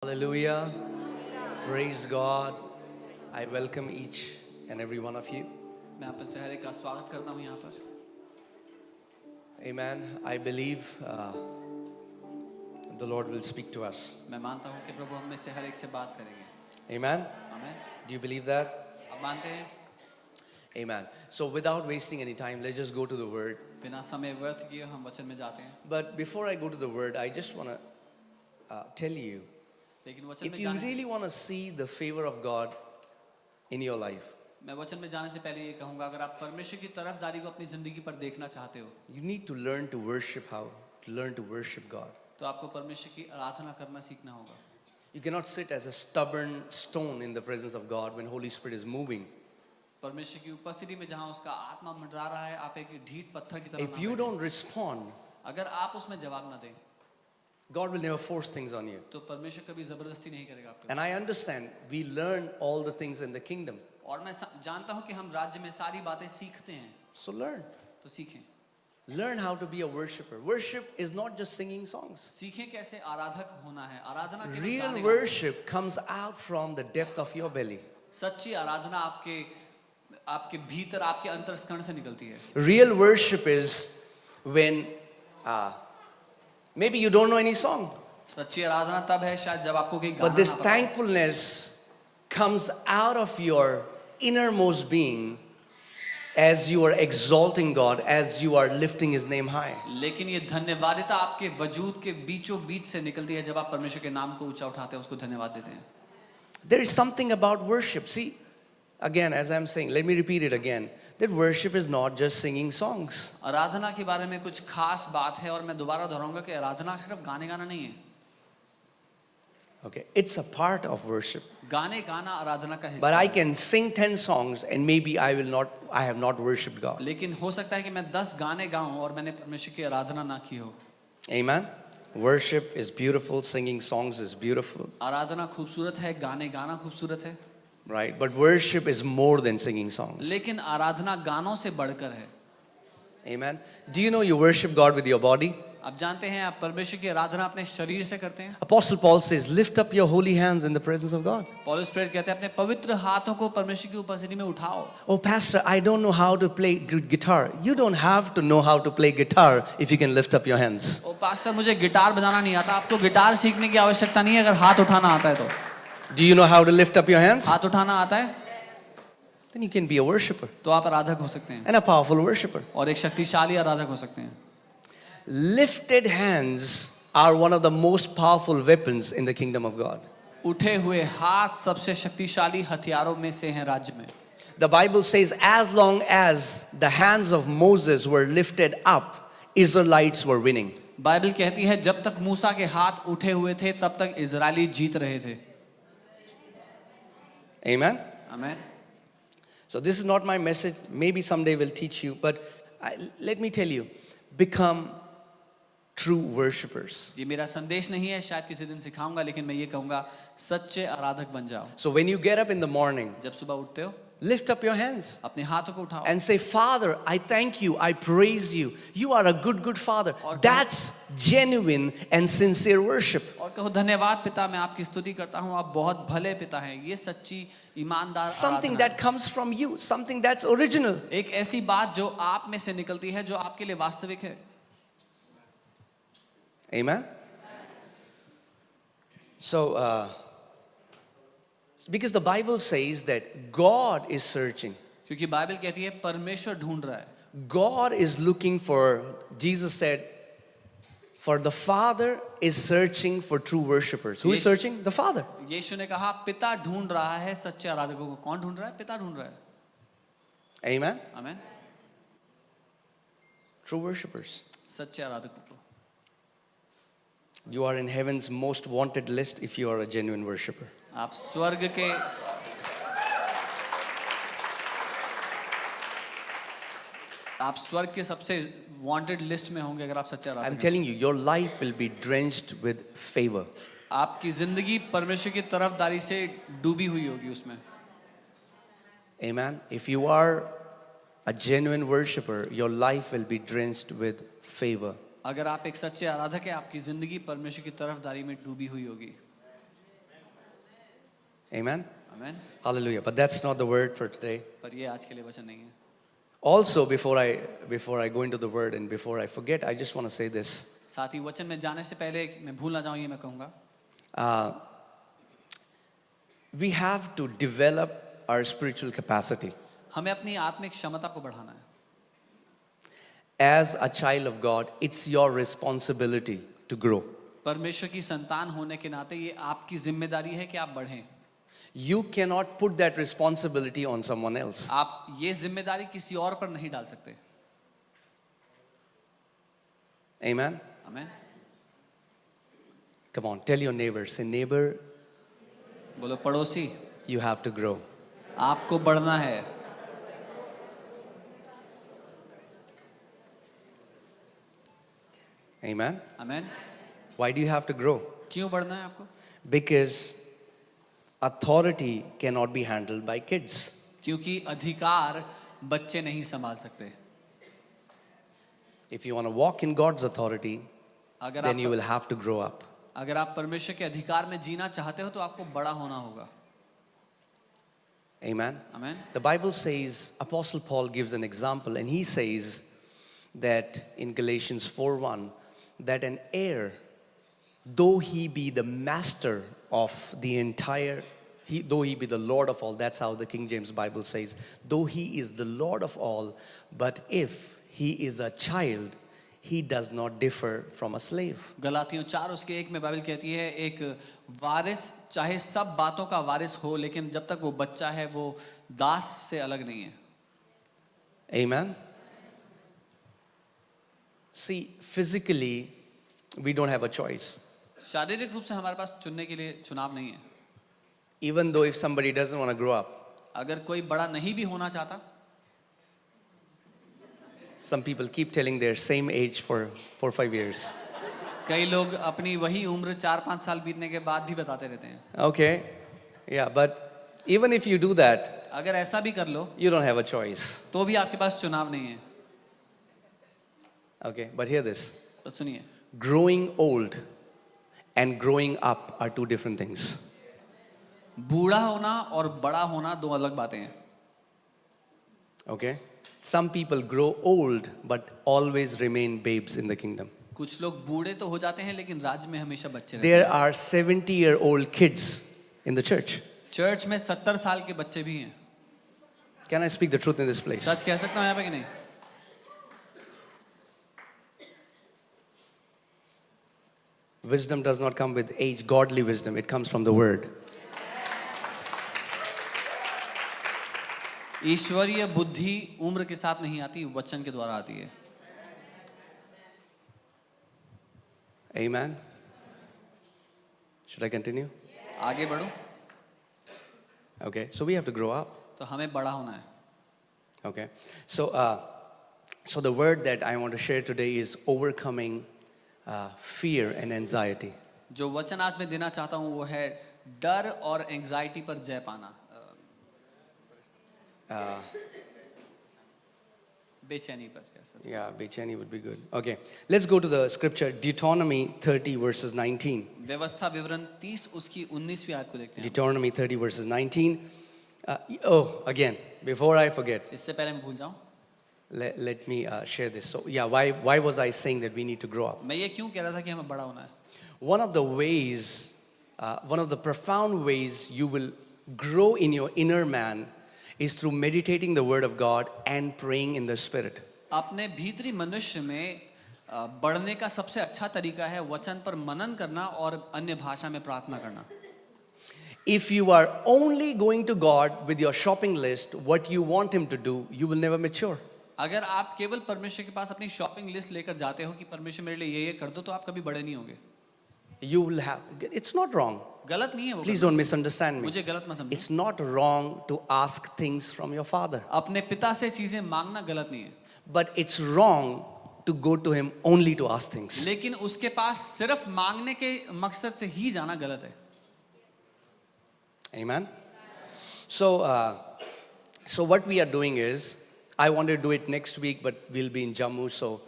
Hallelujah. Praise God. I welcome each and every one of you. मैं आप से हर एक का स्वागत करता हूँ यहाँ पर. Amen. I believe the Lord will speak to us. मैं मानता हूँ कि प्रभु हम में से हर एक से बात करेंगे. Amen. आमीन. Do you believe that? आप मानते हैं? Amen. So without wasting any time, let's just go to the word. बिना समय व्यर्थ किए हम वचन में जाते हैं. But before I go to the word, I just want to tell you, लेकिन वचन if में you जाने really want to see the favor of God in your life, मैं वचन में जाने से पहले ये कहूँगा, अगर आप परमेश्वर की तरफदारी को अपनी जिंदगी पर देखना चाहते हो, you need to learn to worship God. तो आपको परमेश्वर की आराधना करना सीखना होगा. You cannot sit as a stubborn stone in the presence of God when Holy Spirit is moving. परमेश्वर की उपस्थिति में जहाँ उसका आत्मा मंडरा रहा है, आप एक ढीठ पत्थर की तरह If ना you बैठें. don't respond, अगर आप उसमें जवाब ना दें, God will never force things on you. तो परमेश्वर कभी जबरदस्ती नहीं करेगा आपको. And I understand we learn all the things in the kingdom. और मैं जानता हूँ कि हम राज्य में सारी बातें सीखते हैं, So learn. तो सीखें. Learn how to be a worshiper. Worship is not just singing songs. सीखें कैसे आराधक होना है. आराधना के लिए Real गाने गाना. worship comes out from the depth of your belly. सच्ची आराधना आपके भीतर, आपके अंतर्स्करण से निकलती है. Real worship is when maybe you don't know any song, सच्ची आराधना तब है शायद जब आपको कोई गाना but this ना पता. thankfulness comes out of your innermost being as you are exalting God, as you are lifting His name high. लेकिन ये धन्यवादिता आपके वजूद के बीचों बीच से निकलती है जब आप परमेश्वर के नाम को ऊंचा उठाते हैं, उसको धन्यवाद देते हैं. There is something about worship. See, again, as I'm saying, let me repeat it again. That worship is not just singing songs. आराधना के बारे में कुछ खास बात है, और मैं दोबारा दोहराऊंगा कि आराधना सिर्फ गाने गाना नहीं है. Okay, it's a part of worship. गाने गाना आराधना का हिस्सा But I है. can sing 10 songs and maybe I have not worshipped God. लेकिन हो सकता है कि मैं 10 गाने गाऊं और मैंने परमेश्वर की आराधना ना की हो. Amen. Worship is beautiful, singing songs is beautiful, आराधना खूबसूरत है, गाने गाना खूबसूरत है, right? But worship is more than singing songs. लेकिन आराधना गानों से बढ़कर है. Amen. Do you know you worship God with your body? आप जानते हैं आप परमेश्वर की आराधना अपने शरीर से करते हैं. Apostle Paul says, lift up your holy hands in the presence of God. पौलुस प्रेरित कहते हैं अपने पवित्र हाथों को परमेश्वर की उपस्थिति में उठाओ. Oh, Pastor, I don't know how to play good guitar. You don't have to know how to play guitar if you can lift up your hands. ओ पास्टर, मुझे गिटार बजाना नहीं आता. आपको गिटार सीखने की आवश्यकता नहीं है अगर हाथ उठाना आता है तो. Do you know how to lift up your hands? हाथ उठाना आता है Then you can be a worshiper तो आप आराधक हो सकते हैं, and a powerful worshiper. और एक शक्तिशाली आराधक हो सकते हैं. Lifted hands are one of the most powerful weapons in the kingdom of God. उठे हुए हाथ सबसे शक्तिशाली हथियारों में से हैं राज्य में. The Bible says, as long as the hands of Moses were lifted up, Israelites were winning. Bible कहती है जब तक मूसा के हाथ उठे हुए थे तब तक इजरायली जीत रहे थे. Amen. आमीन. So this is not my message. Maybe someday we'll teach you, but let me tell you, become true worshippers. ये मेरा संदेश नहीं है, शायद किसी दिन सिखाऊंगा, लेकिन मैं ये कहूंगा सच्चे आराधक बन जाओ. So when you get up in the morning, जब सुबह उठते हो lift up your hands अपने हाथों को उठाओ and say, Father, I thank you, I praise you. You are a good, good Father. और That's genuine and sincere worship. और कहो धन्यवाद पिता, मैं आपकी स्तुति करता हूँ, आप बहुत भले पिता हैं. ये सच्ची ईमानदार Something आराधना that है. comes from you, something that's original. एक ऐसी बात जो आप में से निकलती है, जो आपके लिए वास्तविक है. Amen. So, because the Bible says that God is searching. क्योंकि बाइबल कहती है परमेश्वर ढूंढ रहा है. God is looking for, Jesus said, for the Father is searching for true worshipers. Who is Yes. searching? The Father. यीशु ने कहा पिता ढूंढ रहा है सच्चे आराधकों को. कौन ढूंढ रहा है? पिता ढूंढ रहा है. Amen. आमीन. True worshipers. सच्चे आराधकों को. You are in heaven's most wanted list if you are a genuine worshiper. आप स्वर्ग के सबसे वांटेड लिस्ट में होंगे अगर आप सच्चे I'm आराधक हैं. telling you, your life will be drenched with favor. आपकी जिंदगी परमेश्वर की तरफदारी से डूबी हुई होगी उसमें. Amen. If you are a genuine worshiper, your life will be drenched with favor. अगर आप एक सच्चे आराधक हैं, आपकी जिंदगी परमेश्वर की तरफदारी में डूबी हुई होगी. Amen? Amen. Hallelujah. But that's not the word for today. पर ये आज के लिए वचन नहीं है। Also, before I go into the word and before I forget, I just want to say this. साथ ही वचन में जाने से पहले मैं भूल ना जाऊं ये मैं कहूंगा, We have to develop our spiritual capacity. हमें अपनी आत्मिक क्षमता को बढ़ाना है। As a child of God, it's your responsibility to grow. परमेश्वर की संतान होने के नाते ये आपकी जिम्मेदारी है कि आप बढ़ें। You cannot put that responsibility on someone else. आप ये जिम्मेदारी किसी और पर नहीं डाल सकते। Amen? Amen. Come on, tell your neighbor, say, neighbor, बोलो पड़ोसी, you have to grow. आपको बढ़ना है। Amen? Amen. Why do you have to grow? क्यों बढ़ना है आपको? Because authority cannot be handled by kids. क्योंकि अधिकार बच्चे नहीं संभाल सकते। If you want to walk in God's authority, अगर then you आप will have to grow up. अगर आप परमेश्वर के अधिकार में जीना चाहते हो तो आपको बड़ा होना होगा। Amen? Amen. The Bible says, Apostle Paul gives an example, and he says that in Galatians 4:1, that an heir, though he be the master of the entire, though he be the Lord of all, that's how the King James Bible says, though he is the Lord of all, but if he is a child, he does not differ from a slave. गलातियों 4:1 में Bible कहती है एक वारिस चाहे सब बातों का वारिस हो लेकिन जब तक वो बच्चा है वो दास से अलग नहीं है। Amen? See, physically, we don't have a choice. शारीरिक रूप से हमारे पास चुनने के लिए चुनाव नहीं है। Even though if somebody doesn't want to grow up, अगर कोई बड़ा नहीं भी होना चाहता, some people keep telling their same age for 4-5 years. कई लोग अपनी वही उम्र 4-5 साल बीतने के बाद भी बताते रहते हैं। Okay, yeah, but even if you do that, अगर ऐसा भी कर लो you don't have a choice. तो भी आपके पास चुनाव नहीं है। Okay, but hear this. तो सुनिए, Growing old and growing up are two different things. बूढ़ा होना और बड़ा होना दो अलग बातें हैं। Okay? Some people grow old but always remain babes in the kingdom. कुछ लोग बूढ़े तो हो जाते हैं लेकिन राज्य में हमेशा बच्चे रहते There हैं। are 70-year-old kids in the church. Church में 70 साल के बच्चे भी हैं। Can I speak the truth in this place? सच कह सकता हूँ यहाँ पे कि नहीं? Wisdom does not come with age, godly wisdom. It comes from the word. ईश्वरीय बुद्धि उम्र के साथ नहीं आती, वचन के द्वारा आती है। Amen. Should I continue? आगे बढ़ो, Okay, so we have to grow up. तो हमें बड़ा होना है। Okay, so the word that I want to share today is overcoming fear and anxiety. जो वचन आज मैं देना चाहता हूँ वो है डर और एंजाइटी पर जय पाना, बेचैनी पर। Yeah, Bechani would be good. Okay, let's go to the scripture, Deuteronomy 30 verses 19. व्यवस्था विवरण 30 उसकी 19वीं आयत को देखते हैं। Deuteronomy 30 verses 19. Again, before I forget, इससे पहले मैं भूल जाऊं, let me share this. So, yeah, why was I saying that we need to grow up? मैं ये क्यों कह रहा था कि हमें बड़ा होना है? One of the ways, one of the profound ways you will grow in your inner man is through meditating the word of God and praying in the spirit. अपने भीतरी मनुष्य में बढ़ने का सबसे अच्छा तरीका है वचन पर मनन करना और अन्य भाषा में प्रार्थना करना। If you are only going to God with your shopping list, what you want Him to do, you will never mature. अगर आप केवल परमेश्वर के पास अपनी शॉपिंग लिस्ट लेकर जाते हो कि परमेश्वर मेरे लिए ये कर दो, तो आप कभी बड़े नहीं होंगे। You will have, it's not wrong. गलत नहीं है वो। Please don't misunderstand me. मुझे गलत मत समझो। It's not wrong to ask things from your father. अपने पिता से चीजें मांगना गलत नहीं है, But it's wrong to go to Him only to ask things. लेकिन उसके पास सिर्फ मांगने के मकसद से ही जाना गलत है। Amen? So what we are doing is, I want to do it next week, but we'll be in Jammu. So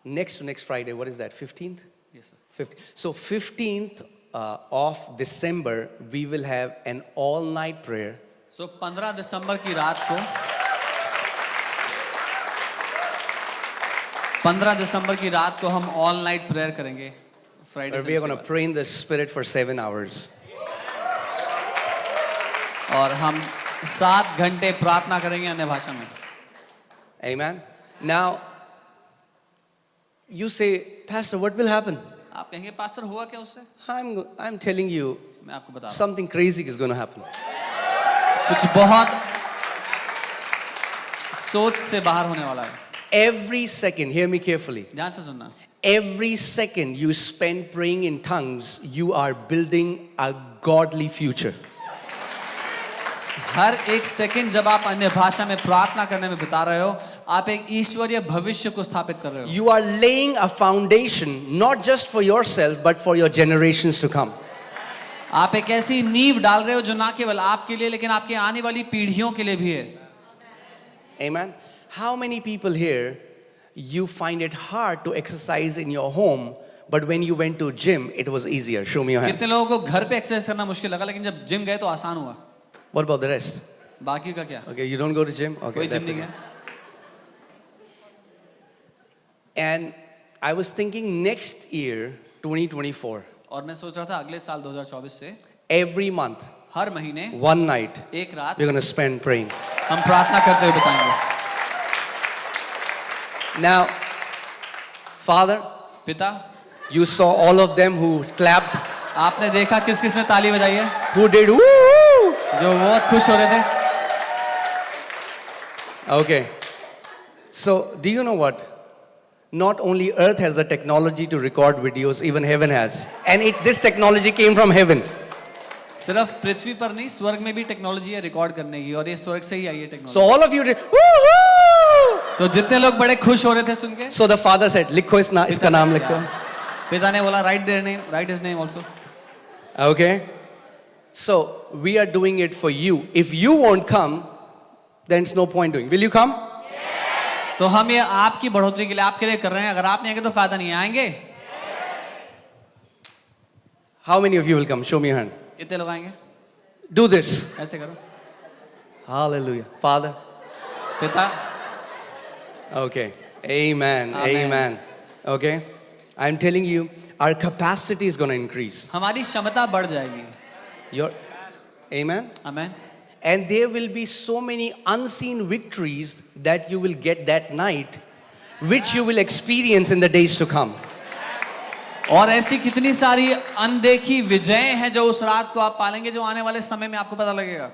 next Friday, what is that, 15th? Yes, sir. 15th. So 15th of December, we will have an all-night prayer. सो 15 दिसंबर की रात को 15 दिसंबर की रात को हम all night prayer करेंगे Friday Where we are going to pray in the Spirit for 7 hours. और हम 7 घंटे प्रार्थना करेंगे अन्य भाषा में. Amen. Now, you say, Pastor, what will happen? आप कहेंगे पास्टर हुआ क्या उससे? I'm telling you, मैं आपको बता रहा something crazy is going to happen. हूं कुछ बहुत सोच से बाहर होने वाला है. Every second, hear me carefully. ध्यान से सुनना. Every second you spend praying in tongues, you are building a godly future. हर एक सेकंड जब आप अन्य भाषा में प्रार्थना करने में बिता रहे हो, आप एक ईश्वरीय भविष्य को स्थापित कर रहे हो. You are laying a foundation not just for yourself but for your generations to come. आप एक ऐसी नींव डाल रहे हो जो ना केवल आपके लिए लेकिन आपके आने वाली पीढ़ियों के लिए भी है. Amen. How many people here you find it hard to exercise in your home, but when you went to gym it was easier? Show me your hand. कितने लोगों को घर पे एक्सरसाइज करना मुश्किल लगा लेकिन जब जिम गए तो आसान हुआ. What about the rest? बाकी का क्या? Okay, you don't go to gym? Okay, कोई जिम that's नहीं it. गया. And I was thinking next year, 2024, और मैं सोच रहा था अगले साल 2024 से every month, हर महीने one night, एक रात we're going to spend praying. हम प्रार्थना करते हुए बिताएंगे. Now, Father, पिता, you saw all of them who clapped, आपने देखा किस किसने ताली बजाई है, who did woo. जो बहुत खुश हो रहे थे. Okay. So, do you know what? Not only earth has the technology to record videos, even heaven has. And this technology came from heaven. सिर्फ पृथ्वी पर नहीं स्वर्ग में भी टेक्नोलॉजी है रिकॉर्ड करने की और ये स्वर्ग से ही आई है So technology. all of you did woo. So जितने लोग बड़े खुश हो रहे थे सुन के, So the father said, लिखो इसका नाम लिखो. पिता ने बोला write their name, write his name also. Okay? So we are doing it for you. If you won't come, then it's no point doing. Will you come? तो हम ये आपकी बढ़ोतरी के लिए आपके लिए कर रहे हैं. अगर आप नहीं आएंगे तो फायदा नहीं है. आएंगे? How many of you will come? Show me your hand. कितने लोग आएंगे? Do this. ऐसे करो. Hallelujah. Father. पिता, Okay. Amen. Amen. Amen. Okay? I'm telling you, our capacity is going to increase. हमारी क्षमता बढ़ जाएगी. Your Amen. Amen. And there will be so many unseen victories that you will get that night, which you will experience in the days to come. और ऐसी कितनी सारी अनदेखी विजय हैं जो उस रात को आप पालेंगे जो आने वाले समय में आपको पता लगेगा.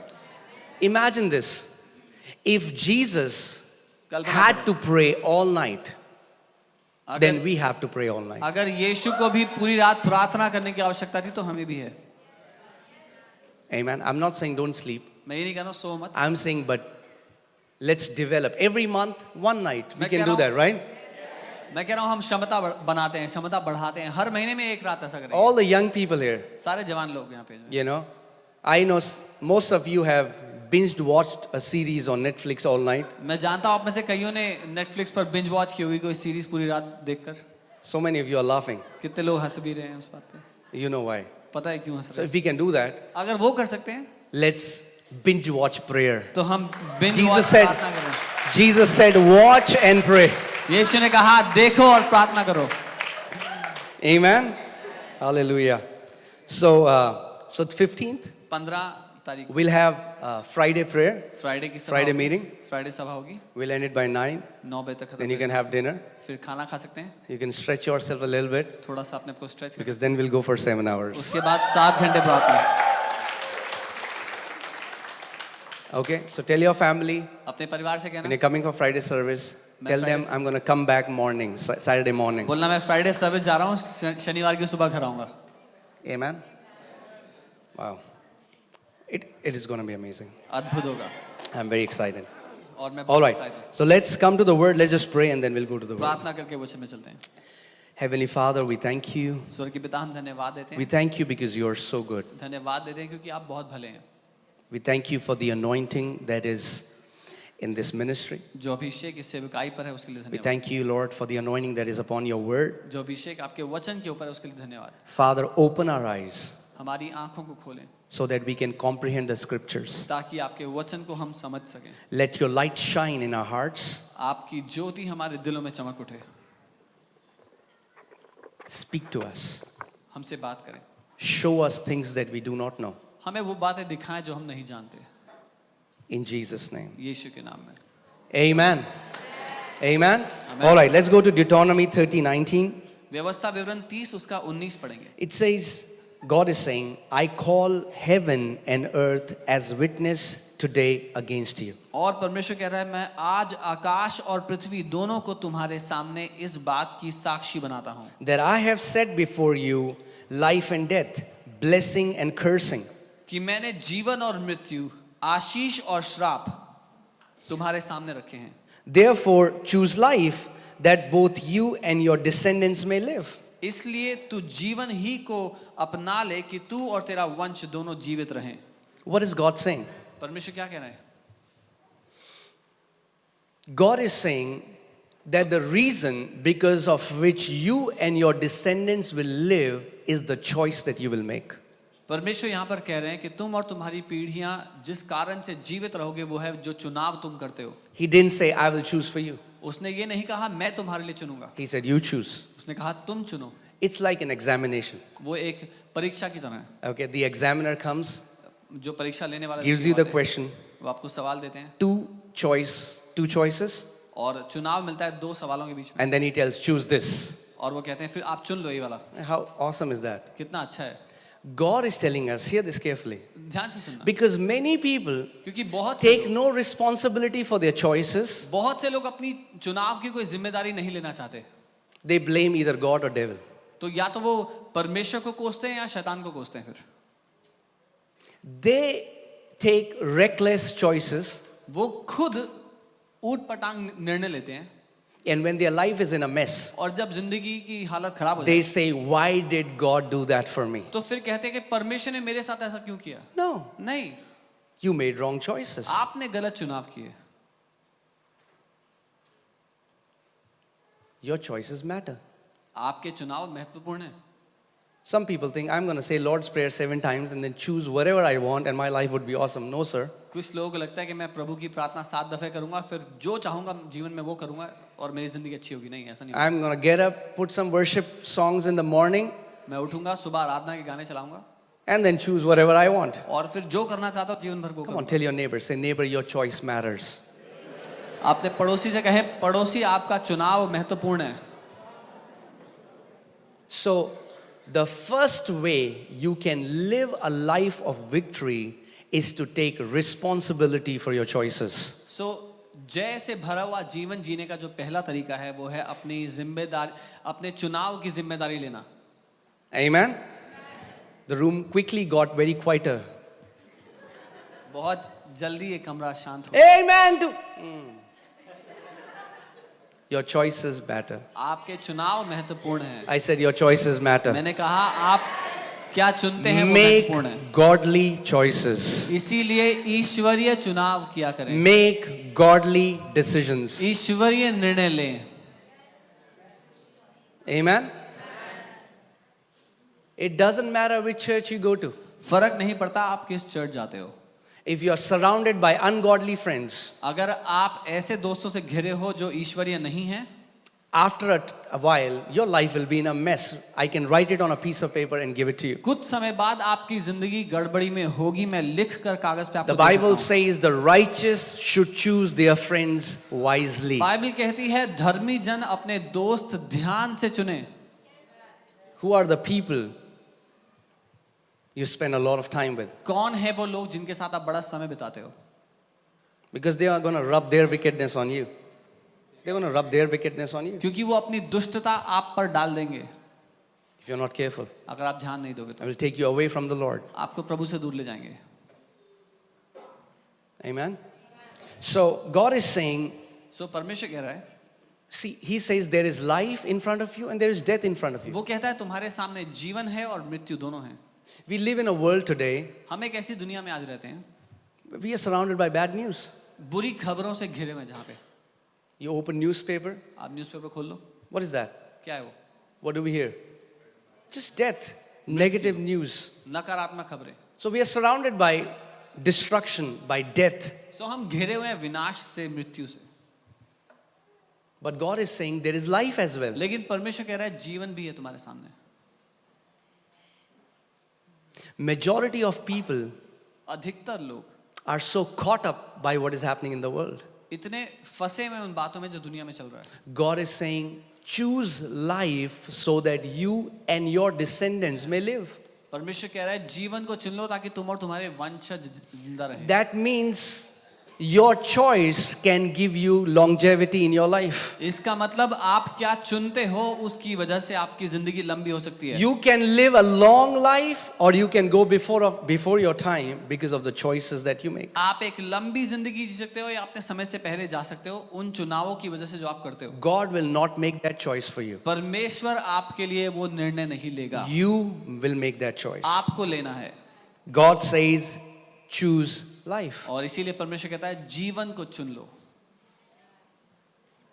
Imagine this. If Jesus Kalpana had to pray all night, करो. then we have to pray all night. अगर यीशु को भी पूरी रात प्रार्थना करने की आवश्यकता थी तो हमें भी है. Amen. I'm not saying don't sleep. मैं ये नहीं कह रहा हूँ सो मत. I'm saying, but let's develop every month one night. We मैं can कह do रहा that, right? मैं कह रहा हूँ हम क्षमता बनाते हैं, क्षमता बढ़ाते हैं. हर महीने में एक रात ऐसा करेंगे. All the young people here, सारे जवान लोग यहाँ पे जो हैं. you know, I know most of you have binged watched a series on Netflix all night. मैं जानता हूँ आप में से कईयों ने नेटफ्लिक्स पर बिंज वॉच की होगी कोई सीरीज पूरी रात देखकर. So many of you are laughing. कितने लोग हंस भी रहे हैं उस बात पे. You know why. पता है क्यों हंस So रहे if we can do that, हैं? अगर वो कर सकते हैं let's binge watch prayer. तो हम बिंज Jesus वॉच said- प्रार्थना करें. Jesus said, watch and pray. यीशु ने कहा देखो और प्रार्थना करो. Amen. Hallelujah. So, so 15th, 15 तारीख को we'll have Friday prayer. Friday की सभा Friday होगी. meeting. फ्राइडे सभा होगी. We'll end it by 9. 9 बजे तक खत्म Then you can होगी. have dinner. फिर खाना खा सकते हैं. You can stretch yourself a little bit थोड़ा सा अपने को स्ट्रेच कर. because then we'll go for 7 hours. उसके बाद 7 घंटे प्रार्थना. Okay? So tell your family अपने परिवार से when कहना you're coming for Friday service, मैं tell them Friday I'm going to come back morning, Saturday morning. बोलना मैं फ्राइडे सर्विस जा रहा हूँ शनिवार की सुबह घर आऊँगा. Amen. Wow. It is going to be amazing. अद्भुत होगा. I'm very excited. और मैं All बहुत right. excited हूँ. So let's come to the word. Let's just pray and then we'll go to the word. प्रार्थना करके वचन में चलते हैं. Heavenly Father, we thank you. स्वर्ग के पिता हम धन्यवाद देते We हैं. thank you because you are so good. धन्यवाद देते हैं क्योंकि आप बहुत भले हैं. We thank you for the anointing that is in this ministry. जो अभिषेक इस सेवकाई पर है उसके लिए We धन्यवाद। thank you, Lord, for the anointing that is upon your word. जो अभिषेक आपके वचन के ऊपर है उसके लिए धन्यवाद। Father, open our eyes हमारी आंखों को खोलें so that we can comprehend the scriptures. ताकि आपके वचन को हम समझ सकें। Let your light shine in our hearts. आपकी ज्योति हमारे दिलों में चमक उठे। Speak to us. हमसे बात करें। Show us things that we do not know. हमें वो बातें दिखाएं जो हम नहीं जानते। In Jesus' name. यीशु के नाम में। Amen. Amen. Amen. All right, let's go to Deuteronomy 30:19. व्यवस्था विवरण 30 उसका 19 पढ़ेंगे। It says, God is saying, I call heaven and earth as witness today against you. और परमेश्वर कह रहा है मैं आज आकाश और पृथ्वी दोनों को तुम्हारे सामने इस बात की साक्षी बनाता हूँ That I have set before you life and death, blessing and cursing. कि मैंने जीवन और मृत्यु, आशीष और श्राप तुम्हारे सामने रखे हैं। Therefore, choose life that both you and your descendants may live. इसलिए तू जीवन ही को अपना ले कि तू और तेरा वंश दोनों जीवित रहें। What is God saying? परमेश्वर क्या कह रहे हैं? God is saying that the reason because of which you and your descendants will live is the choice that you will make. परमेश्वर यहाँ पर कह रहे हैं कि तुम और तुम्हारी पीढ़ियां जिस कारण से जीवित रहोगे वो है जो चुनाव तुम करते हो। He didn't say, I will choose for you. उसने ये नहीं कहा मैं तुम्हारे लिए चुनूंगा। He said, you choose. उसने कहा तुम चुनो। It's like an examination. वो एक परीक्षा की तरह है। Okay, the examiner comes, जो परीक्षा लेने वाला gives you the question, वो आपको सवाल देते हैं two choices, और चुनाव मिलता है दो सवालों के बीच में and then he tells, choose this. और वो कहते हैं फिर आप चुन लो ये वाला। How awesome is that? कितना अच्छा है। God is telling us, hear this carefully, ध्यान से सुनना। because many people क्योंकि बहुत take no responsibility for their choices. से लोग अपनी चुनाव की कोई जिम्मेदारी नहीं लेना चाहते। They blame either God or devil. तो या तो वो परमेश्वर को कोसते हैं या शैतान को कोसते हैं। फिर They take reckless choices, वो खुद ऊट पटांग निर्णय लेते हैं and when their life is in a mess, और जब जिंदगी की हालत खराब हो they जाए say, why did God do that for me? तो फिर कहते हैं कि परमेश्वर ने मेरे साथ ऐसा क्यों किया? No, नहीं, you made wrong choices. आपने गलत चुनाव किए। Your choices matter. आपके चुनाव महत्वपूर्ण है। Some people think I'm going to say Lord's Prayer 7 times and then choose whatever I want and my life would be awesome. No, sir. कुछ लोगों को लगता है कि मैं प्रभु की प्रार्थना 7 दफे करूंगा फिर जो चाहूंगा जीवन में वो करूंगा और मेरी जिंदगी अच्छी होगी। नहीं, ऐसा नहीं होगा। I'm going to get up, put some worship songs in the morning, मैं उठूंगा, सुबह आराधना के गाने चलाऊंगा and then choose whatever I want. और फिर जो करना चाहता हूँ जीवन भर को Come on, करूंगा। tell your neighbor, say, neighbor, your choice matters. आपने पड़ोसी से कहे पड़ोसी आपका चुनाव महत्वपूर्ण है। So, the first way you can live a life of victory is to take responsibility for your choices. सो जय से भरा हुआ जीवन जीने का जो पहला तरीका है वो है अपनी जिम्मेदारी, अपने चुनाव की जिम्मेदारी लेना। Amen? The room quickly got very quieter. बहुत जल्दी ये कमरा शांत हो। Amen to your choices matter. आपके चुनाव महत्वपूर्ण है। I said your choices matter. मैंने कहा आप क्या चुनते हैं वो महत्वपूर्ण है। Make godly choices. इसीलिए ईश्वरीय चुनाव किया करें। Make godly decisions. ईश्वरीय निर्णय लें। Amen? It doesn't matter which church you go to. फर्क नहीं पड़ता आप किस चर्च जाते हो। If you are surrounded by ungodly friends, अगर आप ऐसे दोस्तों से घिरे हो जो ईश्वरीय नहीं हैं, after a while, your life will be in a mess. I can write it on a piece of paper and give it to you. कुछ समय बाद आपकी जिंदगी गड़बड़ी में होगी। मैं लिख कर कागज पे आपको The दे Bible सकता says the righteous should choose their friends wisely. हूं। बाइबल कहती है धर्मी जन अपने दोस्त ध्यान से चुने। Who are the people you spend a lot of time with? कौन है वो लोग जिनके साथ आप बड़ा समय बिताते हो? Because they are going to rub their wickedness on you. They're going to rub their wickedness on you क्योंकि वो अपनी दुष्टता आप पर डाल देंगे if you're not careful. अगर आप ध्यान नहीं दोगे I तो। will take you away from the Lord. आपको प्रभु से दूर ले जाएंगे। Amen? So God is saying, सो परमेश्वर कह रहा है, see, He says there is life in front of you and there is death in front of you. वो कहता है तुम्हारे सामने जीवन है और मृत्यु दोनों है। We live in a world today, हम एक ऐसी दुनिया में आज रहते हैं we are surrounded by bad news. बुरी खबरों से घिरे हुए हैं जहाँ पे You open newspaper. आप न्यूज़पेपर खोल लो, What is that? क्या है वो? What do we hear? Just death, negative news. नकारात्मक खबरें. So we are surrounded by destruction, by death. सो हम घिरे हुए हैं विनाश से, मृत्यु से. But God is saying there is life as well. लेकिन परमेश्वर कह रहा है जीवन भी है तुम्हारे सामने. Majority of people अधिकतर लोग are so caught up by what is happening in the world. इतने फंसे हुए उन बातों में जो दुनिया में चल रहा है. God is saying, choose life so that you and your descendants may live. परमेश्वर कह रहा है जीवन को चुन लो ताकि तुम और तुम्हारे वंशज जिंदा रहें. That means your choice can give you longevity in your life. इसका मतलब आप क्या चुनते हो उसकी वजह से आपकी जिंदगी लंबी हो सकती है. You can live a long life or you can go before your time because of the choices that you make. आप एक लंबी जिंदगी जी सकते हो या अपने समय से पहले जा सकते हो उन चुनावों की वजह से जो आप करते हो. God will not make that choice for you. परमेश्वर आपके लिए वो निर्णय नहीं लेगा. You will make that choice. आपको लेना है. God says, choose life. और इसीलिए परमेश्वर कहता है जीवन को चुन लो.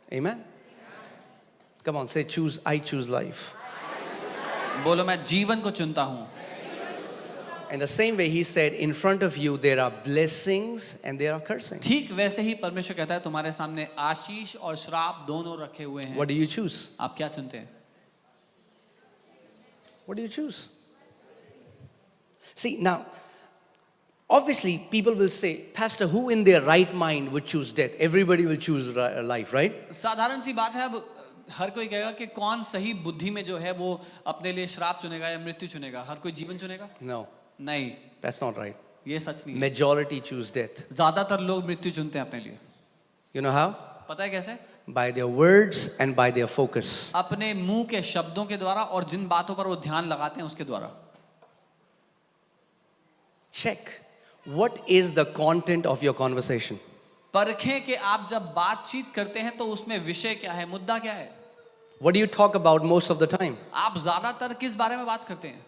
Amen. Come on, say choose. I choose life. बोलो मैं जीवन को चुनता हूँ. In the same way, he said, in front of you there are blessings and there are cursing. ठीक वैसे ही परमेश्वर कहता है तुम्हारे सामने आशीष और श्राप दोनों रखे हुए हैं. What do you choose? आप क्या चुनते हैं? What do you choose? See, now, obviously, people will say, Pastor, who in their right mind would choose death? Everybody will choose life, right? साधारण सी बात है. अब हर कोई कहेगा कि कौन सही बुद्धि में जो है वो अपने लिए श्राप चुनेगा या मृत्यु चुनेगा. हर कोई जीवन चुनेगा? No, नहीं, that's not right. ये सच नहीं है. Majority choose death. ज्यादातर लोग मृत्यु चुनते हैं अपने लिए. You know how? पता है कैसे? By their words and by their focus. अपने मुंह के शब्दों के द्वारा और जिन बातों पर वो ध्यान लगाते हैं उसके द्वारा. Check. What is the content of your conversation? परखें कि आप जब बातचीत करते हैं तो उसमें विषय क्या है, मुद्दा क्या है. What do you talk about most of the time? आप ज्यादातर किस बारे में बात करते हैं?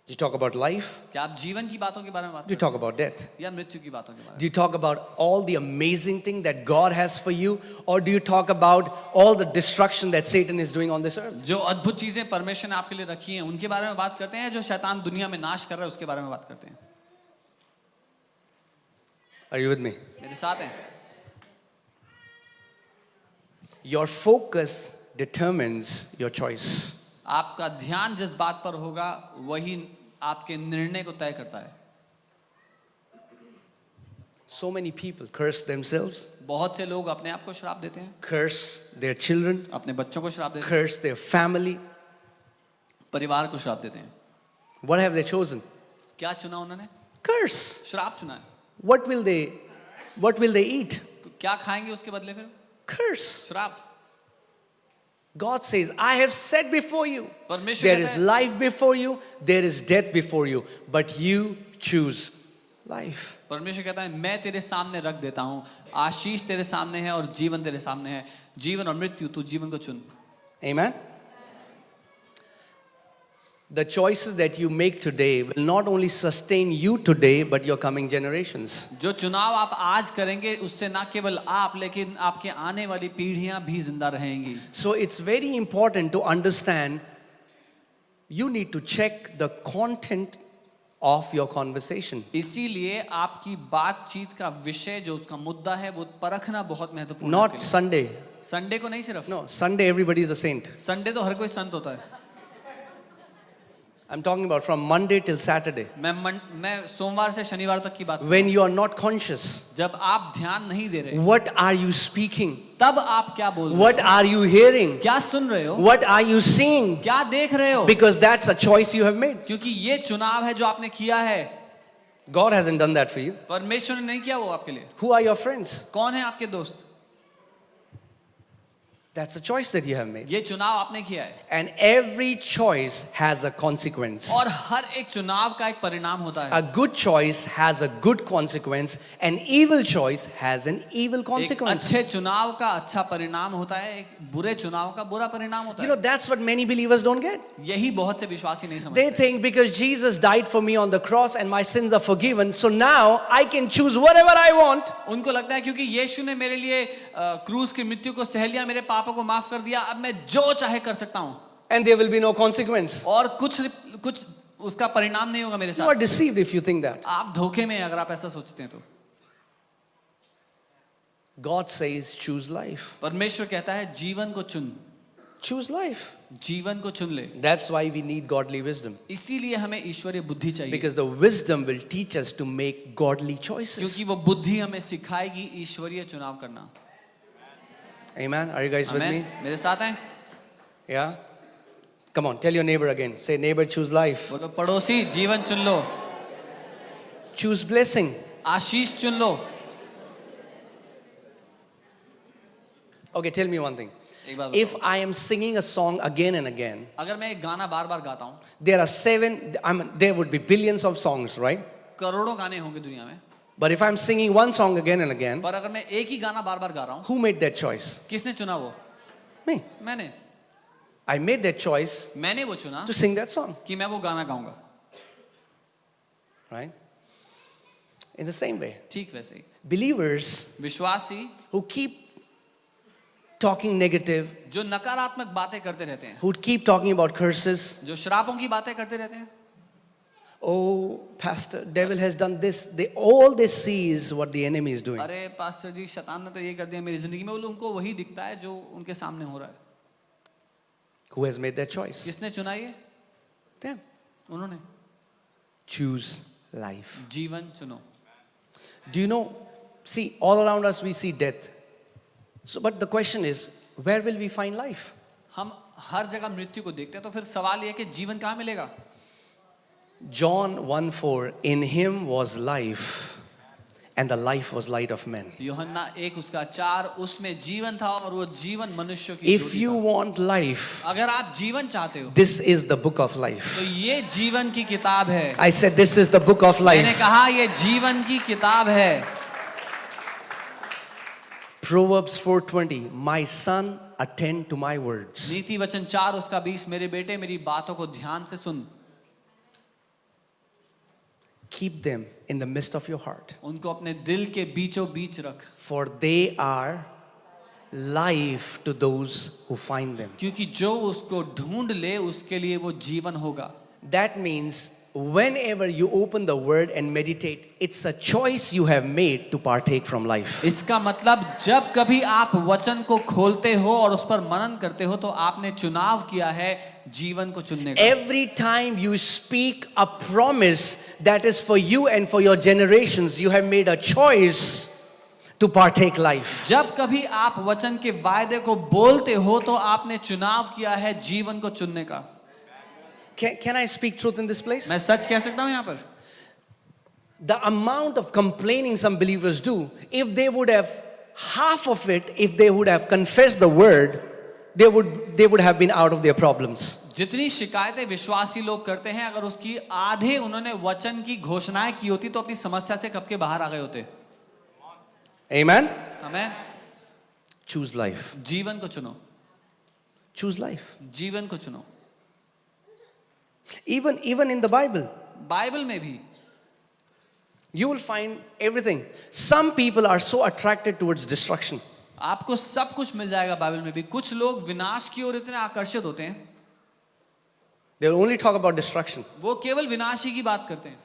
Do you talk about life? क्या आप जीवन की बातों के बारे में बात Do you करते talk about death? हैं या मृत्यु की बातों के बारे Do you talk about all the amazing thing that God has for you? Or do you talk about all the destruction that Satan is doing on this earth? में? जो अद्भुत चीजें परमेश्वर ने आपके लिए रखी हैं उनके बारे में बात करते हैं, जो शैतान दुनिया में नाश कर रहा है उसके बारे में बात करते हैं. Are you with me? मेरे साथ हैं. Your focus determines your choice. आपका ध्यान जिस बात पर होगा वही आपके निर्णय को तय करता है. So many people curse themselves, बहुत से लोग अपने आप को श्राप देते हैं, curse their children, अपने बच्चों को श्राप देते हैं, curse their family. परिवार को श्राप देते हैं. What have they chosen? क्या चुना उन्होंने? Curse. श्राप चुना है. What will they eat? क्या खाएंगे उसके बदले फिर? Curse. श्राप. God says, I have said before you, परमेश्वर there कहता is है, life before you, there is death before you, but you choose life. परमेश्वर कहता है मैं तेरे सामने रख देता हूँ, आशीष तेरे सामने है और जीवन तेरे सामने है. जीवन और मृत्यु तू जीवन को चुन. Amen? The choices that you make today will not only sustain you today, but your coming generations. जो चुनाव आप आज करेंगे उससे ना केवल आप लेकिन आपके आने वाली पीढ़ियां भी जिंदा रहेंगी. So it's very important to understand, you need to check the content of your conversation. इसीलिए आपकी बातचीत का विषय जो उसका मुद्दा है वो परखना बहुत महत्वपूर्ण है. Not Sunday. संडे को नहीं सिर्फ. No, Sunday everybody is a saint. Sunday तो हर कोई संत होता है. I'm talking about from Monday till Saturday. मैं सोमवार से शनिवार तक की बात. When you are not conscious, जब आप ध्यान नहीं दे रहे what are you speaking? तब आप क्या बोल रहे What हो? are you hearing? क्या सुन रहे हो? What are you seeing? क्या देख रहे हो? Because that's a choice you have made. क्योंकि ये चुनाव है जो आपने किया है. God hasn't done that for you. परमेश्वर ने नहीं किया वो आपके लिए. Who are your friends? कौन है आपके दोस्त? That's a choice that you have made. ये चुनाव आपने किया है And every choice has a consequence. और हर एक चुनाव का एक परिणाम होता है. A good choice has a good consequence. An evil choice has an evil एक consequence. अच्छे चुनाव का अच्छा परिणाम होता है, एक बुरे चुनाव का बुरा परिणाम होता You है. know, that's what many believers don't get. यही बहुत से विश्वासी नहीं They समझते. think because Jesus died for me on the cross and my sins are forgiven, so now I can choose whatever I want. उनको लगता है क्योंकि यीशु ने मेरे लिए क्रूस की मृत्यु को सह लिया, मेरे पापों को माफ कर दिया, अब मैं जो चाहे कर सकता हूँ And there will be no consequence. और कुछ उसका परिणाम नहीं होगा मेरे You are साथ. deceived if you think that. आप धोखे में हैं अगर आप ऐसा सोचते हैं तो. God says, choose life. परमेश्वर कहता है जीवन को चुन, Choose life. जीवन को चुन ले. That's why we need godly wisdom. इसीलिए हमें ईश्वरीय बुद्धि चाहिए, Because the wisdom will teach us to make godly choices. क्योंकि वो बुद्धि हमें सिखाएगी ईश्वरीय चुनाव करना. Amen. Are you guys with amen. me? मेरे साथ हैं? Yeah? Come on, tell your neighbor again. Say, neighbor, choose life. बोलो पड़ोसी जीवन चुन लो, Choose blessing. आशीष चुन लो. Okay, tell me one thing. एक बार If I am singing a song again and again, अगर मैं एक गाना बार बार गाता हूँ, there are there would be billions of songs, right? करोड़ों गाने होंगे दुनिया में, But if I'm singing one song again and again, पर अगर मैं एक ही गाना बार बार गा रहा हूँ, who made that choice? किसने चुना वो? Me. मैंने. I made that choice मैंने वो चुना to sing that song, कि मैं वो गाना गाऊंगा. right? In the same way, ठीक वैसे ही believers विश्वासी who keep talking negative, जो नकारात्मक बातें करते रहते हैं, who keep talking about curses, जो श्रापों की बातें करते रहते हैं, oh, pastor, devil has done this. All they see is what the enemy is doing. अरे पास्टर जी शैतान ने तो ये कर दिया मेरी जिंदगी में, उनको वही दिखता है जो उनके सामने हो रहा है. Who has made that choice? किसने चुना ये? Them. उन्होंने. Choose life. जीवन चुनो. Do you know? See, all around us we see death. So, but the question is, where will we find life? हम हर जगह मृत्यु को देखते हैं, तो फिर सवाल ये है कि जीवन कहाँ मिलेगा? John 1:4, in him was life, and the life was light of men. यूहन्ना 1:4, उसमें जीवन था और वो जीवन मनुष्यों की If ज्योति you था. want life, अगर आप जीवन चाहते हो, this is the book of तो life. ये जीवन की किताब है. I said this is the book of मैंने life. कहा ये जीवन की किताब है. Proverbs 4:20, my son, attend to my words. नीति वचन 4:20, मेरे बेटे मेरी बातों को ध्यान से सुन. Keep them in the midst of your heart, उनको अपने दिल के बीचों बीच रख, for they are life to those who find them. क्योंकि जो उसको ढूंढ ले उसके लिए वो जीवन होगा. That means whenever you open the word and meditate, it's a choice you have made to partake from life. इसका मतलब जब कभी आप वचन को खोलते हो और उस पर मनन करते हो, तो आपने चुनाव किया है जीवन को चुनने का. Every time you speak a promise that is for you and for your generations, you have made a choice to partake life. जब कभी आप वचन के वायदे को बोलते हो, तो आपने चुनाव किया है जीवन को चुनने का. Can I speak truth in this place? मैं सच कह सकता हूँ यहाँ पर. The amount of complaining some believers do, if they would have half of it, if they would have confessed the word, they would have been out of their problems. जितनी शिकायतें विश्वासी लोग करते हैं, अगर उसकी आधे उन्होंने वचन की घोषणाएं की होती, तो अपनी समस्या से कब के बाहर आ गए होते. Amen? हमें Choose life. जीवन को चुनो. Choose life. जीवन को चुनो. Even in the Bible, Bible में भी you will find everything. Some people are so attracted towards destruction. आपको सब कुछ मिल जाएगा बाइबल में भी. कुछ लोग विनाश की ओर इतने आकर्षित होते हैं, They will only talk about destruction. वो केवल विनाश ही की बात करते हैं.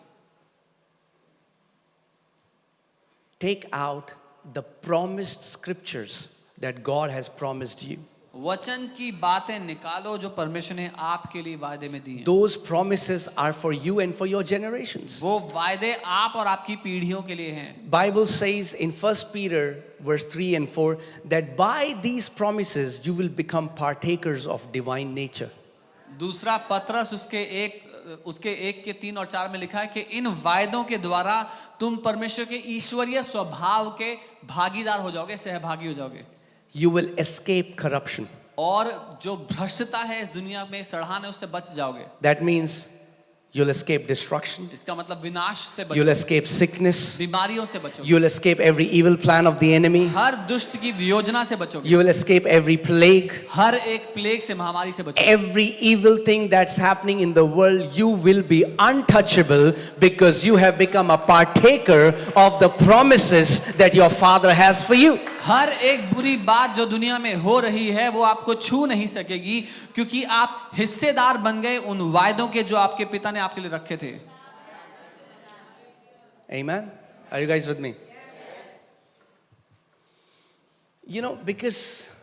Take out the promised scriptures that God has promised you. वचन की बातें निकालो जो परमेश्वर ने आपके लिए वायदे में दी हैं. Those promises are for you and for your generations. वो वायदे आप और आपकी पीढ़ियों के लिए हैं. Bible says in 1 Peter verse 3 and 4 that by these promises you will become partakers of divine nature. दूसरा पत्रस उसके 1 के 3 और 4 में लिखा है कि इन वायदों के द्वारा तुम परमेश्वर के ईश्वरीय स्वभाव के भागीदार हो जाओगे, सहभागी हो जाओगे. you will escape corruption. और जो भ्रष्टता है इस दुनिया में सड़ाने उससे बच जाओगे. That means you'll escape destruction, इसका मतलब विनाश से you'll बचोगे, escape sickness, बीमारियों से बचोगे, you'll escape every evil plan of the enemy, हर दुष्ट की योजना से बचोगे, you will escape every plague, हर एक प्लेग से, महामारी से बचोगे. every evil thing that's happening in the world. You will be untouchable because you have become a partaker of the promises that your Father has for you. हर एक बुरी बात जो दुनिया में हो रही है वो आपको छू नहीं सकेगी क्योंकि आप हिस्सेदार बन गए उन वायदों के जो आपके पिता ने आपके लिए रखे थे. Amen. Are you guys with me? You know, because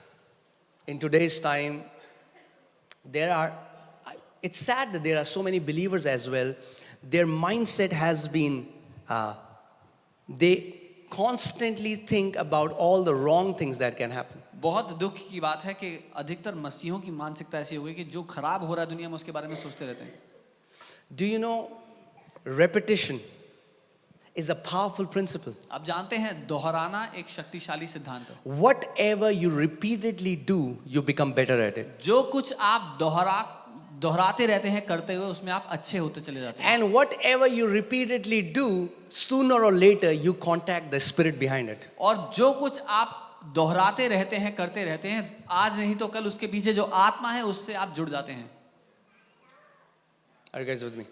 in today's time, it's sad that there are so many believers as well. Their mindset has been, they constantly think about all the wrong things that can happen. बहुत दुख की बात है कि अधिकतर मसीहों की मानसिकता ऐसी हो गई कि जो खराब हो रहा है दुनिया में उसके बारे में सोचते रहते हैं. Do you know, repetition is a powerful principle. आप जानते हैं दोहराना एक शक्तिशाली सिद्धांत है. Whatever you repeatedly do, you become better at it. जो कुछ आप दोहराते रहते हैं करते हुए उसमें आप अच्छे होते चले जाते हैं. And whatever you repeatedly do, sooner or later you contact the spirit behind it. और जो कुछ आप दोहराते रहते हैं करते रहते हैं आज नहीं तो कल उसके पीछे जो आत्मा है उससे आप जुड़ जाते हैं. Are you guys with me?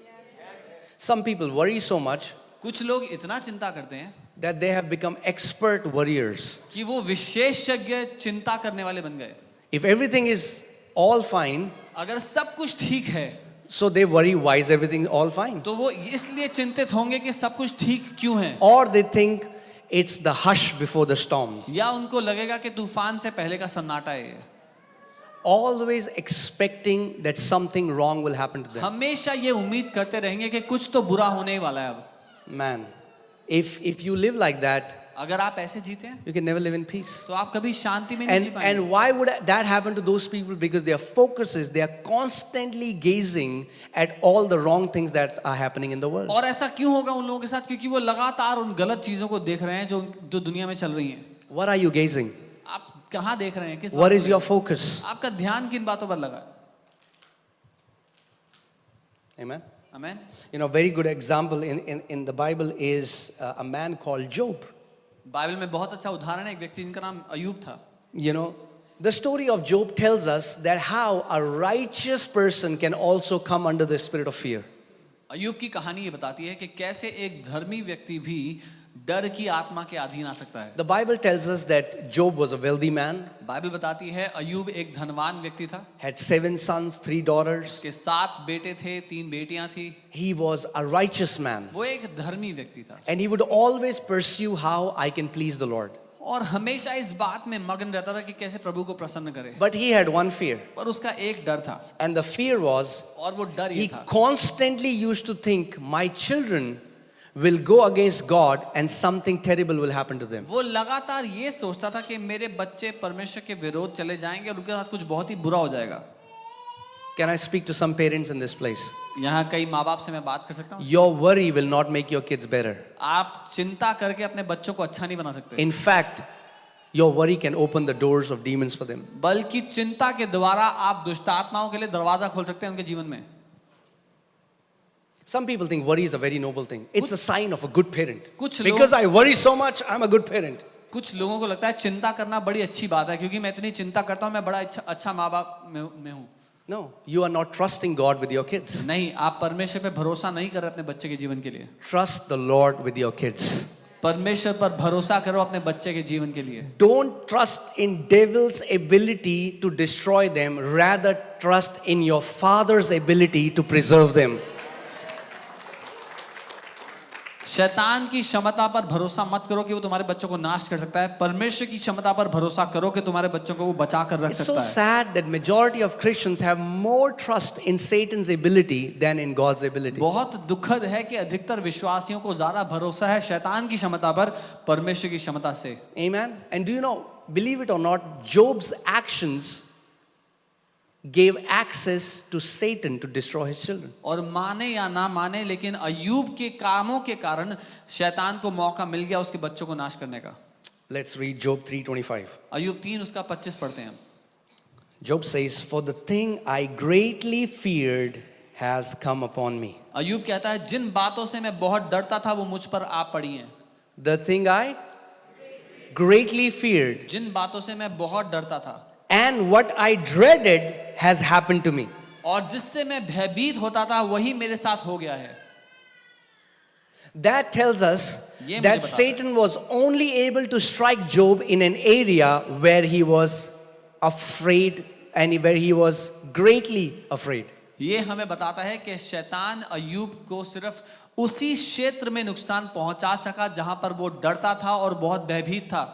Some people worry so much कुछ लोग इतना चिंता करते हैं that they have become expert worriers. कि वो विशेषज्ञ चिंता करने वाले बन गए. If everything is all fine, अगर सब कुछ ठीक है so they worry, why is everything all fine? तो वो इसलिए चिंतित होंगे कि सब कुछ ठीक क्यों है. Or they think it's the hush before the storm. या उनको लगेगा कि तूफान से पहले का सन्नाटा है ये. Always expecting that something wrong will happen to them. हमेशा ये उम्मीद करते रहेंगे कि कुछ तो बुरा होने ही वाला है अब. Man, if you live like that, अगर आप ऐसे जीते हैं you can never live in peace. तो आप कभी शांति में नहीं जी पाएंगे. And why would that happen to those people? Because their focus is they are constantly gazing at all the wrong things that are happening in the world. और ऐसा क्यों होगा उन लोगों के साथ क्योंकि वो लगातार उन गलत चीजों को देख रहे हैं जो दुनिया में चल रही हैं. What are you gazing? आप कहाँ देख रहे हैं किस What बात is पे? your focus? आपका ध्यान किन बातों पर लगा है. Amen. Amen. You know, very good example in the Bible is a man called Job. Bible में बहुत अच्छा उदाहरण है एक व्यक्ति जिनका नाम अयूब था. You know, the story of Job tells us that how a righteous person can also come under the spirit of fear. Ayub की कहानी ये बताती है कि कैसे एक धर्मी व्यक्ति भी डर की आत्मा के अधीन आ सकता है. The Bible tells us that Job was a wealthy man, Bible बताती है अयूब एक धनवान व्यक्ति था. had 7 sons, 3 daughters. उसके 7 बेटे थे 3 बेटियां थी. He was a righteous man. वो एक धर्मी व्यक्ति था And he would always pursue how I can please the Lord. और हमेशा इस बात में मगन रहता था कि कैसे प्रभु को प्रसन्न करे. But he had one fear. पर उसका एक डर था And the fear was, और वो डर ये he था constantly used to think, my children will go against God and something terrible will happen to them. वो लगातार ये सोचता था कि मेरे बच्चे परमेश्वर के विरोध चले जाएंगे और उनके साथ कुछ बहुत ही बुरा हो जाएगा. Can I speak to some parents in this place? यहाँ कई माँ बाप से मैं बात कर सकता हूँ. Your worry will not make your kids better. आप चिंता करके अपने बच्चों को अच्छा नहीं बना सकते. In fact, your worry can open the doors of demons for them. बल्कि चिंता के द्वारा आप दुष्ट आत्माओं के लिए दरवाजा खोल सकते हैं उनके जीवन में. Some people think worry is a very noble thing. It's a sign of a good parent. कुछ लोग- Because I worry so much, I'm a good parent. कुछ लोगों को लगता है चिंता करना बड़ी अच्छी बात है क्योंकि मैं इतनी चिंता करता हूँ मैं बड़ा अच्छा माँ बाप में हूँ. No, you are not trusting God with your kids. नहीं, आप परमेश्वर पे भरोसा नहीं कर रहे अपने बच्चे के जीवन के लिए. Trust the Lord with your kids. परमेश्वर पर भरोसा करो अपने बच्चे के जीवन के लिए. Don't trust in devil's ability to destroy them. Rather trust in your Father's ability to preserve them. शैतान की क्षमता पर भरोसा मत करो कि वो तुम्हारे बच्चों को नाश कर सकता है. परमेश्वर की क्षमता पर भरोसा करो कि तुम्हारे बच्चों को वो बचा कर रख It's so सकता है. sad that majority of Christians have more trust in Satan's ability than in God's ability. बहुत दुखद है कि अधिकतर विश्वासियों को ज्यादा भरोसा है शैतान की क्षमता पर परमेश्वर की क्षमता से. Amen. And do you know, believe it or not, Job's actions gave access to Satan to destroy his children. और माने या ना माने लेकिन अयूब के कामों के कारण शैतान को मौका मिल गया उसके बच्चों को नाश करने का. Let's read Job 3:25. अय्यूब 3 उसका 25 पढ़ते हैं हम। Job says, "For the thing I greatly feared has come upon me." अय्यूब कहता है जिन बातों से मैं बहुत डरता था वो मुझ पर आ पड़ी हैं। The thing I greatly feared जिन बातों से मैं बहुत डरता था and what I dreaded has happened to me. और जिससे मैं भयभीत होता था वही मेरे साथ हो गया है। That tells us ये मुझे that बताता है। Satan was only able to strike Job in an area where he was afraid and where he was greatly afraid. ये हमें बताता है कि शैतान अय्यूब को सिर्फ उसी क्षेत्र में नुकसान पहुंचा सका जहां पर वो डरता था और बहुत भयभीत था।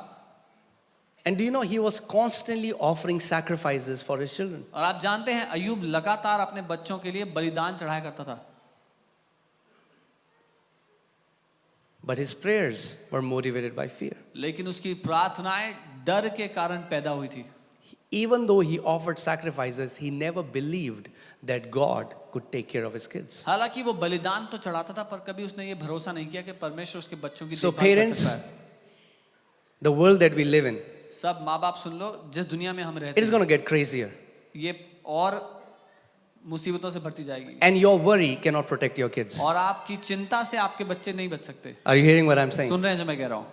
And do you know he was constantly offering sacrifices for his children? और आप जानते हैं अय्यूब लगातार अपने बच्चों के लिए बलिदान चढ़ाया करता था। But his prayers were motivated by fear. लेकिन उसकी प्रार्थनाएं डर के कारण पैदा हुई थी। Even though he offered sacrifices, he never believed that God could take care of his kids. हालांकि वो बलिदान तो चढ़ाता था पर कभी उसने ये भरोसा नहीं किया कि परमेश्वर उसके बच्चों की So देखभाल कर parents, सकता है। the world that we live in, सब माँ बाप सुन लो, जिस दुनिया में हम it रहते is हैं going to get crazier. ये और मुसीबतों से भरती जाएगी And your worry cannot protect your kids. और आपकी चिंता से आपके बच्चे नहीं बच सकते। Are you hearing what I'm saying? सुन रहे हैं जो मैं कह रहा हूँ?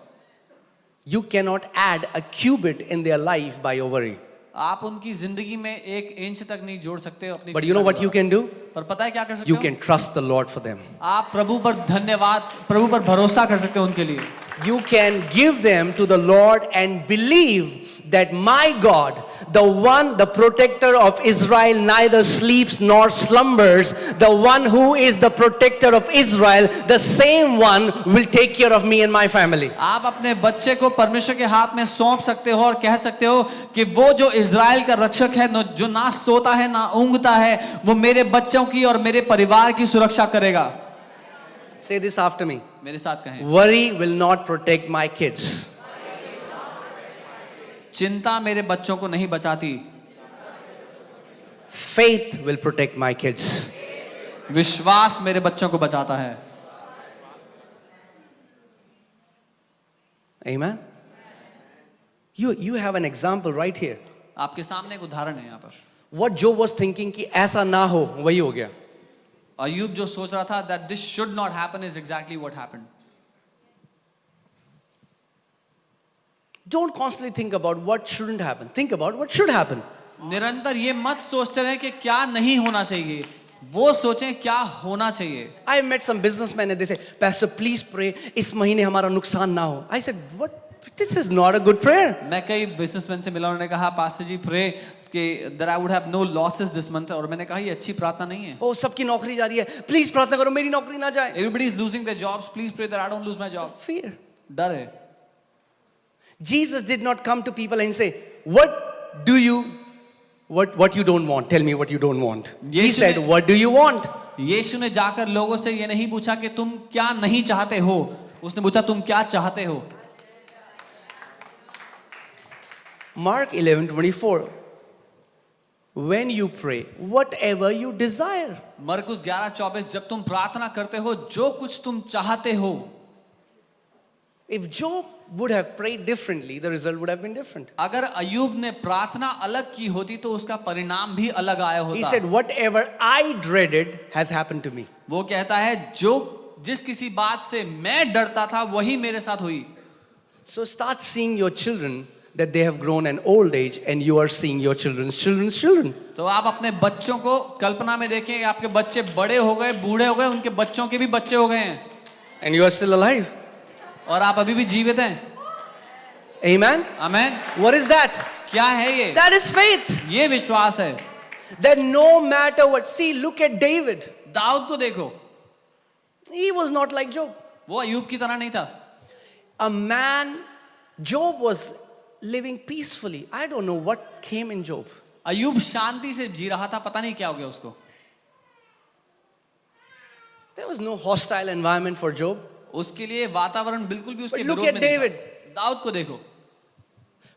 You cannot add a cubit in their life by your worry. आप उनकी जिंदगी में 1 इंच तक नहीं जोड़ सकते अपनी But you know चिंता what के you द्वारा। can do? पर पता है क्या कर सकते You हो? can trust the Lord for them. आप प्रभु पर धन्यवाद, प्रभु पर भरोसा कर सकते हो उनके लिए। You can give them to the Lord and believe that my God, the one, the protector of Israel, neither sleeps nor slumbers, the one who is the protector of Israel, the same one will take care of me and my family. आप अपने बच्चे को परमेश्वर के हाथ में सौंप सकते हो और कह सकते हो कि वो जो इज़राइल का रक्षक है, जो ना सोता है ना ऊँघता है, वो मेरे बच्चों की और मेरे परिवार की सुरक्षा करेगा। Say this after me. मेरे साथ कहें, Worry will not protect my kids. चिंता मेरे बच्चों को नहीं बचाती, Faith will protect my kids. विश्वास मेरे बच्चों को बचाता है। Amen. You have an example right here. आपके सामने एक उदाहरण है यहाँ पर। What Job was thinking कि ऐसा ना हो वही हो गया. अय्यूब जो सोच रहा था that this should not happen is exactly what happened. Don't constantly think about what shouldn't happen. Think about what should happen. निरंतर ये मत सोचते रहे कि क्या नहीं होना चाहिए, वो सोचें क्या होना चाहिए। I met some businessmen and they say, Pastor, please pray. इस महीने हमारा नुकसान ना हो. I said, what? This is not a good prayer. मैं कई बिजनेसमैन से मिला, उन्होंने कहा पास्टर जी प्रे कि that I would have no losses this month, और मैंने कहा ये अच्छी प्रार्थना नहीं है। Oh, सबकी नौकरी जा रही है. Please प्रार्थना करो मेरी नौकरी ना जाए. Everybody is losing their jobs, please pray that I don't lose my So job. fear. डर है। Jesus did not come to people and say, what you don't want? Tell me what you don't want. He Yeshu said, ने- what do you want? यीशु ने जाकर लोगों से ये नहीं पूछा कि तुम क्या नहीं चाहते हो, उसने पूछा तुम क्या चाहते हो। Mark 11:24. When you pray, whatever you desire. मरकुस 11:24, जब तुम प्रार्थना करते हो जो कुछ तुम चाहते हो। If Job would have prayed differently, the result would have been different. अगर अय्यूब ने प्रार्थना अलग की होती तो उसका परिणाम भी अलग आया He होता। said, whatever I dreaded has happened to me. वो कहता है जो जिस किसी बात से मैं डरता था वही मेरे साथ हुई। So start seeing your children that they have grown an old age and you are seeing your children's children. तो आप अपने बच्चों को कल्पना में देखें, आपके बच्चे बड़े हो गए, बूढ़े हो गए, उनके बच्चों के भी बच्चे हो गए हैं And you are still alive. और आप अभी भी जीवित हैं। Amen? आमीन। What is that? क्या है ये? That is faith. ये विश्वास है। That no matter what. See, look at David. Dawood को देखो, He was not like Job. वो अय्यूब की तरह नहीं था। A man, Job was living peacefully. I don't know what came in Job. अय्यूब शांति से जी रहा था, पता नहीं क्या हो गया उसको। There was no hostile environment for Job. उसके लिए वातावरण बिल्कुल भी उसके But look विरोध at में नहीं David. था। दाऊद को देखो,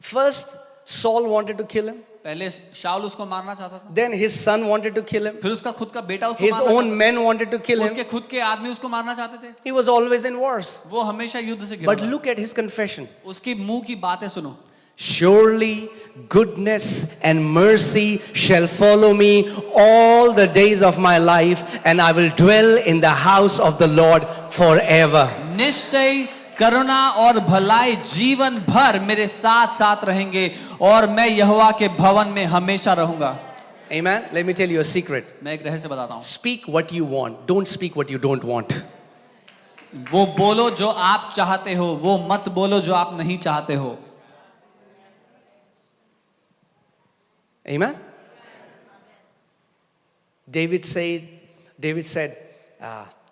First, Saul wanted to kill him. पहले शाऊल उसको मारना चाहता था, Then his son wanted to kill him. फिर उसका खुद का बेटा उसको His मारना own men wanted to kill चाहता था, him. उसके खुद के आदमी उसको मारना चाहते थे, He was always in wars. वो हमेशा युद्ध से घिरा But हुआ है। look at his confession. उसकी मुंह की बातें सुनो, Surely goodness and mercy shall follow me all the days of my life, and I will dwell in the house of the Lord forever. निश्चय करुणा और भलाई जीवन भर मेरे साथ साथ रहेंगे और मैं यहोवा के भवन में हमेशा रहूंगा। Amen. Let me tell you a secret. मैं एक रहस्य बताता हूँ, Speak what you want. Don't speak what you don't want. वो बोलो जो आप चाहते हो, वो मत बोलो जो आप नहीं चाहते हो। Amen. David said,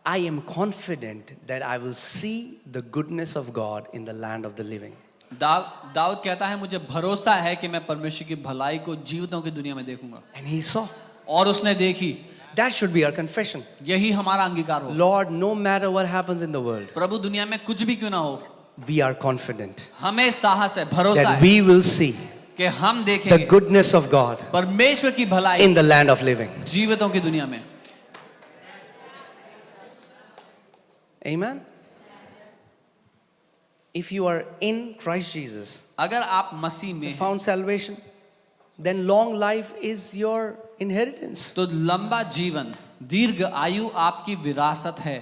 I am confident that I will see the goodness of God in the land of the living. Dawood कहता है मुझे भरोसा है कि मैं परमेश्वर की भलाई को जीवितों की दुनिया में देखूंगा, And he saw. और उसने देखी। That should be our confession. यही हमारा अंगीकार हो। Lord, no matter what happens in the world, प्रभु दुनिया में कुछ भी क्यों ना हो, we are confident हमें साहस है, भरोसा that है we will see कि हम the देखेंगे goodness of God परमेश्वर की भलाई in the land of living. जीवितों की दुनिया में। Amen. If you are in Christ Jesus, अगर आप मसीह में हैं, found salvation, then long life is your inheritance. तो लंबा जीवन, दीर्घ आयु आपकी विरासत है।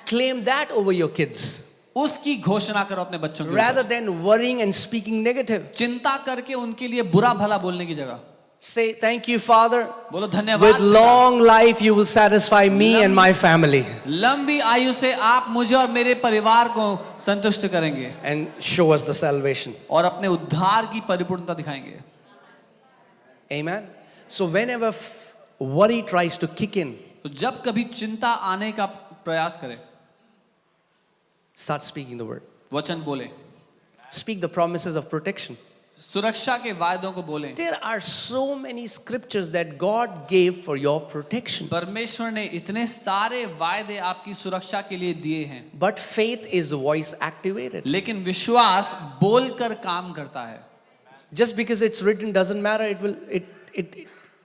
Claim that over your kids उसकी घोषणा करो अपने बच्चों के rather ऊपर। than worrying and speaking negative. चिंता करके उनके लिए बुरा भला बोलने की जगह Say, thank you, Father. बोलो धन्यवाद With पिता। long life, you will satisfy me and my family. लंबी आयु से आप मुझे और मेरे परिवार को संतुष्ट करेंगे And show us the salvation. और अपने उद्धार की परिपूर्णता दिखाएंगे। Amen. So, whenever worry tries to kick in, तो जब कभी चिंता आने का प्रयास करें, start speaking the word. वचन बोले, Speak the promises of protection. सुरक्षा के वायदों को बोले। There are so many scriptures that God gave for your protection. परमेश्वर ने इतने सारे वायदे आपकी सुरक्षा के लिए दिए हैं, But faith is voice activated. लेकिन विश्वास बोलकर काम करता है। Just because it's written doesn't matter.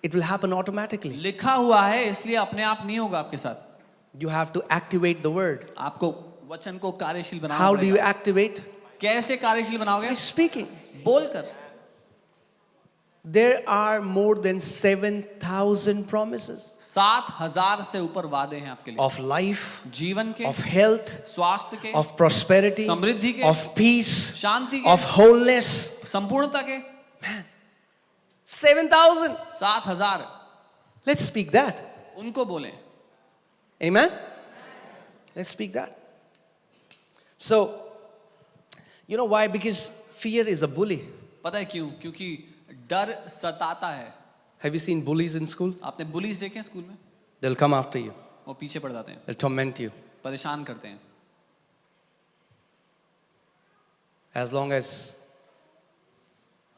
It will happen automatically. लिखा हुआ है इसलिए अपने आप नहीं होगा आपके साथ। You have to activate the word. आपको वचन को कार्यशील बनाना How do you पड़ेगा। activate? कैसे कार्यशील बनाओगे? By speaking. बोलकर। There are more than 7,000 promises 7,000 से ऊपर वादे हैं आपके लिए, of life, जीवन के, of health, स्वास्थ्य के, of prosperity, समृद्धि के, of peace, शांति के, of wholeness. संपूर्णता के। 7,000. 7,000 Let's speak that. उनको बोले। Amen? Let's speak that. So, you know why? Because fear is a bully. पता है क्यों? क्योंकि डर सताता है। Have you seen bullies in school? आपने बुलीज देखे हैं स्कूल में? They'll come after you. वो पीछे पड़ जाते हैं, They'll torment you. परेशान करते हैं। As long as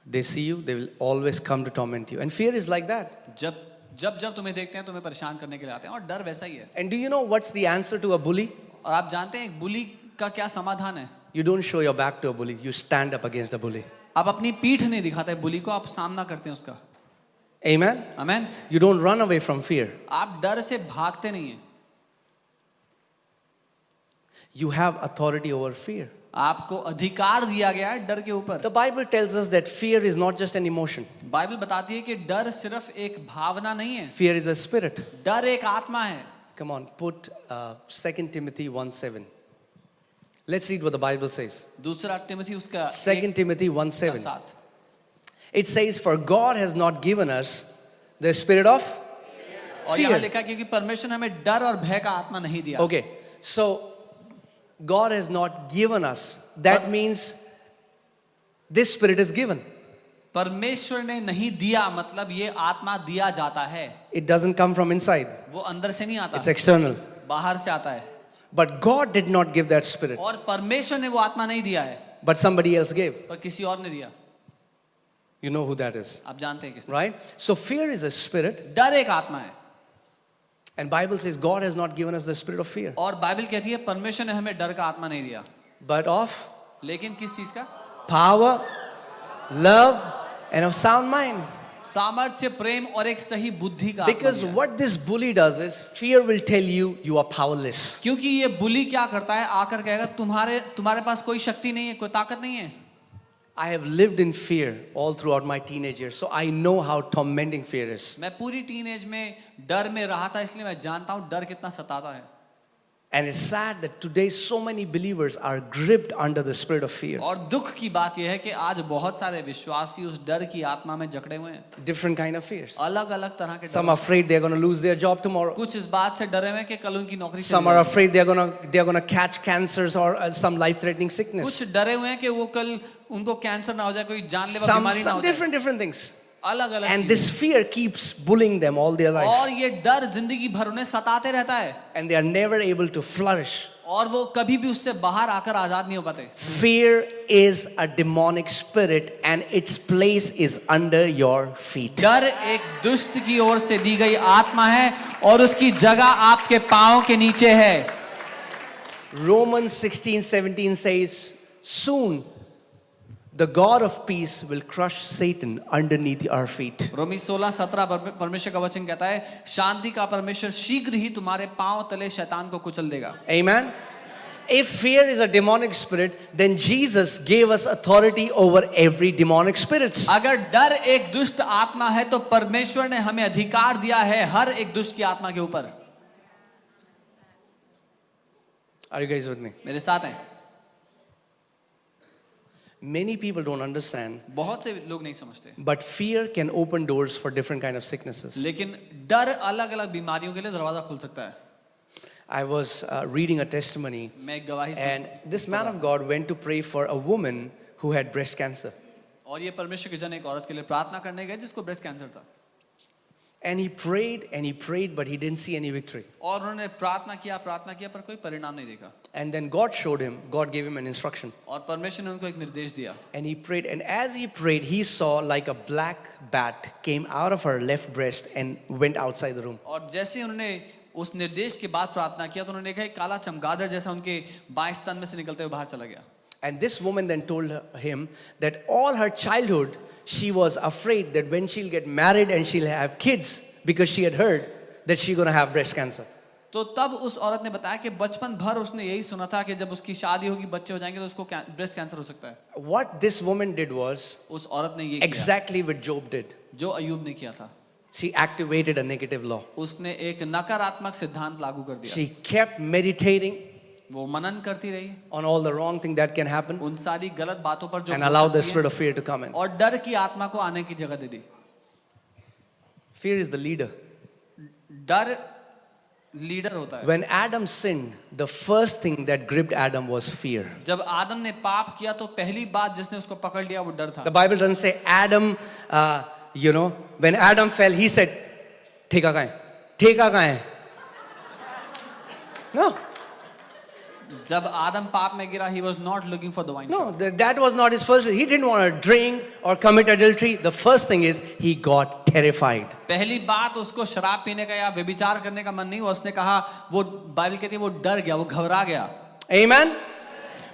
they see you, they will always come to torment you. And fear is like that. जब तुम्हें देखते हैं तुम्हें परेशान करने के लिए आते हैं, और डर वैसा ही है। And do you know what's the answer to a bully? और आप जानते हैं बुली का क्या समाधान है? You don't show your back to a bully. You stand up against a bully. आप अपनी पीठ नहीं दिखाते बुली को, आप सामना करते हैं उसका। Amen? Amen. You don't run away from fear. आप डर से भागते नहीं हैं। You have authority over fear. आपको अधिकार दिया गया है डर के ऊपर। The Bible tells us that fear is not just an emotion. Bible बताती है कि डर सिर्फ एक भावना नहीं है, Fear is a spirit. डर एक आत्मा है। Come on, put 2 Timothy 1:7. Let's read what the Bible says. दूसरा तिमोथी उसका 2 Timothy 1:7. 7। It says, "For God has not given us the spirit of और यहाँ fear." लिखा है क्योंकि परमेश्वर ने हमें डर और भय का आत्मा नहीं दिया। Okay, so God has not given us. That means this spirit is given. परमेश्वर ने नहीं दिया मतलब ये आत्मा दिया जाता है। It doesn't come from inside. वो अंदर से नहीं आता, It's external. बाहर से आता है। But God did not give that spirit. और परमेश्वर ने वो आत्मा नहीं दिया है, But somebody else gave. पर किसी और ने दिया। You know who that is, आप जानते हैं किसने? right? So fear is a spirit. डर एक आत्मा है, And Bible says God has not given us the spirit of fear. और बाइबल कहती है परमेश्वर ने हमें डर का आत्मा नहीं दिया, But of लेकिन किस चीज का? power, love, and of sound mind. सामर्थ्य, प्रेम और एक सही बुद्धि का आत्मा Because दिया है। what this bully does is, fear will tell you you are powerless. क्योंकि ये बुली क्या करता है, आकर कहेगा तुम्हारे पास कोई शक्ति नहीं है, कोई ताकत नहीं है। I have lived in fear all throughout my teenage years, so I know how tormenting fear is. मैं पूरी टीनेज में डर में रहा था, इसलिए मैं जानता हूँ डर कितना सताता है। And it's sad that today so many believers are gripped under the spirit of fear. और दुख की बात यह है कि आज बहुत सारे विश्वासी उस डर की आत्मा में जकड़े हुए हैं। Different kind of fears. अलग अलग तरह के Some डर। are afraid they're going to lose their job tomorrow. कुछ इस बात से डरे हुए हैं कि कल उनकी नौकरी Some चली are जाएगी। afraid they're going to catch cancers or some life-threatening sickness. कुछ डरे हुए हैं कि वो कल उनको कैंसर ना हो जाए, कोई जानलेवा बीमारी ना Some हो जाए। different things. अलग अलग And this fear keeps bullying them all their life. और ये डर जिंदगी भर उन्हें सताते रहता है And they are never able to flourish. और वो कभी भी उससे बाहर आकर आजाद नहीं हो पाते। Fear is a demonic spirit and its place is under your feet. डर एक दुष्ट की ओर से दी गई आत्मा है और उसकी जगह आपके पांव के नीचे है। Romans 16:17 says, soon the God of peace will crush Satan underneath our feet. रोमी 16:17 परमेश्वर का वचन कहता है, शांति का परमेश्वर शीघ्र ही तुम्हारे पांव तले शैतान को कुचल देगा। Amen. If fear is a demonic spirit, then Jesus gave us authority over every demonic spirits. अगर डर एक दुष्ट आत्मा है तो परमेश्वर ने हमें अधिकार दिया है हर एक दुष्ट की आत्मा के ऊपर। Are you guys with me? मेरे साथ हैं। Many people don't understand, बहुत से लोग नहीं समझते, but fear can open doors for different kind of sicknesses. लेकिन डर अलग अलग बीमारियों के लिए दरवाजा खोल सकता है। I was reading a testimony, मैं एक गवाही and this man of God went to pray for a woman who had breast cancer. और ये परमेश्वर के जन एक औरत के लिए प्रार्थना करने गए जिसको ब्रेस्ट कैंसर था। And he prayed, but he didn't see any victory. और उन्होंने प्रार्थना किया पर कोई परिणाम नहीं देखा। And then God gave him an instruction. और परमेश्वर ने उनको एक निर्देश दिया। And he prayed, and as he prayed, he saw like a black bat came out of her left breast and went outside the room. और जैसे उन्होंने उस निर्देश के बाद प्रार्थना किया तो उन्होंने देखा एक काला चमगादड़ जैसा उनके बाएं स्तन में से निकलते हुए बाहर चला गया। And this woman then told him that all her childhood, she was afraid that when she'll get married and she'll have kids, because she had heard that she's going to have breast cancer. तो तब उस औरत ने बताया कि बचपन भर उसने यही सुना था कि जब उसकी शादी होगी, बच्चे हो जाएंगे तो उसको ब्रेस्ट कैंसर हो सकता है। What this woman did was उस औरत ने ये किया exactly what Job did. जो अय्यूब ने किया था। She activated a negative law. उसने एक नकारात्मक सिद्धांत लागू कर दिया। She kept meditating वो मनन करती रही on all the wrong thing that can happen उन सारी गलत बातों पर जो and हो allowed the सकती spirit है, of fear to come in. और डर की आत्मा को आने की जगह दे दी। Fear is the leader. डर लीडर होता है। When Adam sinned, the first thing that gripped Adam was fear. जब आदम ने पाप किया तो पहली बात जिसने उसको पकड़ लिया वो डर था। The Bible doesn't say Adam, when Adam fell, he said, ठेका कहाँ है? ठेका कहाँ है? No. जब आदम पाप में गिरा, he was not looking for the wine No, shop। that was not his first. He didn't want to drink or commit adultery. The first thing is he got terrified. पहली बात उसको शराब पीने का या व्यभिचार करने का मन नहीं हुआ, उसने कहा, वो बाइबल कहती है वो डर गया, वो घबरा गया। Amen.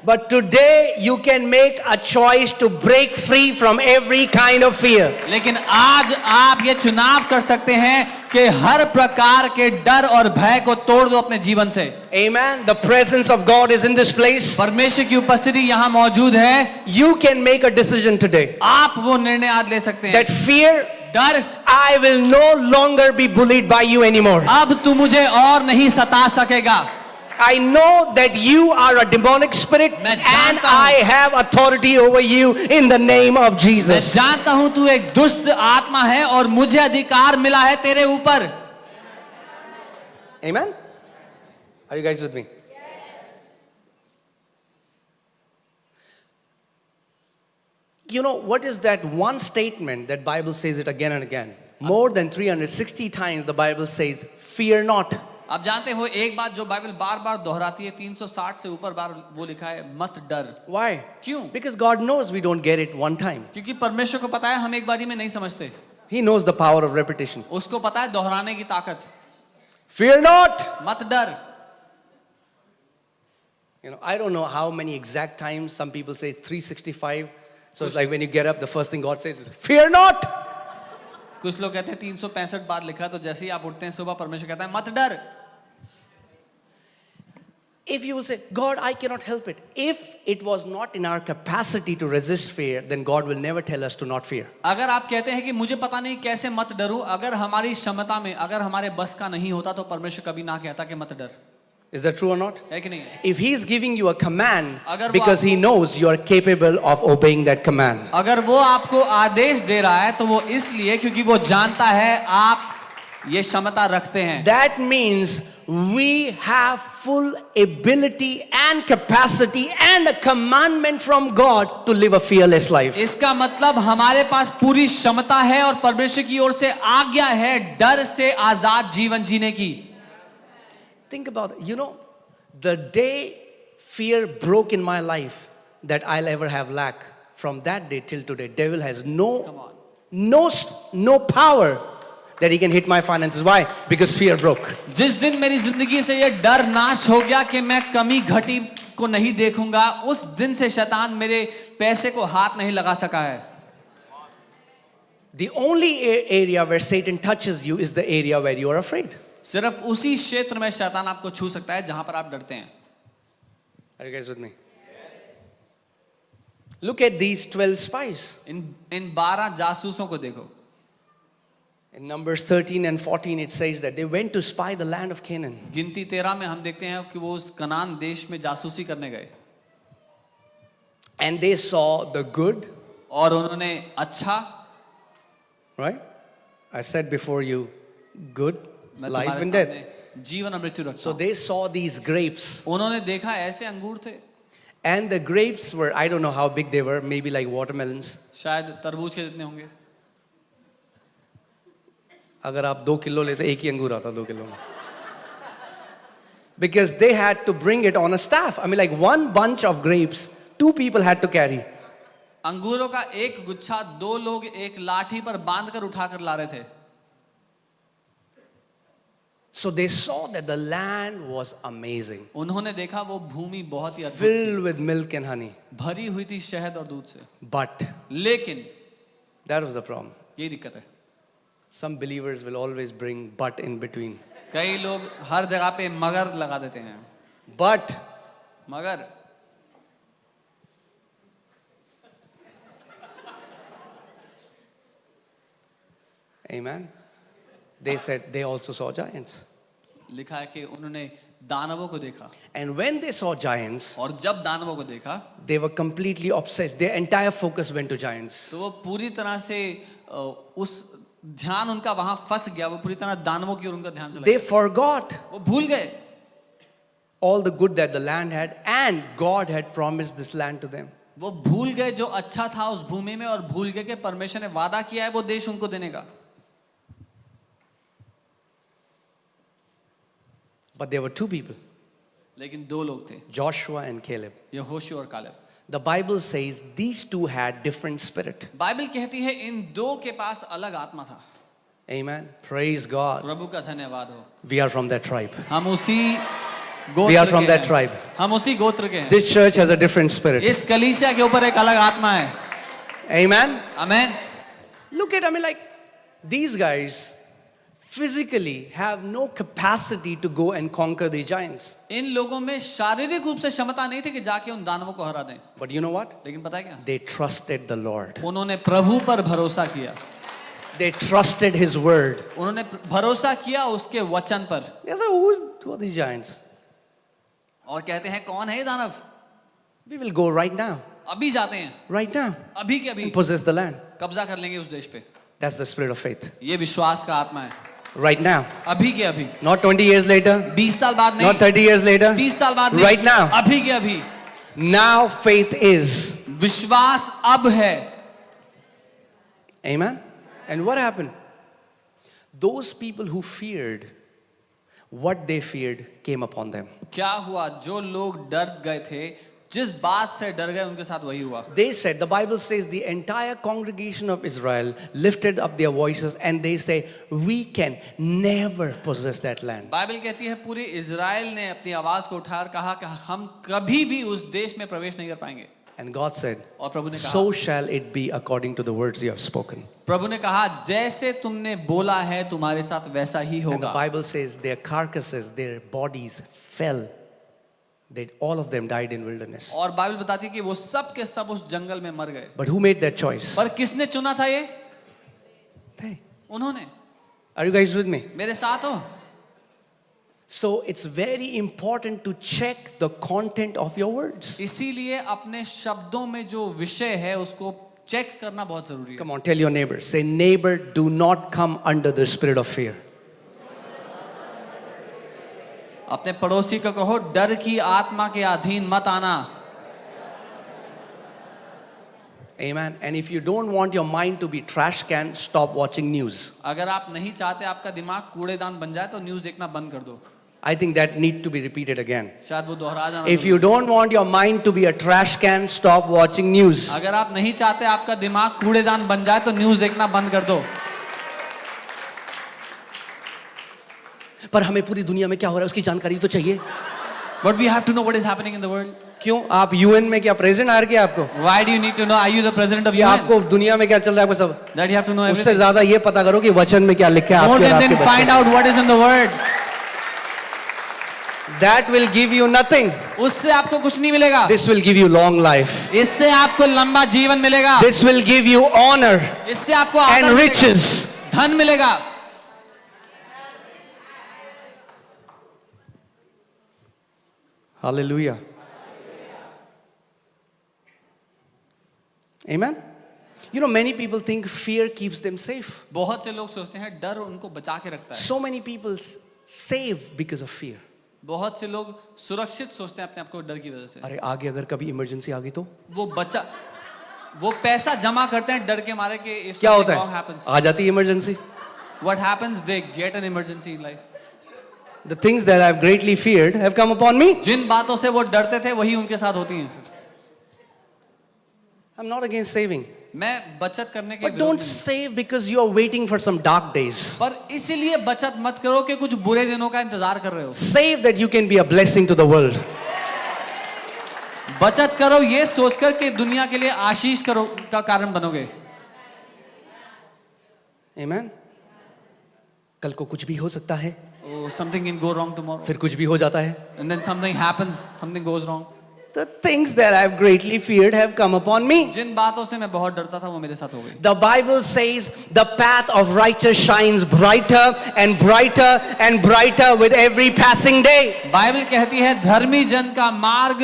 But today you can make a choice to break free from every kind of fear. लेकिन आज आप ये चुनाव कर सकते हैं कि हर प्रकार के डर और भय को तोड़ दो अपने जीवन से। Amen. The presence of God is in this place. परमेश्वर की उपस्थिति यहाँ मौजूद है। You can make a decision today. आप वो निर्णय आज ले सकते हैं। That fear, डर, I will no longer be bullied by you anymore. अब तू मुझे और नहीं सता सकेगा। I know that you are a demonic spirit मैं and जानता I हूँ। have authority over you in the name of मैं Jesus. जानता हूं तू एक दुष्ट आत्मा है और मुझे अधिकार मिला है तेरे ऊपर। Amen. Are you guys with me? You know, what is that one statement that Bible says it again and again? More than 360 times the Bible says, fear not. आप जानते हो एक बात जो बाइबल बार बार दोहराती है, 360 से ऊपर बार वो लिखा है, मत डर। Why? क्यों? Because God knows we don't get it one time. क्योंकि परमेश्वर को पता है हम एक बारी में नहीं समझते। He knows the power of repetition. उसको पता है दोहराने की ताकत। Fear not. मत डर। You know, I don't know how many exact times, some people say 365, So it's like when you get up, the first thing God says is, fear not. कुछ लोग कहते हैं 365 बार लिखा है, तो जैसे ही आप उठते हैं सुबह परमेश्वर कहता है मत डर. If you will say, God, I cannot help it. If it was not in our capacity to resist fear, then God will never tell us to not fear. अगर आप कहते हैं कि मुझे पता नहीं कैसे मत डरूं, अगर हमारी क्षमता में, अगर हमारे बस का नहीं होता, तो परमेश्वर कभी ना कहता कि मत डर. Is that true or not? है कि नहीं? If He is giving you a command अगर वो because He knows you are capable of obeying that command. अगर वो आपको आदेश दे रहा है, तो वो इसलिए क्योंकि वो जानता है आप ये क्षमता रखते हैं. That means we have full ability and capacity and a commandment from God to live a fearless life. इसका मतलब हमारे पास पूरी क्षमता है और परमेश्वर की ओर से आज्ञा है डर से आजाद जीवन जीने की. Think about it. You know, the day fear broke in my life that I'll ever have lack, from that day till today, devil has no power that he can hit my finances. Why? Because fear broke. जिस दिन मेरी जिंदगी से ये डर नाश हो गया कि मैं कमी घटी को नहीं देखूंगा, उस दिन से शैतान मेरे पैसे को हाथ नहीं लगा सका है. The only area where Satan touches you is the area where you are afraid. सिर्फ उसी क्षेत्र में शैतान आपको छू सकता है जहां पर आप डरते हैं. Are you guys with me? Look at these 12 spies. इन 12 जासूसों को देखो. In Numbers 13 and 14 it says that they went to spy the land of Canaan. गिनती 13 में हम देखते हैं कि वो उस कनान देश में जासूसी करने गए. And they saw the good. और उन्होंने अच्छा, Right? I said before you, good, मैं life तुम्हारे and death. सामने जीवन और मृत्यु रखता So हूं. they saw these grapes. उन्होंने देखा ऐसे अंगूर थे. And the grapes were, I don't know how big they were, maybe like watermelons. शायद तरबूज के जितने होंगे. अगर आप 2 किलो लेते, एक ही अंगूर आता 2 किलो में. Because they had to bring it on a staff. I mean, like one bunch of grapes, 2 people had to carry. अंगूरों का एक गुच्छा 2 लोग एक लाठी पर बांधकर उठाकर ला रहे थे. So they saw that the land was amazing, उन्होंने देखा वो भूमि बहुत ही अद्भुत filled with milk and honey. थी, भरी हुई थी शहद और दूध से. But लेकिन that was the problem. ये दिक्कत है, Some believers will always bring but in between. कई लोग हर जगह पे मगर लगा देते हैं. But मगर amen. They said they also saw giants. लिखा है कि उन्होंने दानवों को देखा. And when they saw giants, और जब दानवों को देखा, they were completely obsessed. Their entire focus went to giants. तो वो पूरी तरह से उस ध्यान उनका वहां फंस गया. वो पूरी तरह दानवों की ओर उनका ध्यान चला They गया. forgot वो भूल गए all the good that the land had, and God had promised this land to them. वो भूल गए जो अच्छा था उस भूमि में, और भूल गए कि परमेश्वर ने वादा किया है वो देश उनको देने का. But there were 2 people, लेकिन 2 लोग थे, Joshua and Caleb. यहोशू और Caleb. The Bible says these 2 had different spirit. Bible कहती है इन 2 के पास अलग आत्मा था. Amen. Praise God. प्रभु का धन्यवाद हो. We are from that tribe. हम उसी We गोत्र are from के that हैं. tribe. हम उसी गोत्र के हैं. This church has a different spirit. इस कलीसिया के ऊपर एक अलग आत्मा है. Amen. Amen. Look at, I mean, like, these guys physically have no capacity to go and conquer the giants. इन लोगों में शारीरिक रूप से क्षमता नहीं थी कि जाके उन दानवों को हरा दें. But you know what? लेकिन पता है क्या, They trusted the Lord. उन्होंने प्रभु पर भरोसा किया. They trusted His word. उन्होंने भरोसा किया उसके वचन पर. They said, who are these giants? और कहते हैं कौन है ये दानव. We will go right now. अभी जाते हैं, Right now. अभी के अभी And possess the land. कब्जा कर लेंगे उस देश पे. That's the spirit of faith. ये विश्वास का आत्मा है. Right now. अभी के अभी, Not 20 years later. 20 साल बाद नहीं, Not 30 years later. 30 साल बाद नहीं, Right now. अभी के अभी. Now faith is. विश्वास अब है. Amen. And what happened? Those people who feared, what they feared came upon them. क्या हुआ, जो लोग डर गए थे जिस बात से डर गए उनके साथ वही हुआ. They said, the Bible says, the entire congregation of Israel lifted up their voices and they say, we can never possess that land. Bible कहती है पूरी इजराइल ने अपनी आवाज को उठाकर कहा कि हम कभी भी उस देश में प्रवेश नहीं कर पाएंगे. And God said, और प्रभु ने कहा, so shall it be according to the words you have spoken. प्रभु ने कहा जैसे तुमने बोला है तुम्हारे साथ वैसा ही And the होगा. Bible says their carcasses, their bodies fell. All of them died in wilderness. और बाइबल बताती है कि वो सब के सब उस जंगल में मर गए. But who made that choice? पर किसने चुना था ये? They. उन्होंने. Are you guys with me? मेरे साथ हो. So it's very important to check the content of your words. इसीलिए अपने शब्दों में जो विषय है उसको चेक करना बहुत जरूरी है. Come on, tell your neighbor. Say, neighbor, do not come under the spirit of fear. अपने पड़ोसी को कहो डर की आत्मा के अधीन मत आना. Amen. And if you don't want your mind to be trash can, stop watching news. अगर आप नहीं चाहते आपका दिमाग कूड़ेदान बन जाए तो न्यूज़ देखना बंद कर दो. I think that need to be repeated again. शायद वो दोहरा जाना. If you don't want your mind to be a trash can, stop watching news. अगर आप नहीं चाहते आपका दिमाग कूड़ेदान बन जाए तो न्यूज़ देखना बंद कर दो. पर हमें पूरी दुनिया में क्या हो रहा है उसकी जानकारी तो चाहिए. But we have to know what is happening in the world. क्यों? आप यूएन में क्या प्रेसिडेंट हार गया आपको? Why do you need to know? Are you the president of या UN? आपको दुनिया में क्या चल रहा है आपको सब? That you have to know उससे everything. ज्यादा ये पता करो कि वचन में क्या लिखा है More आपके और than आपके then find बच्चों. out what is in the word. That will give you nothing. उससे आपको कुछ नहीं मिलेगा. This will give you long life. इससे आपको लंबा जीवन मिलेगा. This will give you honor इससे आपको आदर and मिलेगा. riches. धन मिलेगा. Hallelujah. Amen. You know, many people think fear keeps them safe. बहुत से लोग सोचते हैं डर उनको बचा के रखता है. So many people save because of fear. बहुत से लोग सुरक्षित सोचते हैं अपने आप को डर की वजह से. अरे आगे अगर कभी इमरजेंसी आ गई तो वो पैसा जमा करते हैं डर के मारे कि if क्या होता something wrong है? happens. आ जाती है emergency. What happens? They get an emergency in life. The things that I've greatly feared have come upon me. जिन बातों से वो डरते थे वही उनके साथ होती हैं. I'm not against saving. मैं बचत करने के But विरोध don't में नहीं. save because you are waiting for some dark days. पर इसीलिए बचत मत करो कि कुछ बुरे दिनों का इंतजार कर रहे हो. Save that you can be a blessing to the world. बचत करो ये सोचकर कि दुनिया के लिए आशीष करो का कारण बनोगे. Amen. कल को कुछ भी हो सकता है. Oh, something can go wrong tomorrow. फिर कुछ भी हो जाता है. And then something happens, something goes wrong. The things that I've greatly feared have come upon me. जिन बातों से मैं बहुत डरता था वो मेरे साथ हो गई. The Bible says the path of righteous shines brighter and brighter and brighter with every passing day. Bible कहती है धर्मी जन का मार्ग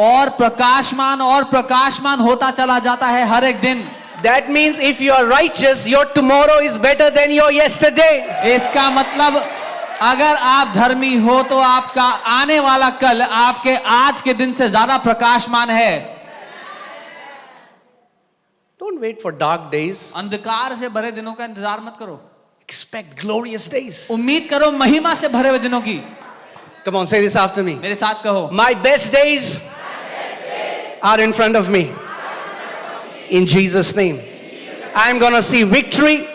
और प्रकाशमान होता चला जाता है हर एक दिन. That means if you are righteous, your tomorrow is better than your yesterday. इसका मतलब अगर आप धर्मी हो तो आपका आने वाला कल आपके आज के दिन से ज्यादा प्रकाशमान है. Don't wait for dark days. अंधकार से भरे दिनों का इंतजार मत करो. Expect glorious days. उम्मीद करो महिमा से भरे हुए दिनों की. Come on, say this after me. मेरे साथ कहो. My best days are in front of me. In Jesus' name. I'm going to see victory.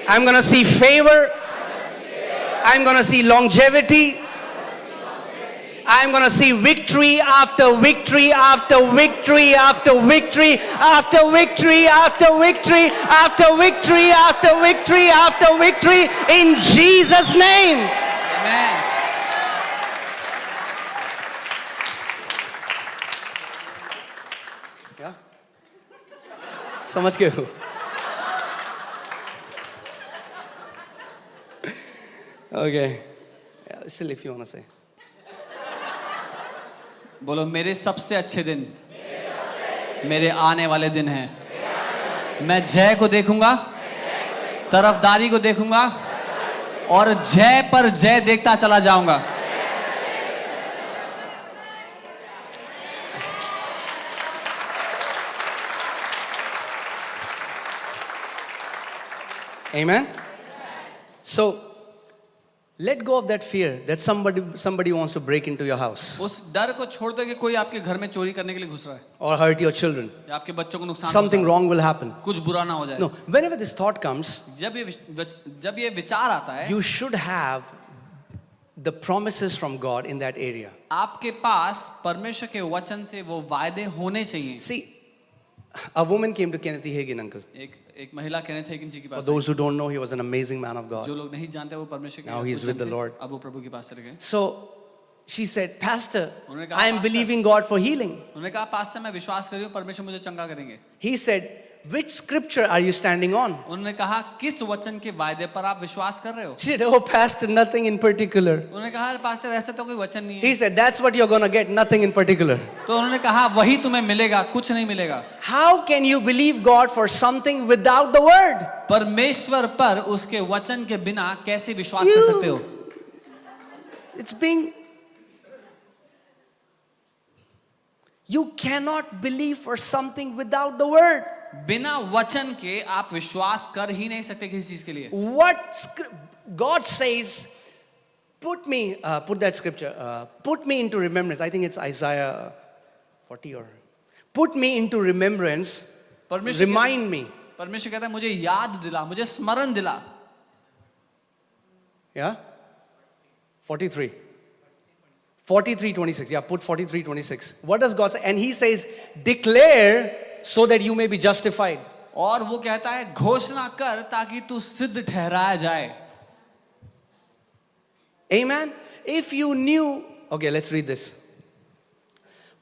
I'm going to see favor. I'm going to see longevity. I'm going to see victory after victory after victory after victory after victory after victory after victory after victory after victory in Jesus' name. Amen. Yeah. समझ गए हो? Okay. Yeah, still if you want to say. बोलो मेरे सबसे अच्छे दिन मेरे आने वाले दिन हैं. मैं जय को देखूंगा, तरफदारी को देखूंगा और जय पर जय देखता चला जाऊंगा. Amen. So Let go of that fear that somebody wants to break into your house उस डर को छोड़ दो कि कोई आपके घर में चोरी करने के लिए घुस रहा है or hurt your children. या आपके बच्चों को नुकसान Something पहुंचा wrong will happen. रहा है, कुछ बुरा ना हो जाए। No, whenever this thought comes, जब ये विचार आता है, you should have the promises from God in that area. आपके पास परमेश्वर के वचन से वो वायदे होने चाहिए। See, a woman came to Kenneth E. Hagin, uncle. एक महिला केनेथ हेगिन जी के For pass those who don't know, he was an amazing man of I. God. जो लोग नहीं जानते वो परमेश्वर के Now he's वचन with the थे, Lord. अब वो प्रभु के पास चले गए। So she said, Pastor, उन्होंने कहा, I am "Pastor." believing God for healing. उन्होंने कहा पास्टर मैं विश्वास कर रही हूँ परमेश्वर मुझे चंगा करेंगे। He said, which scripture are you standing on? उन्होंने कहा किस वचन के वायदे पर आप विश्वास कर रहे हो? She said, oh, Pastor, nothing in particular. उन्होंने कहा पास्टर ऐसा तो कोई वचन नहीं है। He said, that's what you're going to get, nothing in particular. तो उन्होंने कहा वही तुम्हें मिलेगा, कुछ नहीं मिलेगा। How can you believe God for something without the word? परमेश्वर पर उसके वचन के बिना कैसे विश्वास कर सकते हो? It's being. You cannot believe for something without the word. बिना वचन के आप विश्वास कर ही नहीं सकते किसी चीज के लिए। God says, put that scripture, put me into remembrance. I think it's Isaiah 40 or put me into remembrance. Remind me. परमेश्वर कहता है मुझे याद दिला, मुझे स्मरण दिला। Yeah? 43:26. Yeah, put 43:26. What does God say? And he says, declare so that you may be justified. और वो कहता है घोषणा कर ताकि तू सिद्ध ठहराया जाए। Amen. If you knew, okay, let's read this.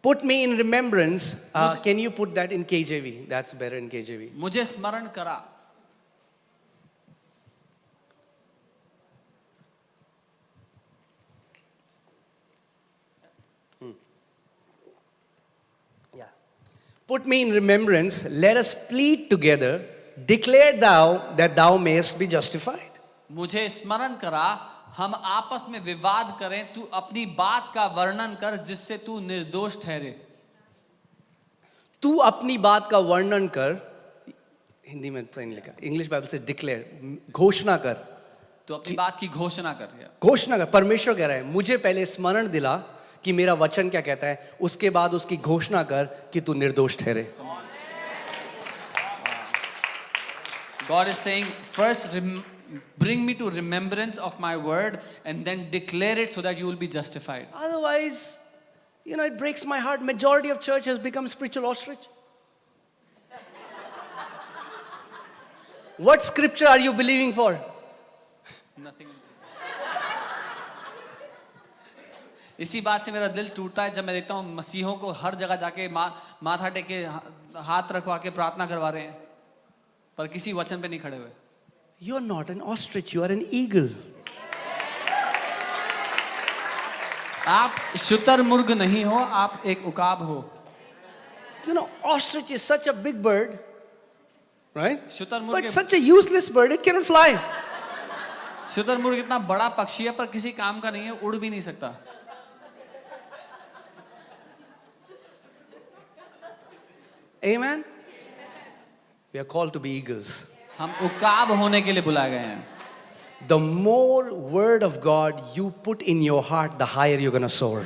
Put me in remembrance. Can you put that in KJV? That's better in KJV. मुझे स्मरण करा। Yeah. Put me in remembrance. Let us plead together. Declare thou that thou mayest be justified. मुझे स्मरण करा, हम आपस में विवाद करें, तू अपनी बात का वर्णन कर जिससे तू निर्दोष ठहरे। तू अपनी बात का वर्णन कर, हिंदी में प्लेन लिखा, इंग्लिश बाइबल से डिक्लेयर, घोषणा कर। तो अपनी बात की घोषणा कर। घोषणा कर। परमेश्वर कह रहा है मुझे पहले स्मरण दिला कि मेरा वचन क्या कहता है, उसके बाद उसकी घोषणा कर कि तू निर्दोष ठहरे। God is saying, first bring me to remembrance of my word and then declare it so that you will be justified. Otherwise, it breaks my heart. Majority of church has become spiritual ostrich. What scripture are you believing for? Nothing. इसी बात से मेरा दिल टूटता है जब मैं देखता हूँ मसीहों को हर जगह जाके माथा टेक के हाथ रखवा के प्रार्थना करवा रहे हैं, पर किसी वचन पे नहीं खड़े हुए। You are not an ostrich, you are an eagle. आप शुतुरमुर्ग नहीं हो, आप एक उकाब हो। Ostrich is such a big bird, right? शुतुरमुर्ग But such a useless bird, it cannot fly. शुतुरमुर्ग इतना बड़ा पक्षी है पर किसी काम का नहीं है, उड़ भी नहीं सकता। Amen? We are called to be eagles. हम उकाब होने के लिए बुलाए गए हैं। The more word of God you put in your heart, the higher you're going to soar.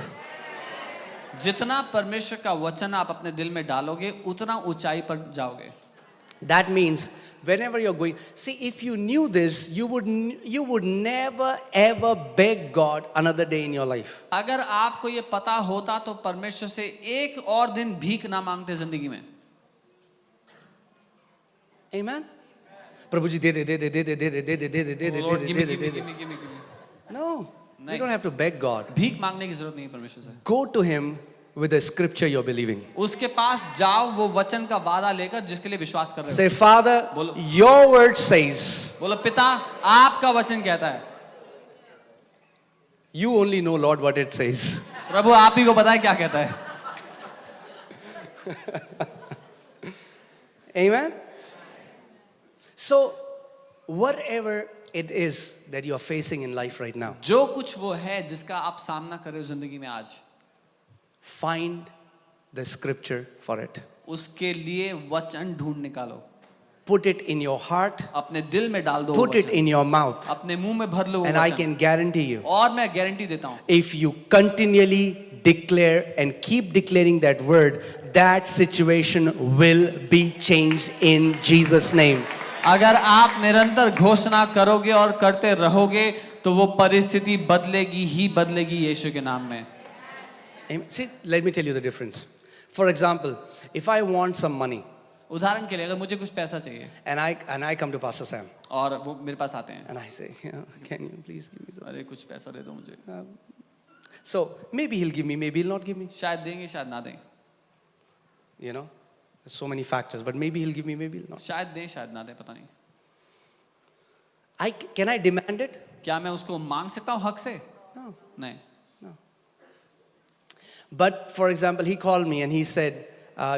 जितना परमेश्वर का वचन आप अपने दिल में डालोगे उतना ऊंचाई पर जाओगे। That means whenever you're going, see, if you knew this, you would never ever beg God another day in your life. अगर आपको ये पता होता तो परमेश्वर से एक और दिन भीख ना मांगते जिंदगी में। Amen? Prabhu ji they they. Lord, give me. No, you don't have to beg God. भीख मांगने की जरूरत नहीं है परमेश्वर से। Go to Him with the scripture you're believing. उसके पास जाओ वो वचन का वादा लेकर जिसके लिए विश्वास कर रहे हो। Say, Father, बोलो। your word says. बोलो पिता आपका वचन कहता है। You only know, Lord, what it says. प्रभु आप ही को पता है क्या कहता है। Amen? So, whatever it is that you are facing in life right now, जो कुछ वो है जिसका आप सामना कर रहे हो जिंदगी में आज, find the scripture for it. उसके लिए वचन ढूंढ निकालो। put it in your heart, अपने दिल में डाल दो वो put it वचन। in your mouth, अपने मुंह में भर लो वो and I वचन। can guarantee you, और मैं गारंटी देता हूँ, if you continually declare and keep declaring that word, that situation will be changed in Jesus' name. अगर आप निरंतर घोषणा करोगे और करते रहोगे तो वो परिस्थिति बदलेगी ही बदलेगी यीशु के नाम में। Amen. See, let me tell you the difference. For example, if I want some money उदाहरण के लिए अगर मुझे कुछ पैसा चाहिए and I come to Pastor Sam और वो मेरे पास आते हैं, and I say, can you please give me some? अरे कुछ पैसा दे दो मुझे, So maybe he'll give me, maybe he'll not give me. शायद देंगे शायद ना दें, You know, there's so many factors, but maybe he'll give me, maybe he'll not. शायद दें शायद ना दें, पता नहीं। Can I demand it? क्या मैं उसको मांग सकता हूँ हक से? No. नहीं। But for example, he called me and he said,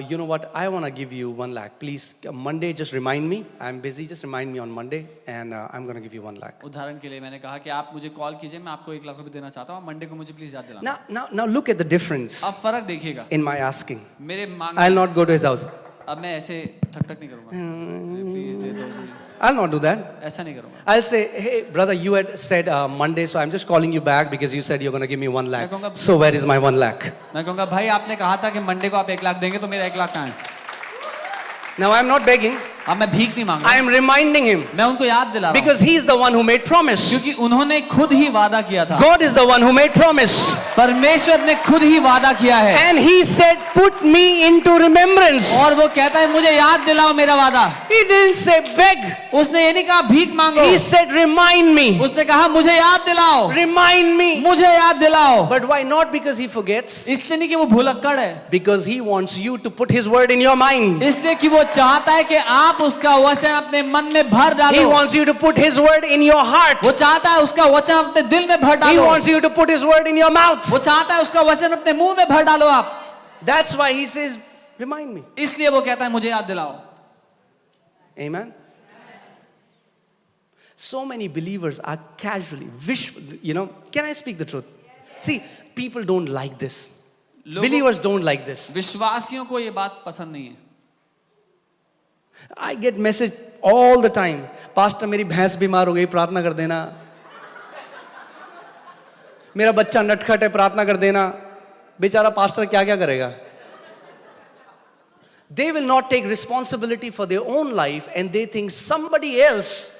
you know what, I want to give you 1 lakh. Please, Monday, just remind me. I'm busy, just remind me on Monday and I'm going to give you 1 lakh. उदाहरण के लिए मैंने कहा कि आप मुझे call कीजिए, मैं आपको 1 लाख रुपए देना चाहता हूँ, मंडे को मुझे प्लीज याद दिलाना। Now look at the difference अब फर्क देखिएगा in my asking. मेरे मांग। I'll not go to his house. अब मैं ऐसे ठक ठक नहीं करूँगा, प्लीज दे दो जी, I'll not do that. ऐसा नहीं करूँगा। I'll say, hey, brother, you had said Monday, so I'm just calling you back because you said you're going to give me 1 lakh. So where is my 1 lakh? मैं कहूँगा भाई आपने कहा था कि मंडे को आप 1 लाख देंगे, तो मेरा 1 लाख कहाँ है? Now I'm not begging. अब मैं भीख नहीं मांग I रहा, am reminding him मैं उनको याद दिला रहा हूँ, because he's the one who made promise. क्योंकि उन्होंने खुद ही वादा किया था। God is the one who made promise. परमेश्वर ने खुद ही वादा किया है And he said, put me into remembrance. और वो कहता है मुझे याद दिलाओ मेरा वादा। He didn't say beg. उसने ये नहीं कहा भीख मांगो, He said, remind me. उसने कहा मुझे याद दिलाओ, Remind me. मुझे याद दिलाओ। But why not? Because he forgets. इसलिए नहीं कि वो भुलक्कड़ है, Because he wants you to put his word in your mind. इसलिए कि वो चाहता है कि आप उसका वचन अपने मन में भर He डालो। wants you to put his word in your heart. वो चाहता है उसका वचन अपने दिल में भर He डालो। wants you to put his word in your mouth. वो चाहता है उसका वचन अपने मुंह में भर डालो आप। That's why he says, remind me. इसलिए वो कहता है मुझे याद दिलाओ। Amen. So many believers are casually, can I speak the truth? See, people don't like this. Believers don't like this. विश्वासियों को ये बात पसंद नहीं है। I get message all the time. Pastor, मेरी भैंस बीमार हो गई, प्रार्थना कर देना। मेरा बच्चा नटखट है, प्रार्थना कर देना। बेचारा पास्टर क्या क्या करेगा? They will not take responsibility for their own life and they think somebody else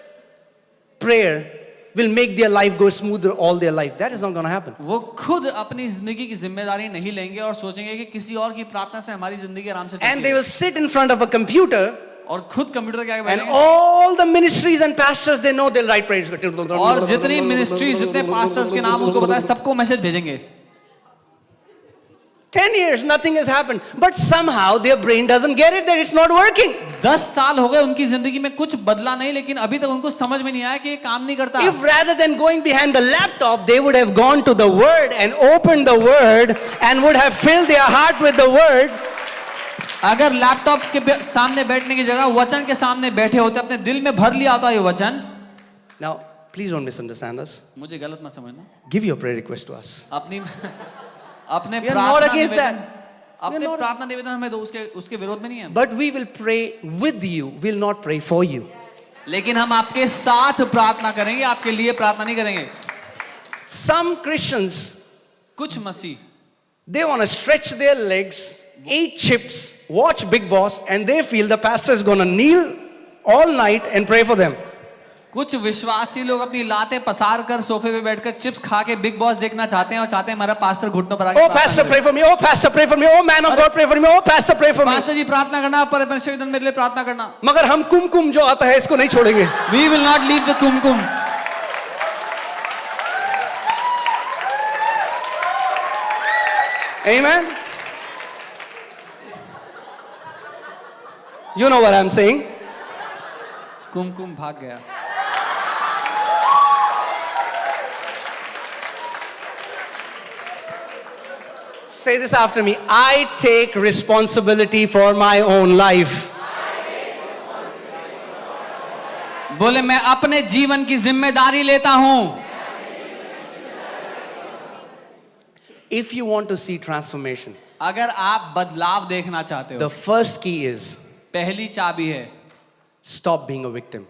prayer will make their life go smoother all their life. That is not going to happen. वो खुद अपनी जिंदगी की जिम्मेदारी नहीं लेंगे और सोचेंगे कि किसी और की प्रार्थना से हमारी जिंदगी आराम से And चलती they है। will sit in front of a computer और खुद कंप्यूटर के आगे and बैठेंगे all the ministries and pastors they know they'll write prayers. और जितनी मिनिस्ट्रीज जितने पास्टर्स के नाम उनको बताए सबको मैसेज भेजेंगे। 10 years, nothing has happened. But somehow their brain doesn't get it that it's not working. 10 साल हो गए उनकी जिंदगी में कुछ बदला नहीं, लेकिन अभी तक उनको समझ में नहीं आया कि ये काम नहीं करता। If rather than going behind the laptop, they would have gone to the Word and opened the Word and would have filled their heart with the Word. अगर लैपटॉप के सामने बैठने की जगह वचन के सामने बैठे होते, अपने दिल में भर लिया होता ये वचन। Now, please don't misunderstand us. मुझे गलत मत समझना। Give your prayer request to us. अपने We are not against that. अपने प्रार्थना निवेदन हमें दो, उसके विरोध में नहीं है। But we will pray with you. We will not pray for you. लेकिन हम आपके साथ प्रार्थना करेंगे, आपके लिए प्रार्थना नहीं करेंगे। Some Christians, कुछ मसीह they want to stretch their legs, eat chips, watch Big Boss, and they feel the pastor is going to kneel all night and pray for them. कुछ विश्वासी लोग अपनी लातें पसार कर सोफे पे बैठकर चिप्स खा के बिग बॉस देखना चाहते हैं और चाहते हैं हमारा पास्टर घुटनों पर आके Oh, pastor, pray for me. Oh, pastor, pray for me. Oh, man of God, pray for me. Oh, pastor, pray for me. Pastor ji प्रार्थना करना, परमेश्वर मेरे लिए प्रार्थना करना। मगर हम कुमकुम जो आता है इसको नहीं छोड़ेंगे। We will not leave the Kumkum. Amen. You know what I'm saying? कुमकुम भाग गया। Say this after me. I take responsibility for my own life. बोले मैं अपने जीवन की जिम्मेदारी लेता हूं। If you want to see transformation, अगर आप बदलाव देखना चाहते हो, the first key is पहली चाबी है Stop being a victim.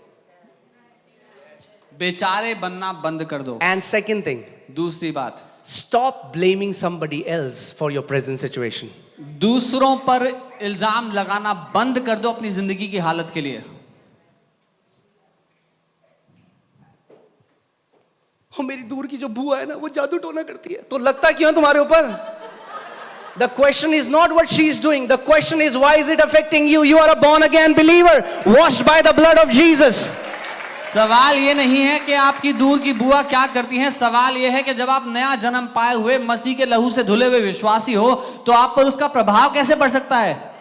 बेचारे बनना बंद कर दो। And second thing, दूसरी बात, stop blaming somebody else for your present situation. दूसरों पर इल्जाम लगाना बंद कर दो अपनी जिंदगी की हालत के लिए। मेरी दूर की जो बुआ है ना, वो जादू टोना करती है, तो लगता क्यों है तुम्हारे ऊपर? The question is not what she is doing. The question is, why is it affecting you? You are a born again believer, washed by the blood of Jesus. सवाल ये नहीं है कि आपकी दूर की बुआ क्या करती हैं, सवाल ये है कि जब आप नया जन्म पाए हुए मसीह के लहू से धुले हुए विश्वासी हो तो आप पर उसका प्रभाव कैसे पड़ सकता है?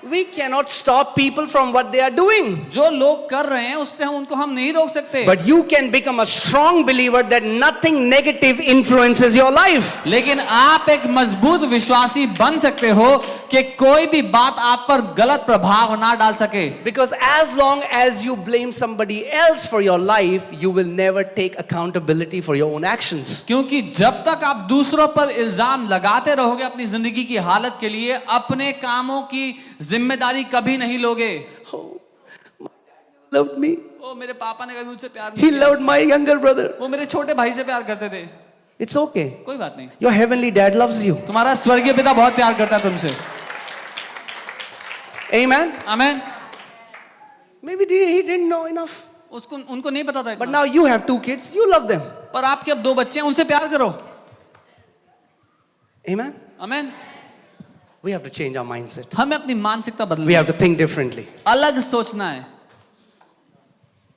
We cannot stop people from what they are doing. जो लोग कर रहे हैं उससे हम नहीं रोक सकते। But you can become a strong believer that nothing negative influences your life. लेकिन आप एक मजबूत विश्वासी बन सकते हो कि कोई भी बात आप पर गलत प्रभाव ना डाल सके। Because as long as you blame somebody else for your life, you will never take accountability for your own actions. क्योंकि जब तक आप दूसरों पर इल्जाम लगाते रहोगे अपनी जिंदगी की हालत के लिए, अपने कामों की जिम्मेदारी कभी नहीं लोगे। Oh, my dad loved me. ओ मेरे पापा ने कभी मुझसे प्यार नहीं He किया। loved my younger brother. वो मेरे छोटे भाई से प्यार करते थे। It's okay. कोई बात नहीं, Your heavenly dad loves you. तुम्हारा स्वर्गीय पिता बहुत प्यार करता है तुमसे। Amen. आमीन। Maybe he didn't know enough. उनको नहीं पता था But इतना। now you have 2 kids. You love them. पर आपके अब 2 बच्चे हैं, उनसे प्यार करो। Amen. आमीन। We have to change our mindset. हमें अपनी मानसिकता We बदलनी have है, to think differently. अलग सोचना है।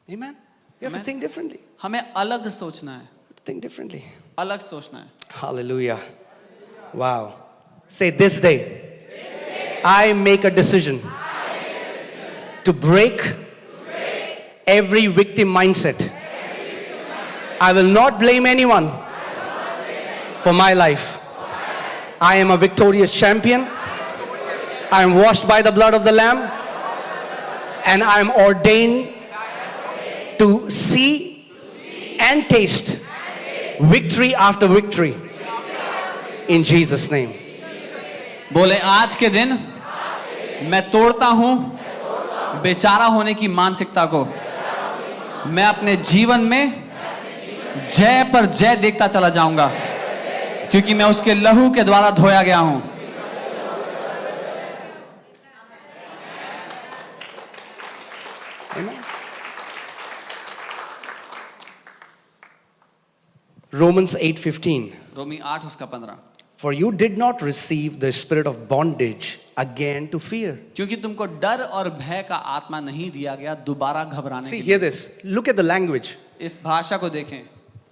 Amen. We have to Amen. think differently. हमें अलग सोचना है, Think differently. अलग सोचना है। Hallelujah. Wow. Say this day, I make a decision to break every victim mindset. I will not blame anyone for my life. I am a victorious champion. I am washed by the blood of the Lamb. And I am ordained to see and taste victory after victory. In Jesus' name. बोले आज के दिन मैं तोड़ता हूं बेचारा होने की मानसिकता को। मैं अपने जीवन में जय पर जय देखता चला जाऊंगा, क्योंकि मैं उसके लहू के द्वारा धोया गया हूं। Amen. Romans 8:15. रोमी 8 उसका 15। For you did not receive the spirit of bondage again to fear. क्योंकि तुमको डर और भय का आत्मा नहीं दिया गया दोबारा घबराने See, के लिए। hear this. Look at the language. इस भाषा को देखें।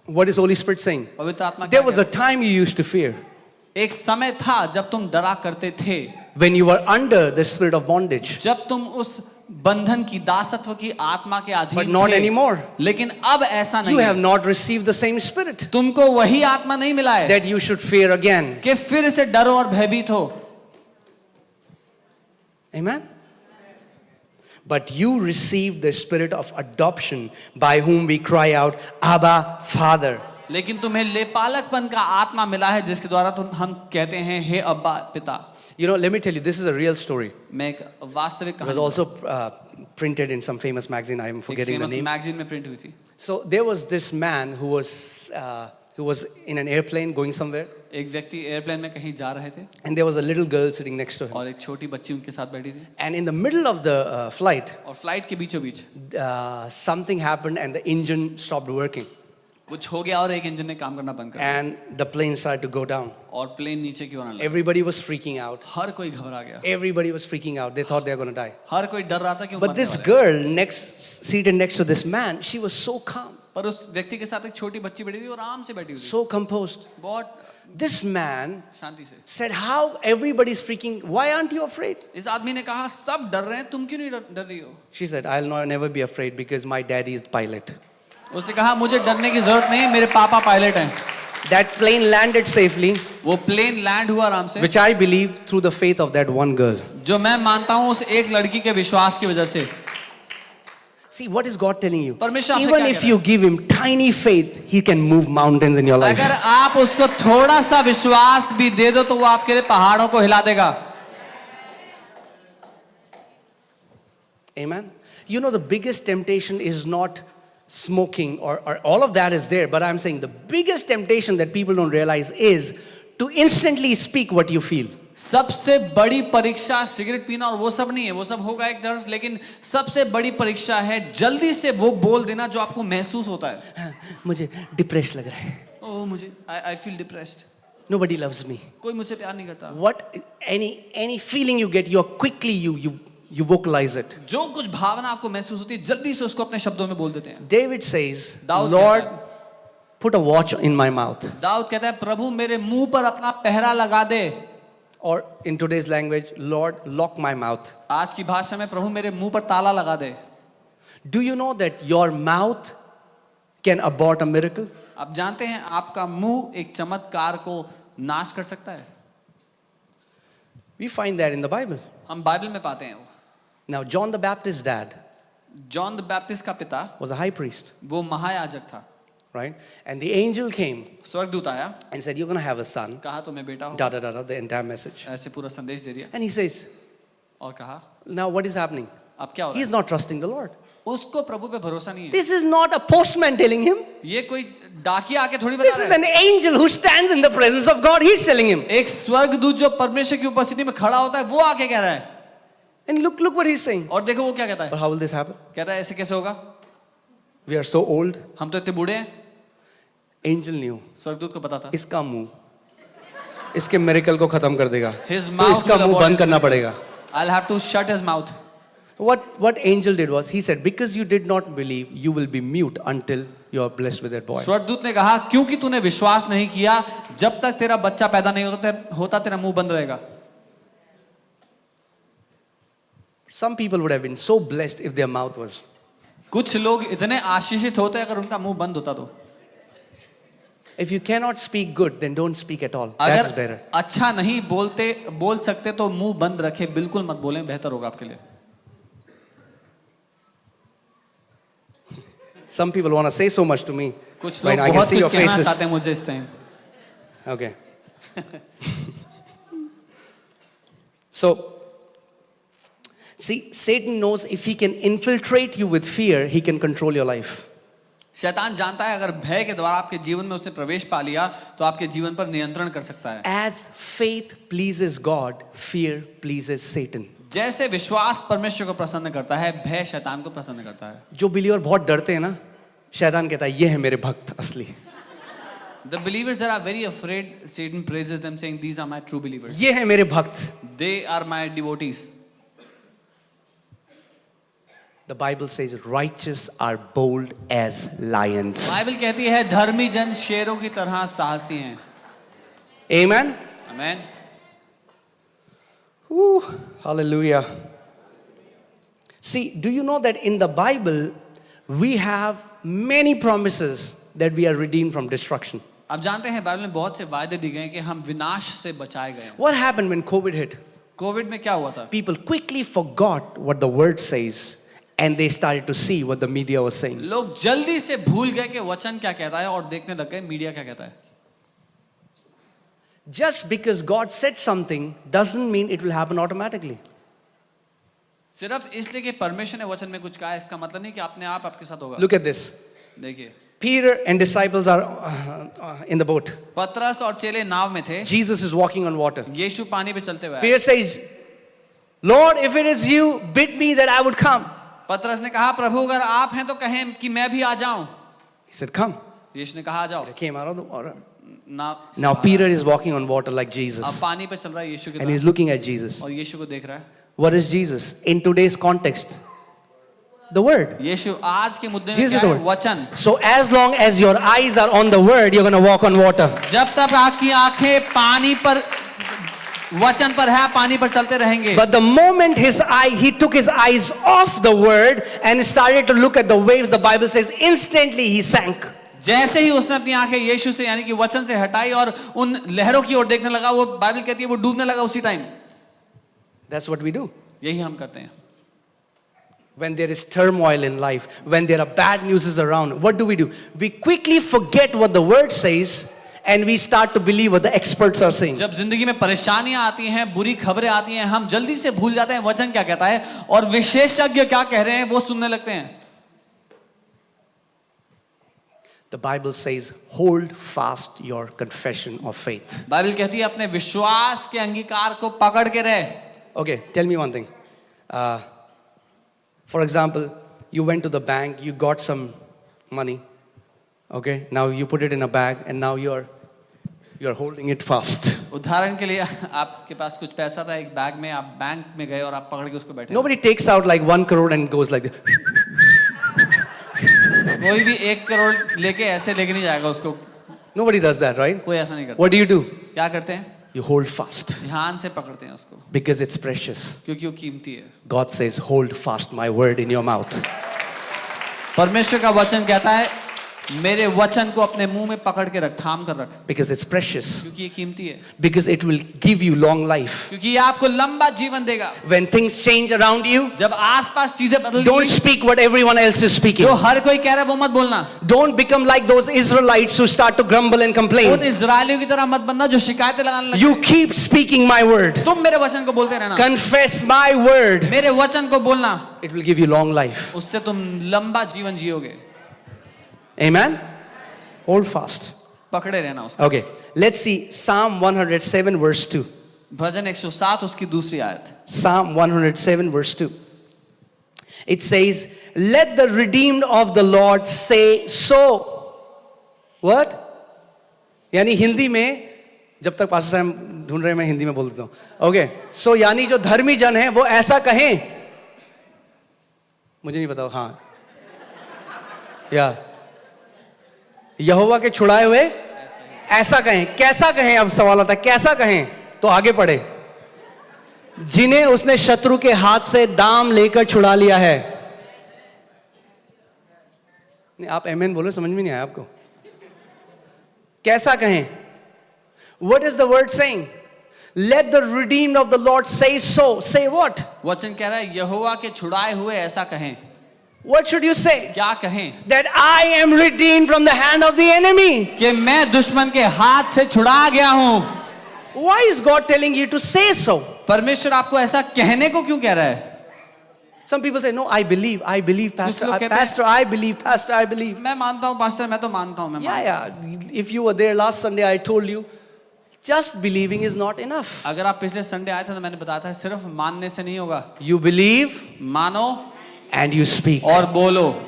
What is Holy Spirit saying? पवित्र आत्मा क्या There was कह a time you used to fear रहा है? एक समय था जब तुम डरा करते थे, when you were under the spirit of bondage. जब तुम उस बंधन की दासत्व की आत्मा के But अधीन not थे। anymore. लेकिन अब ऐसा You नहीं have है। not received the same spirit तुमको वही आत्मा नहीं मिला है that you should fear again. कि फिर से डरो और भयभीत हो। Amen. But you received the spirit of adoption by whom we cry out, Abba, Father. लेकिन तुम्हें लेपालकपन का आत्मा मिला है जिसके द्वारा हम कहते हैं हे अब्बा पिता। You know, let me tell you, this is a real story. मैं एक वास्तविक It was कहानी also printed in some famous magazine. I am forgetting the famous name. Magazine में प्रिंट हुई थी। So there was this man who was in an airplane going somewhere, एक व्यक्ति airplane में कहीं जा रहे थे and there was a little girl sitting next to him. और एक छोटी बच्ची उनके साथ बैठी थी And in the middle of the flight, और फ्लाइट के बीचों बीच something happened and the engine stopped working, कुछ हो गया और एक इंजन ने काम करना बंद कर दिया and the plane started to go down. और प्लेन नीचे की ओर आने लगा। Everybody was freaking out. हर कोई घबरा गया, Everybody was freaking out. They thought they were going to die. हर कोई डर रहा था कि वो But मरने this वाला है। girl seated next to this man, she was so calm, पर उस व्यक्ति के साथ एक छोटी बच्ची बैठी थी और आराम से बैठी हुई थी, so composed. बहुत This man शांति से। said, how everybody's freaking, why aren't you afraid? इस आदमी ने कहा सब डर रहे हैं, तुम क्यों नहीं डर रही हो? She said, I'll never be afraid because my daddy is the pilot. उसने कहा मुझे डरने की जरूरत नहीं, मेरे पापा पायलट हैं। That plane landed safely, वो प्लेन लैंड हुआ आराम से, which I believe through the faith of that one girl. जो मैं मानता हूँ उस एक लड़की के विश्वास की वजह से। See, what is God telling you? परमेश्वर आपसे Even क्या if कह you give him tiny faith, he can move mountains in your life. अगर आप उसको थोड़ा सा विश्वास भी दे दो तो वो आपके लिए पहाड़ों को हिला देगा। Amen. You know, the biggest temptation is not smoking or all of that is there, but I'm saying the biggest temptation that people don't realize is to instantly speak what you feel. सबसे बड़ी परीक्षा cigarette पीना और वो सब नहीं है, वो सब होगा एक जरूर, लेकिन सबसे बड़ी परीक्षा है जल्दी से वो बोल देना जो आपको महसूस होता है. मुझे डिप्रेस लग रहा है. ओह मुझे I feel depressed. Nobody loves me. कोई मुझसे प्यार नहीं करता. What any feeling you get, you quickly you vocalize it. जो कुछ भावना आपको महसूस होती है जल्दी से उसको अपने शब्दों में बोल देते हैं. David says, दाऊद Lord, कहता put a watch in my mouth. Dawood कहता है प्रभु मेरे मुंह पर अपना पहरा लगा दे. Or in today's language, Lord, lock my mouth. आज की भाषा में प्रभु मेरे मुंह पर ताला लगा दे. Do you know that your mouth can abort a miracle? आप जानते हैं आपका मुंह एक चमत्कार को नाश कर सकता है. We find that in the Bible. हम बाइबल में पाते हैं. Now, John the Baptist's dad John the Baptist का पिता was a high priest, वो महायाजक था. right? And the angel came स्वर्गदूत आया, and said, you're going to have a son. कहा तुम्हें बेटा हो. Da da da da, the entire message. ऐसे पूरा संदेश दे दिया And he says, और कहा now what is happening? अब क्या हो रहा He's है. not trusting the Lord. उसको प्रभु पे भरोसा नहीं है. This is not a postman telling him. ये कोई डाकिया आके थोड़ी This बता is रहा an है. angel who stands in the presence of God. He's telling him. एक स्वर्गदूत जो परमेश्वर की उपस्थिति में खड़ा होता है वो आके कह रहा है. And look what he's saying. और देखो वो क्या कहता है. But how will this happen? कह रहा है ऐसे कैसे होगा. We are so old. हम तो इतने बूढ़े हैं. Angel knew. स्वर्गदूत को पता था. इसका मुंह इसके मिरेकल को खत्म कर देगा. His तो mouth इसका will मुंह abort बंद his करना miracle. पड़ेगा. I'll have to shut his mouth. What angel did was he said, because you did not believe, you will be mute until you are blessed with that boy. स्वर्गदूत ने कहा क्योंकि तूने विश्वास नहीं किया जब तक तेरा बच्चा पैदा नहीं होता तेरा मुंह बंद रहेगा. Some people would have been so blessed if their mouth was. कुछ लोग इतने आशीषित होते अगर उनका मुंह बंद होता तो. If you cannot speak good, then don't speak at all. That's better. अगर अच्छा नहीं बोल सकते तो मुंह बंद रखे, बिल्कुल मत बोलें, बेहतर होगा आपके लिए. Some people want to say so much to me. कुछ When लोग I can बहुत see your कुछ कहना faces. चाहते हैं मुझे इस time. Okay. So, see, Satan knows if he can infiltrate you with fear, he can control your life. शैतान जानता है अगर भय के द्वारा आपके जीवन में उसने प्रवेश पा लिया तो आपके जीवन पर नियंत्रण कर सकता है. As faith pleases God, fear pleases Satan. जैसे विश्वास परमेश्वर को प्रसन्न करता है भय शैतान को प्रसन्न करता है. जो बिलीवर बहुत डरते हैं ना, शैतान कहता है ये है मेरे भक्त असली. The believers that are very afraid, Satan praises them saying these are my true believers. ये है मेरे भक्त. They are my devotees. The Bible says righteous are bold as lions. Bible कहती है धर्मी जन शेरों की तरह साहसी हैं. Amen. Amen. Ooh, hallelujah. See, do you know that in the Bible we have many promises that we are redeemed from destruction? आप जानते हैं बाइबल में बहुत से वायदे दिए गए हैं कि हम विनाश से बचाए गए हैं. What happened when COVID hit? Covid में क्या हुआ था. People quickly forgot what the word says and they started to see what the media was saying. लोग जल्दी से भूल गए कि वचन क्या कहता है और देखने लग गए मीडिया क्या कहता है. Just because God said something doesn't mean it will happen automatically. सिर्फ इसलिए कि परमेश्वर ने वचन में कुछ कहा इसका मतलब नहीं कि अपने आप आपके साथ होगा. Look at this. देखिए Peter and disciples are in the boat. पतरस और चेले नाव में थे. Jesus is walking on water. यीशु पानी पे चलते हुए आए. Peter says, Lord, if it is you, bid me that I would come. पतरस ने कहा प्रभु अगर आप हैं तो कहें कि मैं भी आ जाऊं. He said, come. यीशु ने कहा आ जाओ. He came out of the water. Now Peter is walking on water like अब Jesus. पानी पे चल रहा है यीशु की And he's तरह looking at Jesus. और यीशु को देख रहा है. What is Jesus? In today's context, the word. यीशु आज के मुद्दे में Jesus क्या the है? word. वचन. So as long as your eyes are on the word, you're going to walk on water. जब तक आपकी आंखें पानी पर वचन पर है पानी पर चलते रहेंगे. But the moment he took his eyes off the word and started to look at the waves, the Bible says instantly he sank. जैसे ही उसने अपनी आंखें यीशु से यानी कि वचन से हटाई और उन लहरों की ओर देखने लगा वो बाइबल कहती है वो डूबने लगा उसी time. That's what we do. यही हम करते हैं. When there is turmoil in life, when there are bad news around, what do? We quickly forget what the word says and we start to believe what the experts are saying. जब जिंदगी में परेशानियां आती हैं, बुरी खबरें आती हैं, हम जल्दी से भूल जाते हैं वचन क्या कहता है और विशेषज्ञ क्या कह रहे हैं वो सुनने लगते हैं. The Bible says, hold fast your confession of faith. Bible कहती है अपने विश्वास के अंगीकार को पकड़ के रहे. Okay, tell me one thing. For example, you went to the bank, you got some money. Okay, now you put it in a bag and now you're holding it fast. उदाहरण के लिए आपके पास कुछ पैसा था एक बैग में, आप बैंक में गए और आप पकड़ के उसको बैठे. Nobody takes out like 1 crore and goes like this. कोई भी 1 करोड़ लेके ऐसे लेके नहीं जाएगा उसको. Nobody does that, right? कोई ऐसा नहीं करता. What do? क्या करते हैं? You hold fast ध्यान से पकड़ते हैं उसको because it's precious. क्योंकि वो कीमती है. God says, hold fast my word in your mouth. परमेश्वर का वचन कहता है मेरे वचन को अपने मुंह में पकड़ के रख, थाम कर रख. Because it's precious. क्योंकि ये कीमती है. Because it will give you long life. क्योंकि ये आपको लंबा जीवन देगा. When things change around you, जब आसपास चीजें बदल don't speak what everyone else is speaking. जो हर कोई कह रहा है वो मत बोलना. Don't become like those Israelites who start to grumble and उन complain. इजरायलियों की तरह मत बनना जो शिकायतें लगाने लगते You हैं. keep speaking my word. तुम मेरे वचन को बोलते रहना. Confess my word. मेरे वचन को बोलना. It will give you long life. उससे तुम लंबा जीवन जियोगे. Amen? Hold fast. पकड़े रहना उसको. Okay, let's see Psalm 107 verse 2. भजन 107 उसकी दूसरी आयत. Psalm 107 verse 2. It says, let the redeemed of the Lord say so. What? यानी हिंदी में, जब तक पास्टर साहब ढूंढ रहे हैं मैं हिंदी में बोल देता हूँ. Okay, so यानी जो धर्मी जन है वो ऐसा कहें. मुझे नहीं पता. हाँ, या यहोवा के छुड़ाए हुए ऐसा कहें. कैसा कहें? अब सवाल आता है कैसा कहें. तो आगे पढ़े, जिन्हें उसने शत्रु के हाथ से दाम लेकर छुड़ा लिया है. नहीं, आप आमेन बोलो, समझ में नहीं आया आपको. कैसा कहें? What is the word saying? Let the redeemed of the Lord say so. Say what? वचन कह रहा है यहोवा के छुड़ाए हुए ऐसा कहें. What should you say? क्या कहें? That I am redeemed from the hand of the enemy. कि मैं दुश्मन के हाथ से छुड़ा गया हूं. Why is God telling you to say so? परमेश्वर आपको ऐसा कहने को क्यों कह रहा है? Some people say, no, I believe, pastor, लोग कहते हैं, pastor, I believe, pastor, I believe. मैं मानता हूं पास्टर, मैं तो मानता हूं, मैं Yeah, मानता yeah. If you were there last Sunday, I told you, just believing is not enough. हूं. अगर आप पिछले संडे आए थे तो मैंने बताया था सिर्फ मानने से नहीं होगा. You believe मानो and you speak. और बोलो.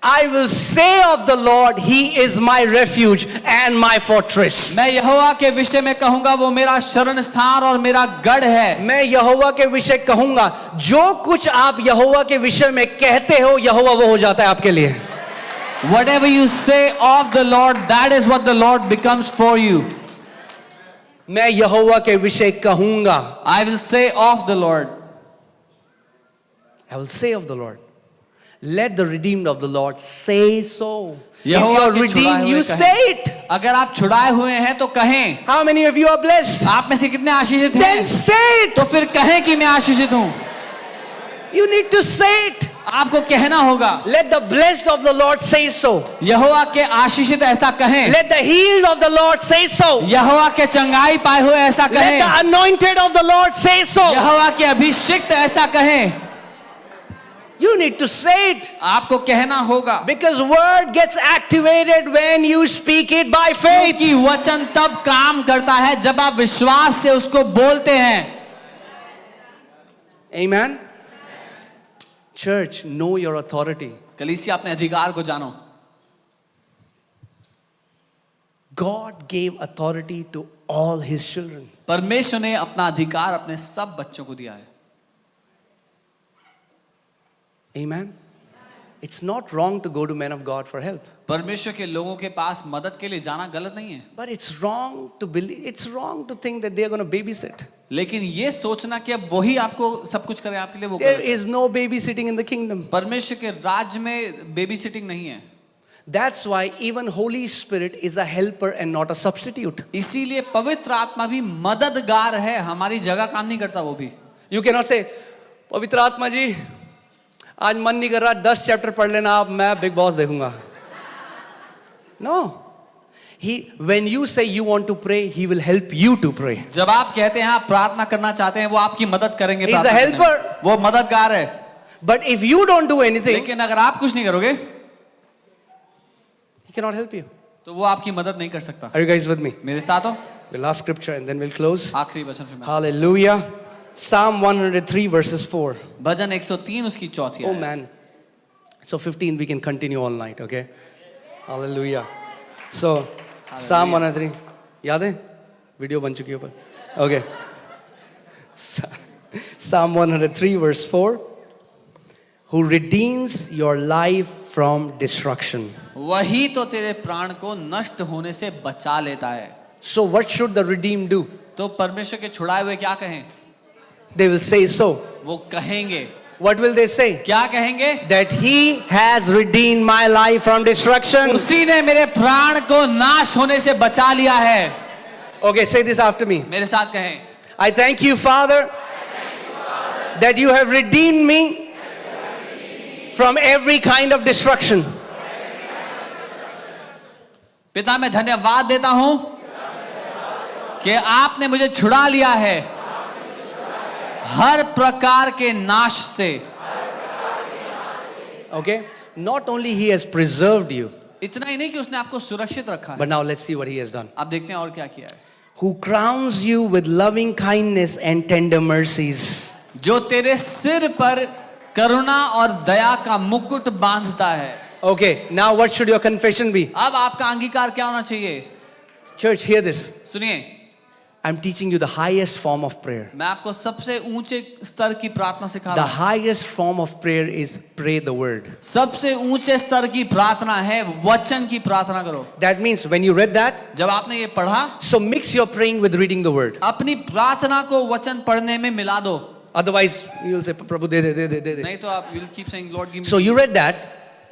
I will say of the Lord, He is my refuge and my fortress. मैं यहोवा के विषय में कहूंगा वो मेरा शरण स्थान और मेरा गढ़ है. मैं यहोवा के विषय कहूंगा. जो कुछ आप यहोवा के विषय में कहते हो, यहोवा वो हो जाता है आपके लिए. Whatever you say of the Lord, that is what the Lord becomes for you. मैं यहोवा के विषय कहूंगा. I will say of the Lord. I will say of the Lord. Let the redeemed of the Lord say so. If you Jehovah are के छुड़ाए redeemed, हुए you कहें. say it. अगर आप छुड़ाए हुए हैं तो कहें. How many of you are blessed? आप में से कितने आशीषित Then हैं? say it. तो फिर कहें कि मैं आशीषित हूं. You need to say it. आपको कहना होगा. Let the blessed of the Lord say so. यहोवा के आशीषित ऐसा कहें. Let the healed of the Lord say so. यहोवा के चंगाई पाए हुए ऐसा Let कहें. the anointed of the Lord say so. यहोवा के अभिषिक्त ऐसा कहें. You need to say it. आपको कहना होगा. Because word gets activated when you speak it by faith. क्योंकि वचन तब काम करता है जब आप विश्वास से उसको बोलते हैं. Amen. Church, know your authority. कलीसिया अपने अधिकार को जानो. God gave authority to all His children. परमेश्वर ने अपना अधिकार अपने सब बच्चों को दिया है. Amen. It's not wrong to go to men of God for help. परमेश्वर के लोगों के पास मदद के लिए जाना गलत नहीं है. But it's wrong to believe, it's wrong to think that they are going to babysit. लेकिन ये सोचना कि अब वही आपको सब कुछ करे आपके लिए वो There गलत है. is no babysitting in the kingdom. परमेश्वर के राज्य में बेबी सिटिंग नहीं है. That's why even Holy Spirit is a helper and not a substitute. इसीलिए पवित्र आत्मा भी मददगार है, हमारी जगह काम नहीं करता वो भी. You cannot say, पवित्र आत्मा जी आज मन नहीं कर रहा, 10 चैप्टर पढ़ लेना आप, मैं बिग बॉस देखूंगा. No. When you say you want to pray, he will help you to pray. जब आप कहते हैं आप प्रार्थना करना चाहते हैं वो आपकी मदद करेंगे He's a प्रार्थना करने में। helper. वो मददगार है। But if you don't do anything, लेकिन अगर आप कुछ नहीं करोगे he cannot help you. तो वो आपकी मदद नहीं कर सकता। Are you guys with me? मेरे साथ हो? The last scripture and then we'll close. आखिरी वचन फिर मैं- Hallelujah. Psalm 103 verses 4. भजन 103 उसकी चौथी Oh आयत। man. So 15 we can continue all night, okay? Hallelujah. So Psalm 103. याद है? वीडियो बन चुकी है ऊपर. Okay. Psalm 103 verse 4. Who redeems your life from destruction. वही तो तेरे प्राण को नष्ट होने से बचा लेता है। So what should the redeemed do? तो परमेश्वर के छुड़ाए हुए क्या कहें? They will say so. वो कहेंगे What will they say? क्या कहेंगे? That he has redeemed my life from destruction. उसी ने मेरे प्राण को नाश होने से बचा लिया है। Okay, say this after me. मेरे साथ कहें, I thank you, Father, that you have redeemed me from every kind of destruction. पिता मैं धन्यवाद देता हूं कि आपने मुझे छुड़ा लिया है हर प्रकार के नाश से। Okay? Not only he has preserved you, इतना ही नहीं कि उसने आपको सुरक्षित रखा है। but now let's see what he has done. अब देखते हैं और क्या किया है। Who crowns you with loving kindness and tender mercies. जो तेरे सिर पर करुणा और दया का मुकुट बांधता है। Okay, now what should your confession be? अब आपका अंगीकार क्या होना चाहिए? Church, hear this. सुनिए, I'm teaching you the highest form of prayer. मैं आपको सबसे ऊंचे स्तर की प्रार्थना सिखा The रहा हूं। highest form of prayer is pray the word. सबसे ऊंचे स्तर की प्रार्थना है वचन की प्रार्थना करो। That means when you read that, जब आपने ये पढ़ा, so mix your praying with reading the word. अपनी प्रार्थना को वचन पढ़ने में मिला दो। Otherwise, you will say, Prabhu, de. नहीं तो आप will keep saying Lord give me। So you read that.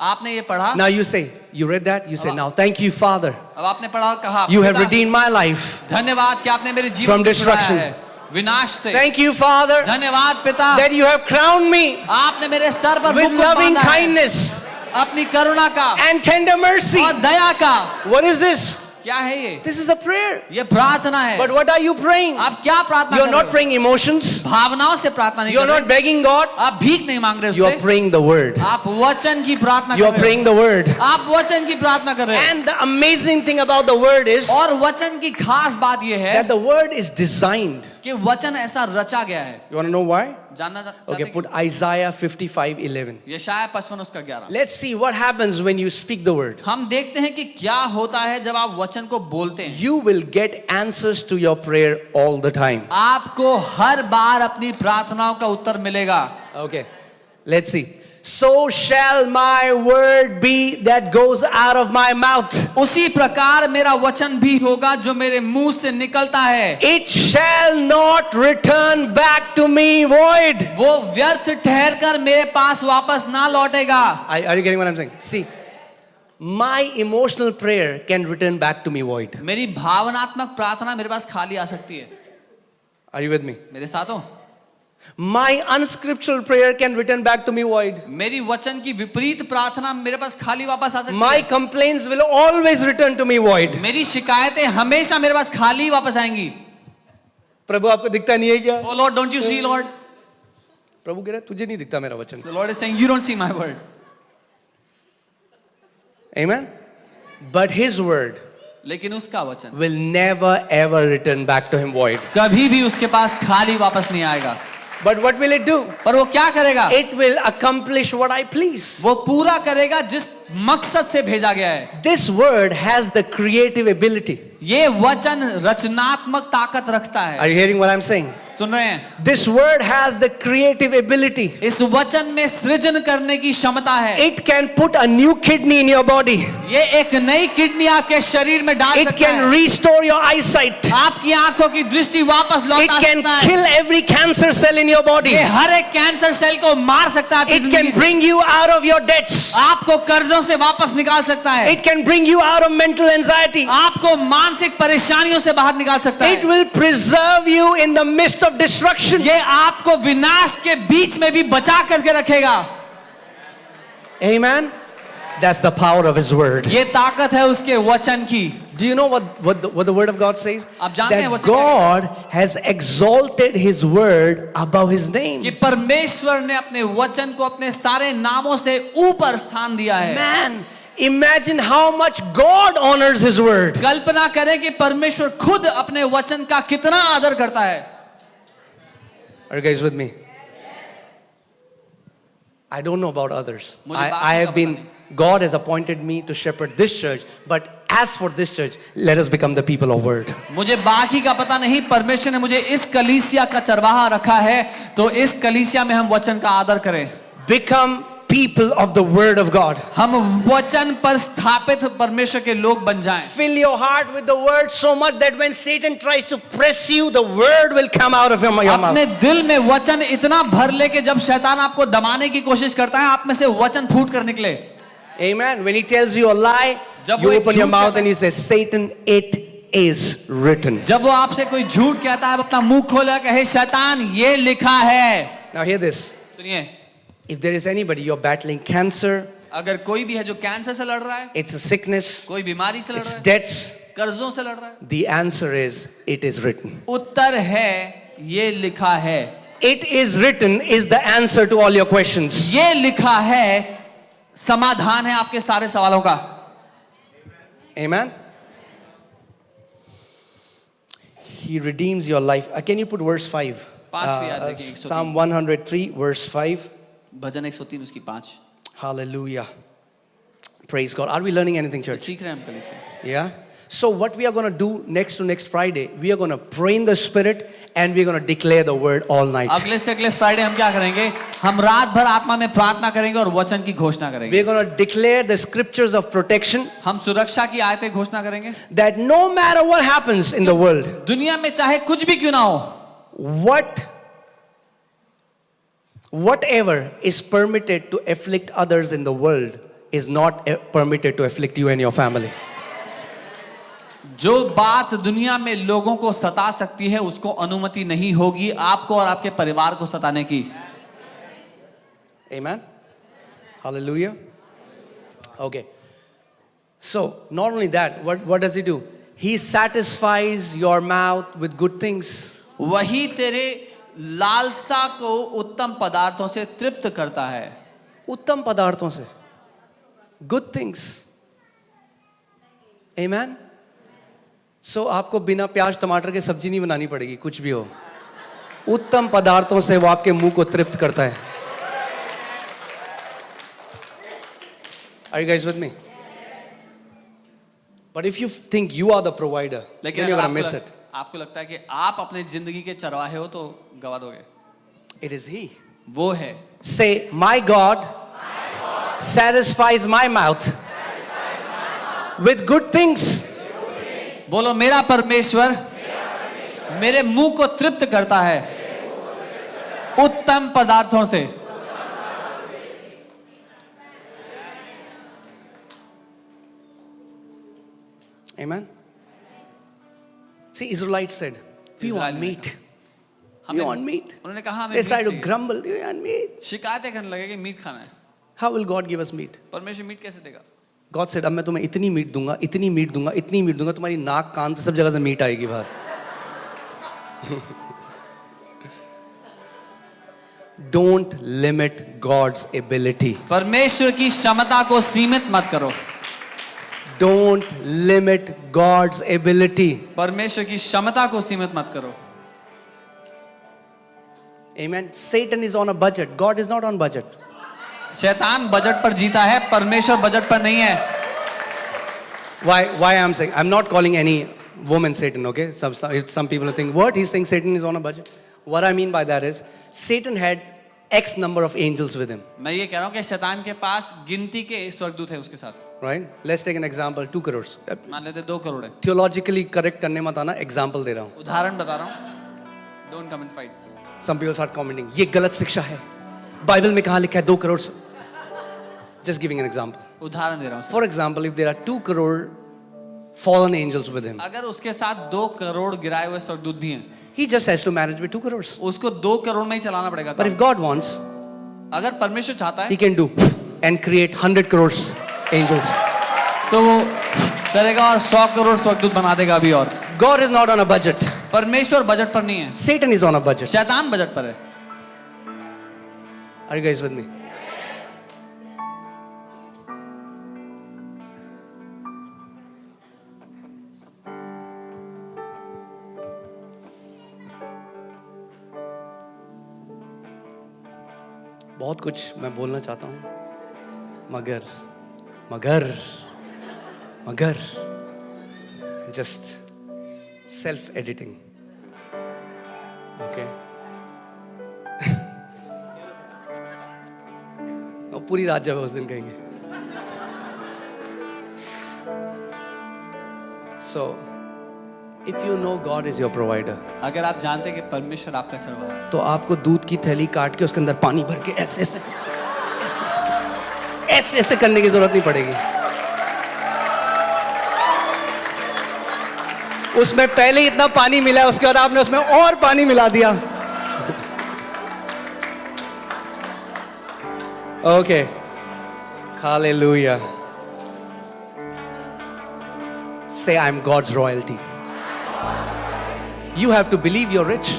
आपने ये पढ़ा, Now you say, you read that? You say, now thank you, Father. अब आपने पढ़ा और कहा, You have पिता, redeemed my life. धन्यवाद कि आपने मेरे जीवन From को छुड़ाया destruction. है विनाश से। Thank you, Father, धन्यवाद पिता, that you have crowned me आपने मेरे सर पर with मुकुट loving बांधा है kindness अपनी करुणा का and tender mercy. और दया का। What is this? क्या है ये? This is a prayer. ये प्रार्थना है। But what are you praying? आप क्या प्रार्थना You're कर not रहे praying emotions. हो? भावनाओं से प्रार्थना नहीं You're कर not रहे। begging God. आप भीख नहीं मांग रहे You are उससे। praying the word. आप वचन की प्रार्थना You कर are रहे praying the word. हो। आप वचन की प्रार्थना कर रहे हो। And the amazing thing about the word is और वचन की खास बात ये है that the word is designed. कि वचन ऐसा रचा गया है। You want to know why? जानना चाहते Okay, हैं put Isaiah 55:11. कि यशायाह 55 उसका 11। Let's see what happens when you speak the word. हम देखते हैं कि क्या होता है जब आप वचन को बोलते हैं। You will get answers to your prayer all the time. आपको हर बार अपनी प्रार्थनाओं का उत्तर मिलेगा। Okay, let's see. So shall my word be that goes out of my mouth. उसी प्रकार मेरा वचन भी होगा जो मेरे मुंह से निकलता है। It shall not return back to me void. वो व्यर्थ ठहर कर मेरे पास वापस ना लौटेगा। Are you getting what I'm saying? See, my emotional prayer can return back to me void. मेरी भावनात्मक प्रार्थना मेरे पास खाली आ सकती है। Are you with me? मेरे साथ हो? My unscriptural prayer can return back to me void. मेरी वचन की विपरीत प्रार्थना मेरे पास खाली वापस आ सकती My है। complaints will always return to me void. मेरी शिकायतें हमेशा मेरे पास खाली वापस आएंगी। प्रभु आपको दिखता नहीं है क्या? Oh Lord, don't you see, Lord? प्रभु कह रहा है तुझे नहीं दिखता मेरा वचन. The Lord is saying, you don't see my word. Amen. But his word लेकिन उसका वचन will never ever return back to him void. कभी भी उसके पास खाली वापस नहीं आएगा। But what will it do? पर वो क्या करेगा? It will accomplish what I please. वो पूरा करेगा जिस मकसद से भेजा गया है। This word has the creative ability. ये वचन रचनात्मक ताकत रखता है। Are you hearing what I'm saying? सुन रहे हैं? This word has the creative ability. इस वचन में सृजन करने की क्षमता है। It can put a new kidney in your body. ये एक नई किडनी आपके शरीर में डाल It सकता can है। restore your eyesight. आपकी आंखों की दृष्टि वापस It लौटा can सकता है। kill every cancer cell in your body. ये हर एक कैंसर सेल को मार सकता है आपकी It जिंदगी can से। bring you out of your debts. आपको कर्जों से वापस निकाल सकता है। It can bring you out of mental anxiety. आपको मानसिक परेशानियों से बाहर निकाल सकता It है। will preserve you in the midst of destruction. ये आपको विनाश के बीच में भी बचा करके रखेगा। Amen. That's the power of his word. ये ताकत है उसके वचन की। Do you know what the word of God says? आप जानते हैं That वचन क्या God has exalted His word above His name. कि परमेश्वर ने अपने वचन को अपने सारे नामों से ऊपर स्थान दिया है। Man, imagine how much God honors His word. कल्पना करें कि परमेश्वर खुद अपने वचन का कितना आदर करता है। Are you guys with me? I don't know about others. मुझे I बाकी have का been, पता God has appointed me to shepherd this church, but as for this church, let us become the people of word. मुझे बाकी का पता नहीं, परमेश्वर ने मुझे इस कलीसिया का चरवाहा रखा है, तो इस कलीसिया में हम वचन का आदर करें। Become people of the word of God. हम वचन पर स्थापित परमेश्वर के लोग बन जाएं। Fill your heart with the word so much that when Satan tries to press you, the word will come out of your mouth. अपने दिल में वचन इतना भर ले कि जब शैतान आपको दबाने की कोशिश करता है, आप में से वचन फूट कर निकले। Amen. When he tells you a lie, जब you वो एक open your झूठ mouth कहता and you say, Satan, it is written. जब वो आपसे कोई झूठ कहता है, आप अपना मुंह खोला कहे, शैतान ये लिखा है। Now hear this. सुनिए, If there is anybody, you're battling cancer, अगर कोई भी है जो कैंसर से लड़ रहा है, it's a sickness, कोई बीमारी से लड़ it's रहा है, debts, कर्जों से लड़ रहा है, the answer is, it is written. उत्तर है ये लिखा है। It is written is the answer to all your questions. ये लिखा है समाधान है आपके सारे सवालों का। Amen. He redeems your life. Can you put verse 5? पांचवी आयत देखिए, 103। Psalm 103, verse 5. भजन 103 उसकी 5। Hallelujah. Praise God. Are we learning anything, church? सीख रहे हैं हम कल से। Yeah. So what we are going to do next Friday, we are going to pray in the Spirit and we are going to declare the word all night. अगले से अगले Friday हम क्या करेंगे? हम रात भर आत्मा में प्रार्थना करेंगे और वचन की घोषणा करेंगे। We are going to declare the scriptures of protection. हम सुरक्षा की आयतें घोषणा करेंगे। That no matter what happens in the world, दुनिया में चाहे कुछ भी क्यों ना हो, whatever is permitted to afflict others in the world is not permitted to afflict you and your family. जो बात दुनिया में लोगों को सता सकती है उसको अनुमति नहीं होगी आपको और आपके परिवार को सताने की। Amen. Hallelujah. Okay. So not only that, what does he do? He satisfies your mouth with good things. वही तेरे लालसा को उत्तम पदार्थों से तृप्त करता है। उत्तम पदार्थों से, good things. Amen. So आपको बिना प्याज टमाटर के सब्जी नहीं बनानी पड़ेगी, कुछ भी हो, उत्तम पदार्थों से वो आपके मुंह को तृप्त करता है। Are you guys with me? But if you think you are the provider, then लेकिन you're अगर gonna miss it. आपको लगता है कि आप अपने जिंदगी के चरवाहे हो तो गवा दोगे। It is He. वो है। Say, my God satisfies my mouth with good things. बोलो, मेरा परमेश्वर मेरे मुंह को तृप्त करता है उत्तम पदार्थों से। Amen. See, Israelites said, we Israel want ने meat. We हमें- want meat. उन्होंने कहा हमें They मीट started to चाहिए। grumble, we want meat. शिकायतें करने लगे कि मीट खाना है। How will God give us meat? परमेश्वर मीट कैसे देगा? God said, अब मैं तुम्हें इतनी मीट दूंगा, इतनी मीट दूंगा, इतनी मीट दूंगा, तुम्हारी नाक कान से सब जगह से मीट आएगी बाहर। Don't limit God's ability. परमेश्वर की क्षमता को सीमित मत करो। Don't limit God's ability. परमेश्वर की क्षमता को सीमित मत करो। Amen. Satan is on a budget. God is not on budget. शैतान बजट पर जीता है, परमेश्वर बजट पर नहीं है। Why I'm saying, I'm not calling any woman Satan, okay? Some people think, what? He's saying Satan is on a budget. What I mean by that is, Satan had X number of angels with him, मैं ये कह रहा हूँ कि शैतान के पास गिनती के स्वर्गदूत है उसके साथ। right? Let's take an example, 2 crores. मान लेते 2 करोड़ है। Theologically correct करने मत आना, example दे रहा हूँ. उदाहरण बता रहा हूँ। Don't come and fight. Some people start commenting, ये गलत शिक्षा है. बाइबल में कहाँ लिखा है 2 crore? Just giving an example. उदाहरण दे रहा हूँ। For example, if there are 2 crore fallen angels with him, अगर उसके साथ 2 करोड़ गिराए हुए स्वर्गदूत भी हैं, he just has to manage with 2 crores. उसको 2 करोड़ में ही चलाना पड़ेगा। But if God wants, अगर परमेश्वर चाहता है he can do and create 100 crores angels. तो वो करेगा और 100 करोड़ स्वर्गदूत बना देगा अभी और। God is not on a budget. परमेश्वर बजट पर नहीं है, Satan is on a budget. शैतान बजट पर है। Are you guys with me? बहुत कुछ मैं बोलना चाहता हूँ, मगर मगर मगर जस्ट सेल्फ एडिटिंग, ओके। और पूरी रात जब उस दिन कहेंगे। So if you know God is your provider, अगर आप जानते हैं कि परमेश्वर आपका चरवाहा है, तो आपको दूध की थैली काट के उसके अंदर पानी भर के ऐसे ऐसे ऐसे ऐसे करने की जरूरत नहीं पड़ेगी। उसमें पहले ही इतना पानी मिला है, उसके बाद आपने उसमें और पानी मिला दिया। Okay, hallelujah. Say I'm God's royalty. You have to believe you're rich.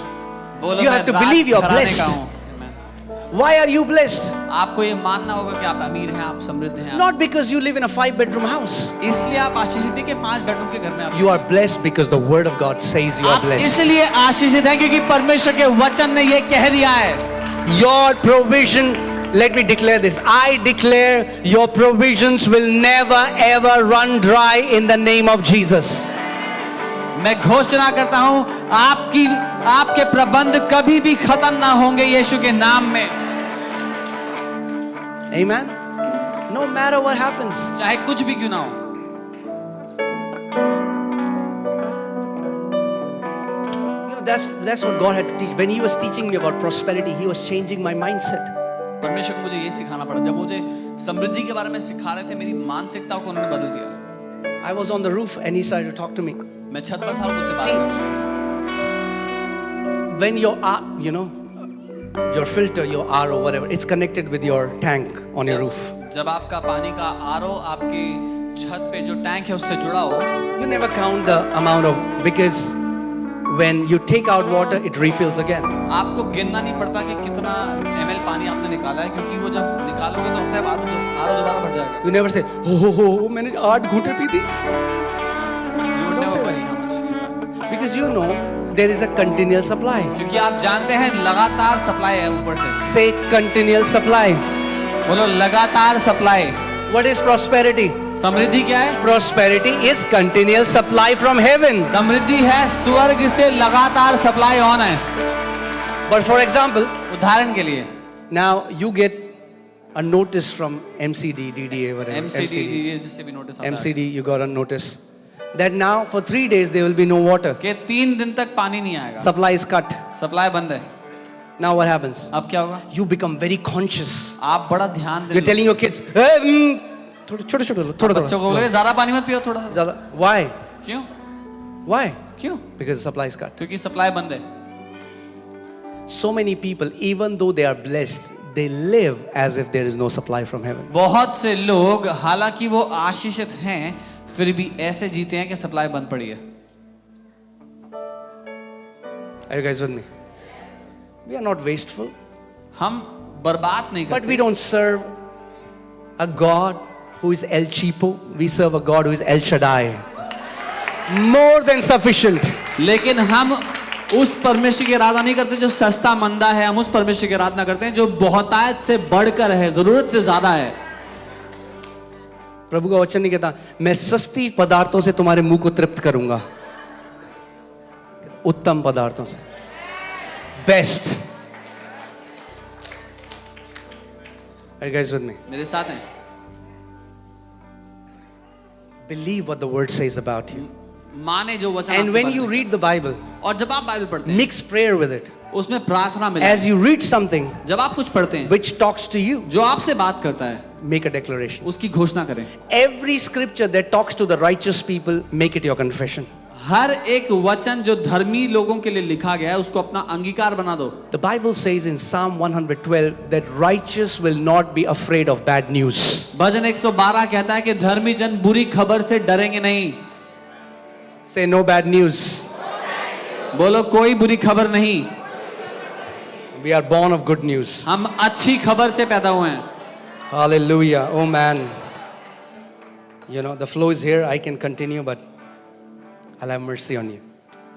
बोलो You मैं have to Raj believe you're घराने blessed. का हूँ। Amen. Why are you blessed? आपको ये मानना होगा कि आप अमीर हैं, आप समृद्ध हैं। Not because you live in a 5-bedroom house. इसलिए आप आशीषित हैं कि 5 बेडरूम के घर में आप You are blessed because the word of God says you are आप blessed. इसलिए आशीषित हैं क्योंकि परमेश्वर के वचन ने ये कह दिया है। Your provision, let me declare this. I declare your provisions will never ever run dry in the name of Jesus. मैं घोषणा करता हूँ आपके प्रबंध कभी भी खत्म ना होंगे यीशु के नाम में। Amen. No matter what happens. चाहे कुछ भी क्यों ना हो। You know, that's what God had to teach. When He was teaching me about prosperity, He was changing my mindset. परमेश्वर को मुझे ये सिखाना पड़ा। जब मुझे समृद्धि के बारे में सिखा रहे थे, मेरी मानसिकता को उन्होंने बदल दिया। I was on the roof and He started to talk to me. मैं छत पर था और मुझसे बात See, कर रहे when your filter, your RO, whatever, it's connected with your tank on your roof. जब आपका पानी का आरओ आपके छत पे जो टैंक है उससे जुड़ा हो, You never count the amount of, because when you take out water, it refills again. आपको गिनना नहीं पड़ता कि कितना ml पानी आपने निकाला है, क्योंकि वो जब निकालोगे तो अपने बाद आरओ दोबारा भर जाएगा। You never say, oh, मैंने 8 घूंटे पी दी. You would never worry how much. Because you know there is a continual supply. क्योंकि आप जानते हैं लगातार सप्लाई है ऊपर से। Say continual supply. बोलो लगातार सप्लाई। What is prosperity? समृद्धि क्या है? Prosperity is continual supply from heaven. समृद्धि है स्वर्ग से लगातार सप्लाई ऑन है। But for example, उदाहरण के लिए now you get a notice from MCD, DDA, whatever. MCD जिससे भी नोटिस आता है MCD, you got a notice that now for 3 days there will be no water. कि 3 दिन तक पानी नहीं आएगा, Supply is cut. सप्लाई बंद है। Now what happens? अब क्या होगा? You become very conscious. आप बड़ा ध्यान You're दें। telling your kids, hey, थोड़ा बच्चों को बोलोगे ज्यादा पानी मत पियो, थोड़ा सा। ज़्यादा. Why? क्यों? Why? क्यों? Because the supply is cut. क्योंकि सप्लाई बंद है। So many people, even though they are blessed, they live as if there is no supply from heaven. बहुत से लोग हालांकि वो आशीषित हैं, फिर भी ऐसे जीते हैं कि सप्लाई बंद पड़ी है। Are you guys with me? We are not wasteful, हम बर्बाद नहीं but we करते, don't serve a God who is El Cheapo. We serve a God who is El Shaddai. More than sufficient. लेकिन हम उस परमेश्वर की आराधना नहीं करते जो सस्ता मंदा है। हम उस परमेश्वर की आराधना करते हैं जो बहुतायत से बढ़कर है, जरूरत से ज्यादा है। प्रभु का वचन नहीं कहता मैं सस्ती पदार्थों से तुम्हारे मुंह को तृप्त करूंगा, उत्तम पदार्थों से, best. Are you guys with me? मेरे साथ हैं। Believe what the word says about you. माने जो वचन And आपके when बारे you में। read the Bible, और जब आप बाइबल पढ़ते हैं, mix prayer with it. उसमें प्रार्थना मिले। As you read something जब आप कुछ पढ़ते हैं which talks to you, जो आपसे बात करता है, make a declaration. उसकी घोषणा करें। Every scripture that talks to the righteous people, make it your confession. हर एक वचन जो धर्मी लोगों के लिए लिखा गया है उसको अपना अंगीकार बना दो। The Bible says in Psalm 112 that righteous will not be afraid of bad news. भजन 112 कहता है कि धर्मी जन बुरी खबर से डरेंगे नहीं। Say no bad news. बोलो कोई बुरी खबर नहीं। We are born of good news. हम अच्छी खबर से पैदा हुए हैं। Hallelujah. Oh man. You know, the flow is here. I can continue, but I'll have mercy on you.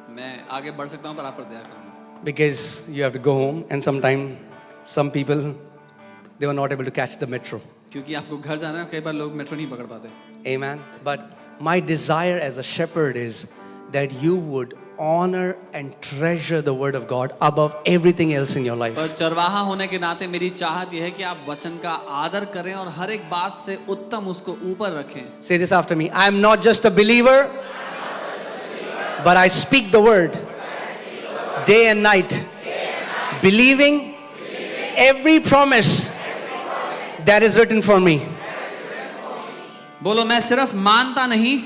मैं आगे बढ़ सकता हूँ पर आप पर दया करूँगा। Because you have to go home, and sometimes some people, they were not able to catch the metro. क्योंकि आपको घर जाना है, कई बार लोग मेट्रो नहीं पकड़ पाते। Amen. But my desire as a shepherd is that you would honor and treasure the word of God above everything else in your life. पर चरवाहा होने के नाते मेरी चाहत यह है कि आप वचन का आदर करें और हर एक बात से उत्तम उसको ऊपर रखें। Say this after me. I am not just a believer, but I speak the word day and night, believing every promise that is written for me. बोलो मैं सिर्फ मानता नहीं,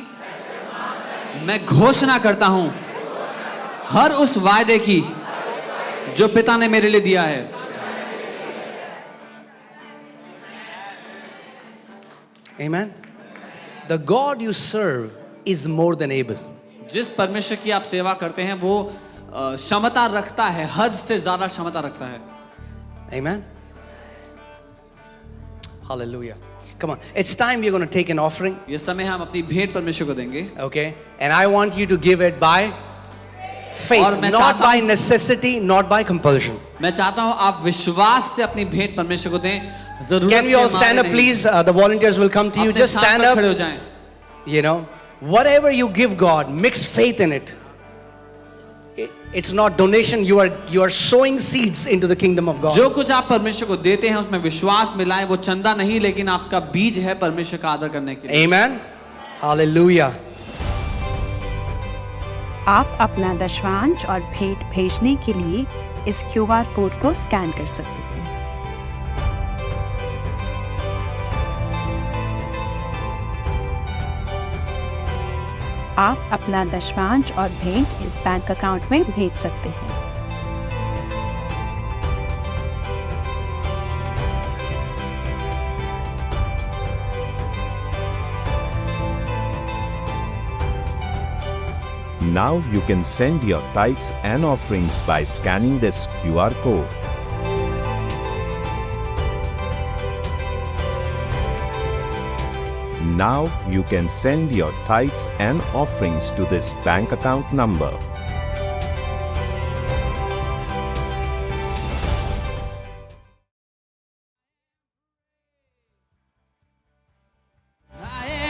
मैं घोषणा करता हूं हर उस वायदे की जो पिता ने मेरे लिए दिया है। Amen. The God you serve is more than able. जिस परमेश्वर की आप सेवा करते हैं वो क्षमता रखता है, हद से ज्यादा क्षमता रखता है। Amen. Hallelujah. Come on. It's time we're going to take an offering. ये समय हम अपनी भेंट परमेश्वर को देंगे। Okay. And I want you to give it by faith, और मैं not चाहता by हूं- necessity, not by compulsion. मैं चाहता हूं आप विश्वास से अपनी भेंट परमेश्वर को दें। जरूरत Can we के all मारे stand up, नहीं। please? The volunteers will come to you. अपने Just स्थान stand पर up. खड़े हो जाएं। You know, whatever you give God, mix faith in it. It's not donation. You are sowing seeds into the kingdom of God. जो कुछ आप परमेश्वर को देते हैं उसमें विश्वास मिलाएं। वो चंदा नहीं लेकिन आपका बीज है परमेश्वर का आदर करने के लिए। Amen. Hallelujah. आप अपना दशवांश और भेंट भेजने के लिए इस QR कोड को स्कैन कर सकते हैं। आप अपना दशवांश और भेंट इस बैंक अकाउंट में भेज सकते हैं। Now you can send your tithes and offerings by scanning this QR code. Now you can send your tithes and offerings to this bank account number. I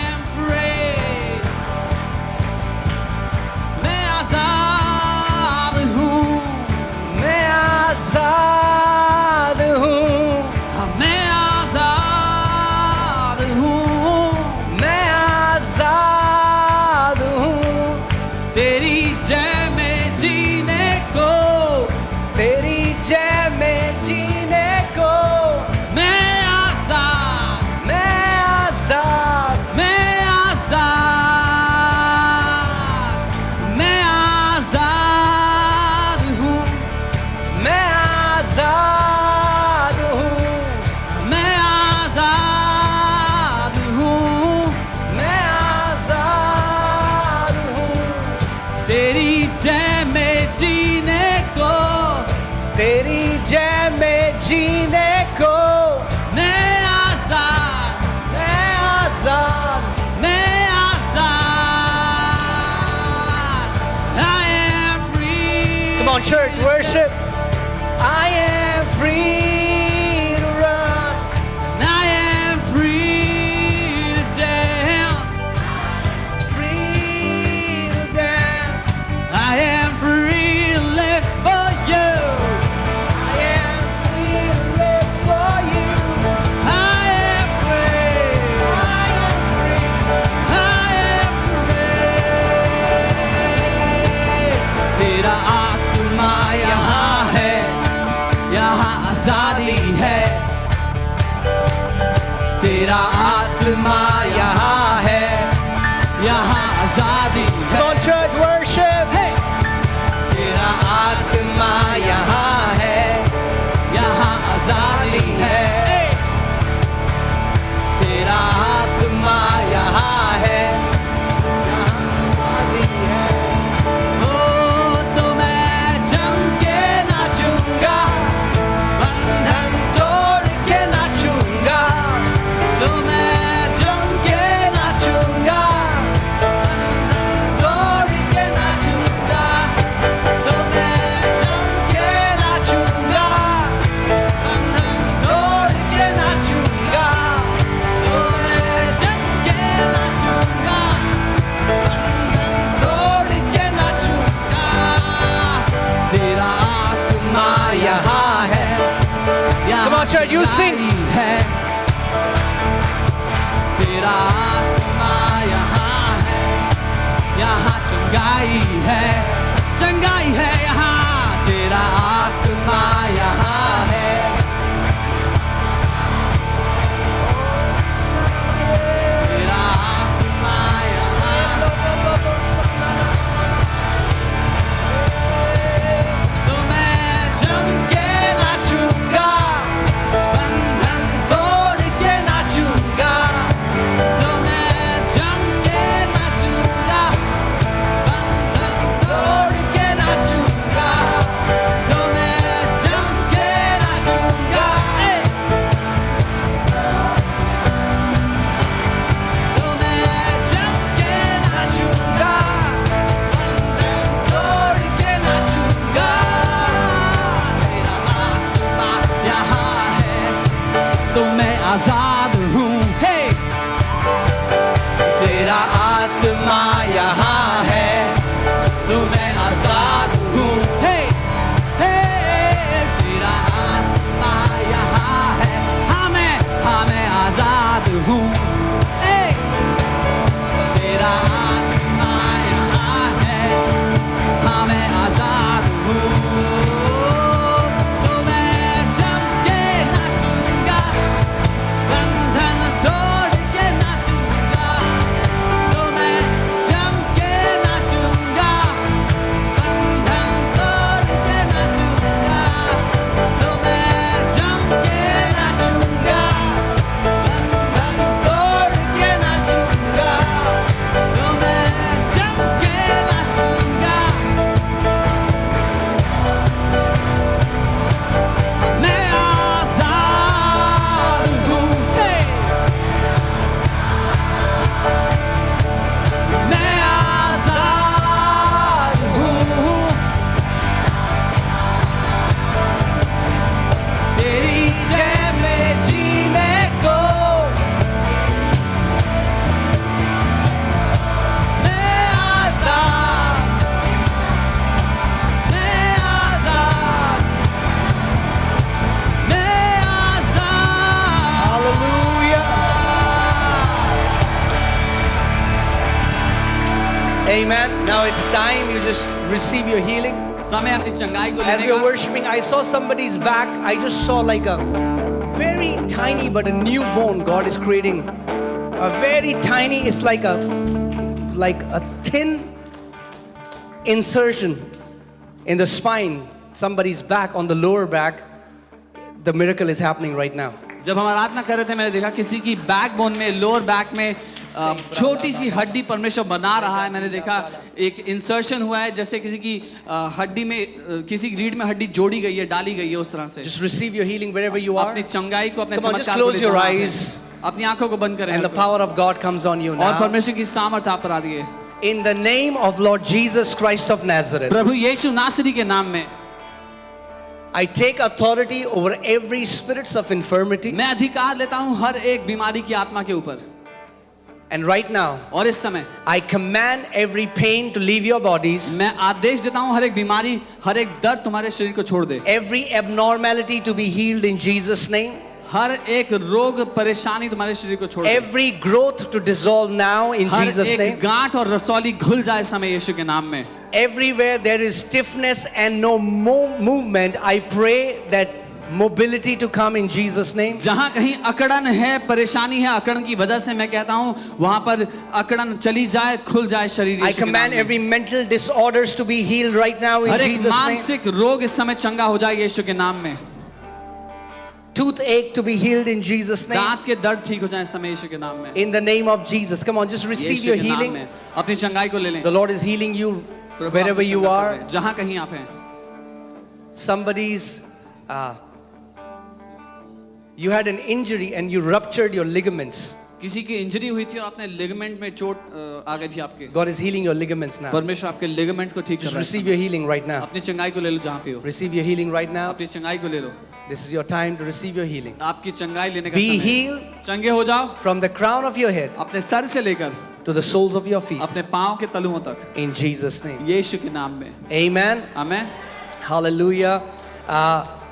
am free. मैं आजाद हूँ। मैं आजाद हूँ. मैं आजाद हूँ। मैं आजाद हूँ. तेरी जय में जीने को। तेरी जय में जीने को. मैं आजाद। मैं आजाद. मैं आजाद। मैं आजाद हूँ। मैं आजाद हूँ. मैं आजाद हूँ। मैं आजाद हूँ. तेरी जय में जीने को। तेरी जय में जीने को. मैं आजाद। मैं आजाद. मैं आजाद। I am free. Come on, church, worship. I am free to run. And I am free to dance. Free to dance. I am free to live for you. I am free to live for you. I am free. I am free. I am free. तेरा आत्मा यहाँ है, यहाँ आजादी है। तेरा आत्मा यहाँ है, यहाँ आजादी है। Come on, church, worship. on, church, you sing. है तेरा आत्मा यहाँ है, यहाँ चंगाई है, चंगाई है यहाँ, तेरा आत्मा यहाँ है। तेरा आत्मा यहाँ तो मैं जम के नाचूंगा, बंधन तोड़ के नाचूंगा, तो मैं जम के नाचूंगा, बंधन तोड़ के नाचूंगा, तो मैं जम के नाचूंगा, तो मैं जम के नाचूंगा, बंधन तोड़ के नाचूंगा। तेरा आत्मा यहाँ है तो मैं आजाद हूँ, हे तेरा आत्मा यहाँ है तो मैं आजाद हूँ, हे तेरा आत्मा यहाँ है, हाँ मैं आजाद हूँ, हे तेरा आत्मा यहाँ है, हाँ मैं आजाद हूँ, तो मैं जम के नाचूंगा, बंधन तोड़ के नाचूंगा, तो मैं जम के नाचूंगा, बंधन तोड़ के नाचूंगा, तो मैं जम के नाचूंगा, बंधन तोड़ के नाचूंगा, तो मैं जम के नाचूंगा। मैं आजाद हूँ, हे मैं आजाद हूँ, तेरी जय में जीने को मैं आजाद, मैं आजाद, मैं आजाद। Hallelujah. Amen. Now it's time you just receive your healing. समय अपनी चंगाई को As लेने we were का। worshiping, I saw somebody's back. I just saw like a very tiny but a new bone God is creating. A very tiny, it's like a thin insertion in the spine. Somebody's back, on the lower back. The miracle is happening right now. जब हम आराधना कर रहे थे मैंने देखा किसी की backbone में, लोअर बैक में छोटी सी हड्डी परमेश्वर बना रहा है। मैंने देखा एक इंसर्शन हुआ है, जैसे किसी की हड्डी में, किसी रीढ़ में हड्डी जोड़ी गई है, डाली गई है, उस तरह से। Just receive your healing wherever you are. अपनी चंगाई को, अपने Come on, just चमत्कार को close ले your जाओ। eyes. अपनी आंखों को बंद करें And the power of God comes on you और now. परमेश्वर की सामर्थ आप पर आ रही है। In the name of Lord Jesus Christ of Nazareth, प्रभु यीशु नासरी के नाम में I take authority over every spirits of infirmity. मैं अधिकार लेता हूँ हर एक बीमारी की आत्मा के ऊपर। And right now, और इस समय I command every pain to leave your bodies, मैं आदेश देता हूँ हर एक बीमारी, हर एक दर्द तुम्हारे शरीर को छोड़ दे। every abnormality to be healed in Jesus' name, हर एक रोग परेशानी तुम्हारे शरीर को छोड़ दे। every growth to dissolve now in her Jesus' एक name. गांठ और रसौली घुल जाए समय यीशु के नाम में। Everywhere there is stiffness and no movement, I pray that mobility to come in Jesus' name. जहाँ कहीं अकड़न है, परेशानी है, अकड़न की वजह से मैं कहता हूँ वहाँ पर अकड़न चली जाए, खुल जाए शरीर I यीशु के नाम command में। every mental disorders to be healed right now in हर एक Jesus' name. मानसिक रोग इस समय चंगा हो जाए यीशु के नाम में। Toothache to be healed in Jesus' name. दांत के दर्द ठीक हो जाए इस समय यीशु के नाम में। In the name of Jesus. Come on, just receive Yeshu your के नाम healing. में अपनी चंगाई को ले लें। The Lord is healing you Prabhu wherever आपकी you चंगाई कर are. रहे हैं। जहाँ कहीं आप हैं। Somebody's, you had an injury and you ruptured your ligaments. किसी की इंजरी हुई थी और आपने लिगामेंट में चोट आ गई थी आपके। God is healing your ligaments now. परमेश्वर आपके लिगामेंट्स को ठीक कर Just रहा है। receive your healing right now. अपनी चंगाई को ले लो जहाँ पे हो। Receive your healing right now. अपनी चंगाई को ले लो। This is your time to receive your healing. आपकी चंगाई लेने का Be समय है। healed चंगे हो जाओ from the crown of your head अपने सर से लेकर to the soles of your feet. अपने पाँव के तलुओं तक In Jesus' name. यीशु के नाम में। Amen. Amen. Hallelujah.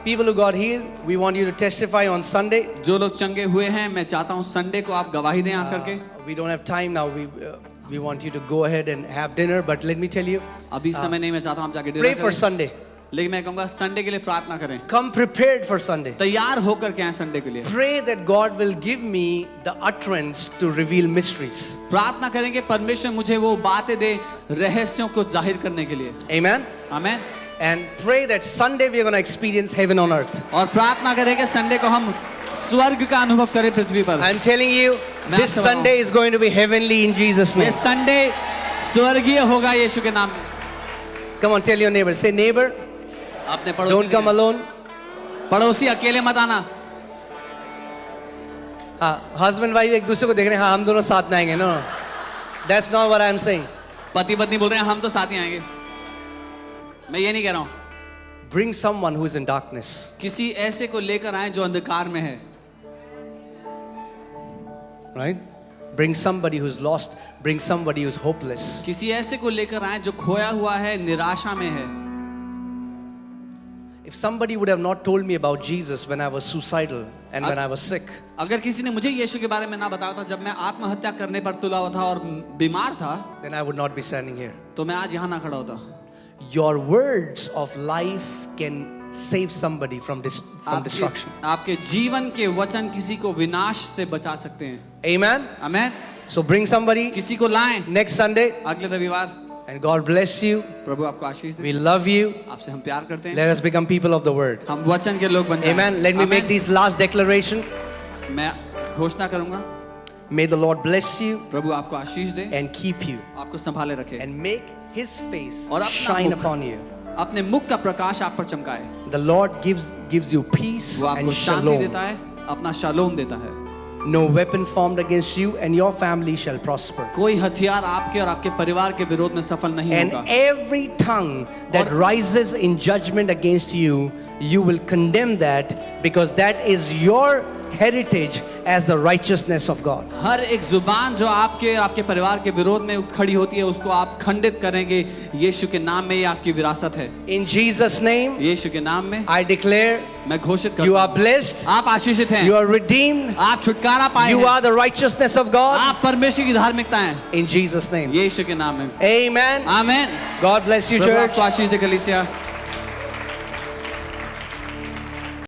People who got healed, we want you to testify on Sunday. जो लोग चंगे हुए हैं, मैं चाहता हूँ संडे को आप गवाही दें आकर के। We don't have time now. We want you to go ahead and have dinner. But let me tell you, अभी समय नहीं, मैं चाहता हूँ आप जाके pray डिनर for करें। Sunday. लेकिन मैं कहूँगा संडे के लिए प्रार्थना करें, Come prepared for Sunday. तैयार होकर के आए संडे के लिए। Pray that God will give me the utterance to reveal mysteries. प्रार्थना करें कि परमेश्वर मुझे वो बातें दे रहस्यों को जाहिर करने के लिए। Amen. आमीन। And pray that Sunday we are going to experience heaven on earth. और प्रार्थना करें कि संडे को हम स्वर्ग का अनुभव करें पृथ्वी पर। I'm telling you, this Sunday is going to be heavenly in Jesus' ये name. संडे स्वर्गीय होगा यीशु के नाम में। Come on, tell your neighbor. Say, neighbor, अपने don't पड़ोसी come alone. पड़ोसी अकेले मत आना। Husband wife एक दूसरे को देख रहे हैं, हाँ हम दोनों साथ में आएंगे. No, that's not what I'm saying. पति पत्नी बोल रहे हैं हम तो साथ ही आएंगे। मैं ये नहीं कह रहा हूँ। Bring someone who is in darkness. किसी ऐसे को लेकर आए जो अंधकार में है। Right? Bring somebody who's lost. Bring somebody who's hopeless. किसी ऐसे को लेकर आए जो खोया हुआ है, निराशा में है। If somebody would have not told me about Jesus when I was suicidal and when I was sick, अगर किसी ने मुझे यीशु के बारे में ना बताया था जब मैं आत्महत्या करने पर तुला हुआ था और बीमार था, then I would not be standing here. तो मैं आज यहाँ ना खड़ा होता। Your words of life can save somebody from destruction. आपके जीवन के वचन किसी को विनाश से बचा सकते हैं। Amen. आमीन। So bring somebody किसी को लाएं next Sunday अगले रविवार। and God bless you. प्रभु आपको आशीष दे। We love you. आपसे हम प्यार करते हैं। Let us become people of the word. हम वचन के लोग बन जाएं। Amen. Let me make आमीन। these last declaration. मैं घोषणा करूंगा, May the Lord bless you प्रभु आपको आशीष दे, and keep you आपको संभाले रखे and make His face और अपना shine मुख upon you. अपने मुख का प्रकाश आप पर चमकाए। The Lord gives you peace वो आपको and शांति shalom. देता है, अपना शालोम देता है। No weapon formed against you and your family shall prosper. कोई हथियार आपके और आपके परिवार के विरोध में सफल नहीं And होगा। every tongue that rises in judgment against you, you will condemn that because that is your heritage as the righteousness of God. हर एक जुबान जो आपके और आपके परिवार के विरोध में खड़ी होती है उसको आप खंडित करेंगे यीशु के नाम में। ये आपकी विरासत है। In Jesus' name, यीशु के नाम में I declare मैं घोषित you करता are हूँ, blessed, आप आशीषित हैं, you are redeemed, आप छुटकारा पाए you हैं, are the righteousness of God. आप परमेश्वर की धार्मिकता हैं। In Jesus' name. यीशु के नाम में Amen. आमीन। God bless you, Prabhu church. आपको आशीष दे कलीसिया।